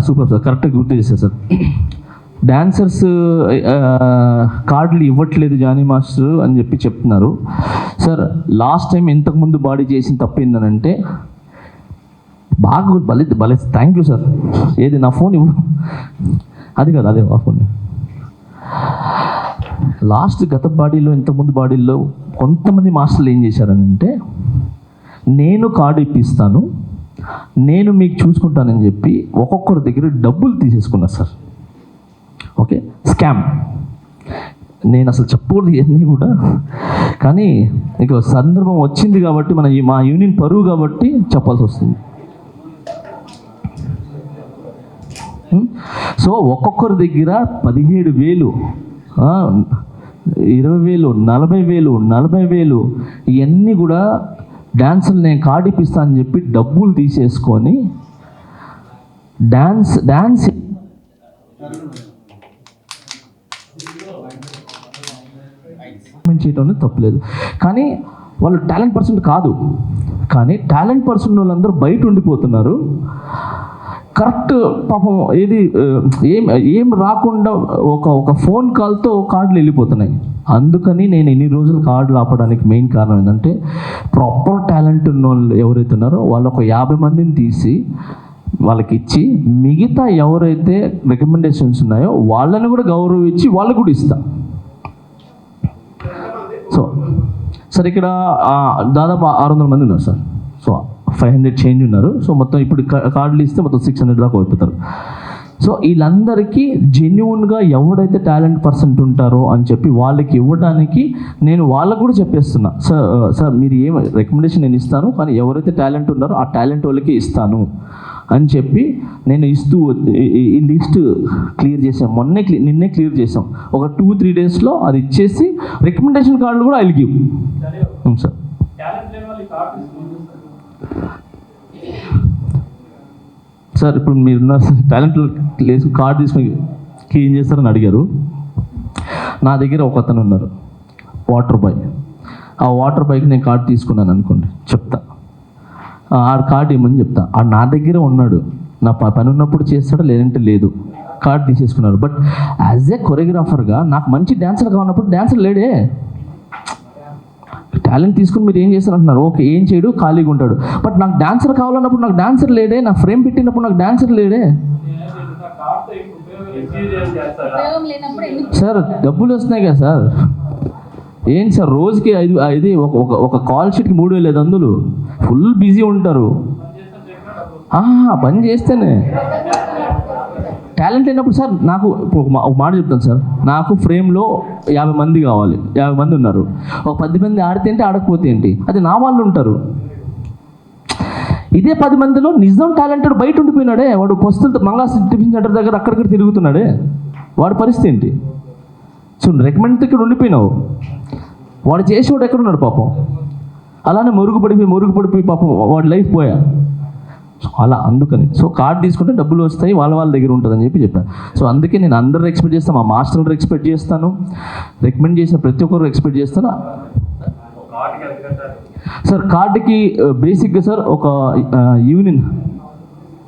సూపర్ సార్, కరెక్ట్గా గుర్తు చేశారు సార్. డాన్సర్స్ కార్డులు ఇవ్వట్లేదు జానీ మాస్టర్ అని చెప్పి చెప్తున్నారు సార్. లాస్ట్ టైం ఇంతకుముందు బాడీ చేసిన తప్పు ఏంటనంటే బాగా భలే థ్యాంక్ యూ సార్. ఏది నా ఫోన్ ఇవ్వు, అది కాదు, అదే ఆ ఫోన్. లాస్ట్ గత బాడీలో ఇంతకుముందు బాడీల్లో కొంతమంది మాస్టర్లు ఏం చేశారనంటే, నేను కార్డు ఇప్పిస్తాను, నేను మీకు చూసుకుంటానని చెప్పి ఒక్కొక్కరి దగ్గర డబ్బులు తీసేసుకున్నారు సార్. Okay, scam. నేను అసలు చెప్పకూడదు ఇవన్నీ కూడా, కానీ ఇక సందర్భం వచ్చింది కాబట్టి మా యూనియన్ పరువు కాబట్టి చెప్పాల్సి వస్తుంది. సో ఒక్కొక్కరి దగ్గర 17,000, 20,000, 40,000, 40,000 ఇవన్నీ కూడా డాన్సులు నేను కార్డు ఇప్పిస్తాను అని చెప్పి డబ్బులు తీసేసుకొని డాన్స్ చేయడం తప్పలేదు. కానీ వాళ్ళు టాలెంట్ పర్సన్ కాదు, కానీ టాలెంట్ పర్సన్ వాళ్ళందరూ బయట ఉండిపోతున్నారు. కరెక్ట్ పాపం ఏం రాకుండా ఒక ఫోన్ కాల్తో కార్డులు వెళ్ళిపోతున్నాయి. అందుకని నేను ఇన్ని రోజులు కార్డులు ఆపడానికి మెయిన్ కారణం ఏంటంటే, ప్రాపర్ టాలెంట్ ఉన్న వాళ్ళు ఎవరైతే ఉన్నారో వాళ్ళు ఒక 50 మందిని తీసి వాళ్ళకి ఇచ్చి, మిగతా ఎవరైతే రికమెండేషన్స్ ఉన్నాయో వాళ్ళని కూడా గౌరవించి వాళ్ళకు కూడా ఇస్తాం. సో సార్ ఇక్కడ దాదాపు 600 మంది ఉన్నారు సార్. సో 500 చేంజ్ ఉన్నారు. సో మొత్తం ఇప్పుడు కార్డులు ఇస్తే మొత్తం 600 దాకా అయిపోతారు. సో వీళ్ళందరికీ జెన్యున్గా ఎవడైతే టాలెంట్ పర్సెంట్ ఉంటారో అని చెప్పి వాళ్ళకి ఇవ్వడానికి నేను వాళ్ళకు కూడా చెప్పేస్తున్నా, సార్ మీరు ఏం రికమెండేషన్ నేను ఇస్తాను, కానీ ఎవరైతే టాలెంట్ ఉన్నారో ఆ టాలెంట్ వాళ్ళకి ఇస్తాను అని చెప్పి నేను ఇస్తూ ఈ లిస్ట్ క్లియర్ చేసాం. నిన్నే క్లియర్ చేసాం. ఒక 2-3 డేస్లో అది ఇచ్చేసి రికమెండేషన్ కార్డులు కూడా ఐల్ గివ్. సార్ సార్ ఇప్పుడు మీరున్న టాలెంట్ లేదు, కార్డు తీసుకొని ఏం చేస్తారని అడిగారు. నా దగ్గర ఒక అతను ఉన్నారు, వాటర్ బాయ్. ఆ వాటర్ బాయ్కి నేను కార్డు తీసుకున్నాను అనుకోండి, చెప్తా ఆ కార్డు ఇవ్వమని చెప్తా. ఆ నా దగ్గర ఉన్నాడు, నా పని ఉన్నప్పుడు చేస్తాడు, లేదంటే లేదు. కార్డు తీసేసుకున్నారు. బట్ యాజ్ ఏ కొరియోగ్రాఫర్గా నాకు మంచి డాన్సర్ కావాలన్నప్పుడు డాన్సర్ లేడే. టాలెంట్ తీసుకుని మీరు ఏం చేస్తారంటున్నారు, ఓకే ఏం చేయడు, ఖాళీగా ఉంటాడు. బట్ నాకు డాన్సర్ కావాలన్నప్పుడు నాకు డాన్సర్ లేడే, నా ఫ్రేమ్ పెట్టినప్పుడు నాకు డాన్సర్ లేడే. సార్ డబ్బులు వస్తున్నాయి కదా సార్, ఏంటి సార్ రోజుకి 5 ఒక కాల్ షీట్కి 3,500 ఫుల్ బిజీ ఉంటారు. పని చేస్తేనే టాలెంట్ అయినప్పుడు సార్. నాకు ఒక మాట చెప్తాను సార్, నాకు ఫ్రేమ్లో 50 మంది కావాలి, 50 మంది ఉన్నారు. ఒక 10 మంది ఆడితే ఏంటి, ఆడకపోతే ఏంటి, అది నా వాళ్ళు ఉంటారు. ఇదే 10 మందిలో నిజం టాలెంటెడ్ బయట ఉండిపోయినాడే, వాడు ప్రస్తుతం మంగళ టిఫిన్ సెంటర్ దగ్గర అక్కడిక్కడ తిరుగుతున్నాడే, వాడి పరిస్థితి ఏంటి? సో రికమెండ్ ఇక్కడ ఉండిపోయినావు, వాడు చేసేవాడు ఎక్కడున్నాడు పాపం. అలానే మరుగుపడిపోయి పాపం వాడి లైఫ్ పోయా. అలా అందుకని సో కార్డు తీసుకుంటే డబ్బులు వస్తాయి, వాళ్ళ దగ్గర ఉంటుందని చెప్పాను. సో అందుకే నేను అందరూ ఎక్స్పెక్ట్ చేస్తాను, మా మాస్టర్లు ఎక్స్పెక్ట్ చేస్తాను, రికమెండ్ చేసిన ప్రతి ఒక్కరు ఎక్స్పెక్ట్ చేస్తాను. సార్ కార్డుకి బేసిక్గా సార్ ఒక యూనియన్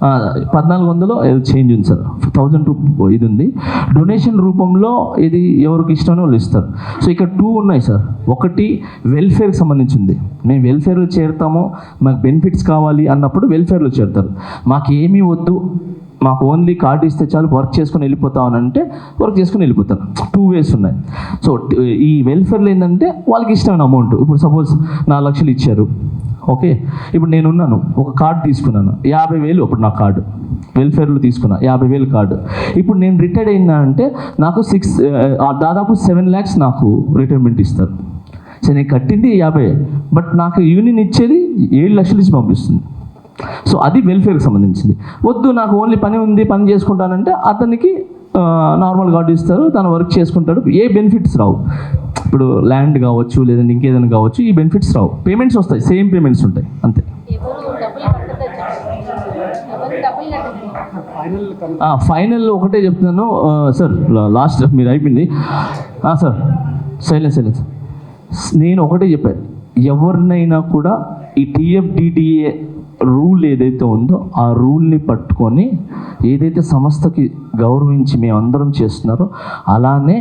1400 చేంజ్ ఉంది సార్, 1002 ఇది ఉంది. డొనేషన్ రూపంలో ఇది ఎవరికి ఇష్టమని వాళ్ళు ఇస్తారు. సో ఇక్కడ 2 ఉన్నాయి సార్. ఒకటి వెల్ఫేర్కి సంబంధించింది, మేము వెల్ఫేర్లో చేరుతాము, మాకు బెనిఫిట్స్ కావాలి అన్నప్పుడు వెల్ఫేర్లో చేరుతారు. మాకు ఏమీ వద్దు, మాకు ఓన్లీ కార్డు ఇస్తే చాలు, వర్క్ చేసుకొని వెళ్ళిపోతాం అని అంటే వర్క్ చేసుకొని వెళ్ళిపోతారు. 2 వేస్ ఉన్నాయి. సో ఈ వెల్ఫేర్లో ఏంటంటే వాళ్ళకి ఇష్టమైన అమౌంట్, ఇప్పుడు సపోజ్ 4 లక్షలు ఇచ్చారు, ఓకే, ఇప్పుడు నేనున్నాను, ఒక కార్డు తీసుకున్నాను 50,000, అప్పుడు నా కార్డు వెల్ఫేర్లో తీసుకున్నా 50,000 కార్డు. ఇప్పుడు నేను రిటైర్డ్ అయినా అంటే నాకు దాదాపు 7 lakhs నాకు రిటైర్మెంట్ ఇస్తారు. సో నేను కట్టింది 50, బట్ నాకు యూనియన్ ఇచ్చేది 7 లక్షలు ఇచ్చి పంపిస్తుంది. సో అది వెల్ఫేర్కి సంబంధించింది. వద్దు నాకు ఓన్లీ పని ఉంది, పని చేసుకుంటానంటే అతనికి నార్మల్ కార్డు ఇస్తారు, తను వర్క్ చేసుకుంటాడు, ఏ బెనిఫిట్స్ రావు. ఇప్పుడు ల్యాండ్ కావచ్చు, లేదంటే ఇంకేదైనా కావచ్చు, ఈ బెనిఫిట్స్ రావు, పేమెంట్స్ వస్తాయి, సేమ్ పేమెంట్స్ ఉంటాయి అంతే. ఫైనల్ ఒకటే చెప్తున్నాను సార్, లాస్ట్ మీరు అయిపోయింది సార్. సైలెన్స్. నేను ఒకటే చెప్పాను, ఎవరినైనా కూడా ఈ టీఎఫ్డిడిఏ రూల్ ఏదైతే ఉందో ఆ రూల్ని పట్టుకొని ఏదైతే సంస్థకి గౌరవించి మేమందరం చేస్తున్నారో అలానే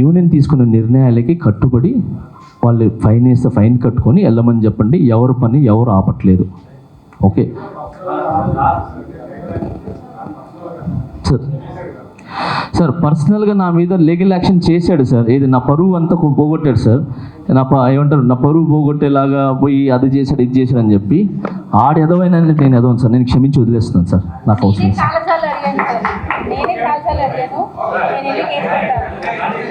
యూనియన్ తీసుకున్న నిర్ణయాలకి కట్టుబడి వాళ్ళు ఫైన్ వేస్తే ఫైన్ కట్టుకొని వెళ్ళమని చెప్పండి. ఎవరు పని ఎవరు ఆపట్లేదు. ఓకే సార్, పర్సనల్గా నా మీద లీగల్ యాక్షన్ చేశాడు సార్. ఏది నా పరువు అంతా పోగొట్టాడు సార్. ఏమంటారు, నా పరువు పోగొట్టేలాగా పోయి అది చేశాడు ఇది చేశాడు అని చెప్పి ఆడు ఎదవైనా నేను ఎదవను సార్. నేను క్షమించి వదిలేస్తున్నాను సార్, నాకు అవసరం. చాలాసార్లు అడిగాను సార్, నేనే చాలాసార్లు అడిగాను, నేను వెళ్ళి కేసు పెట్టాను.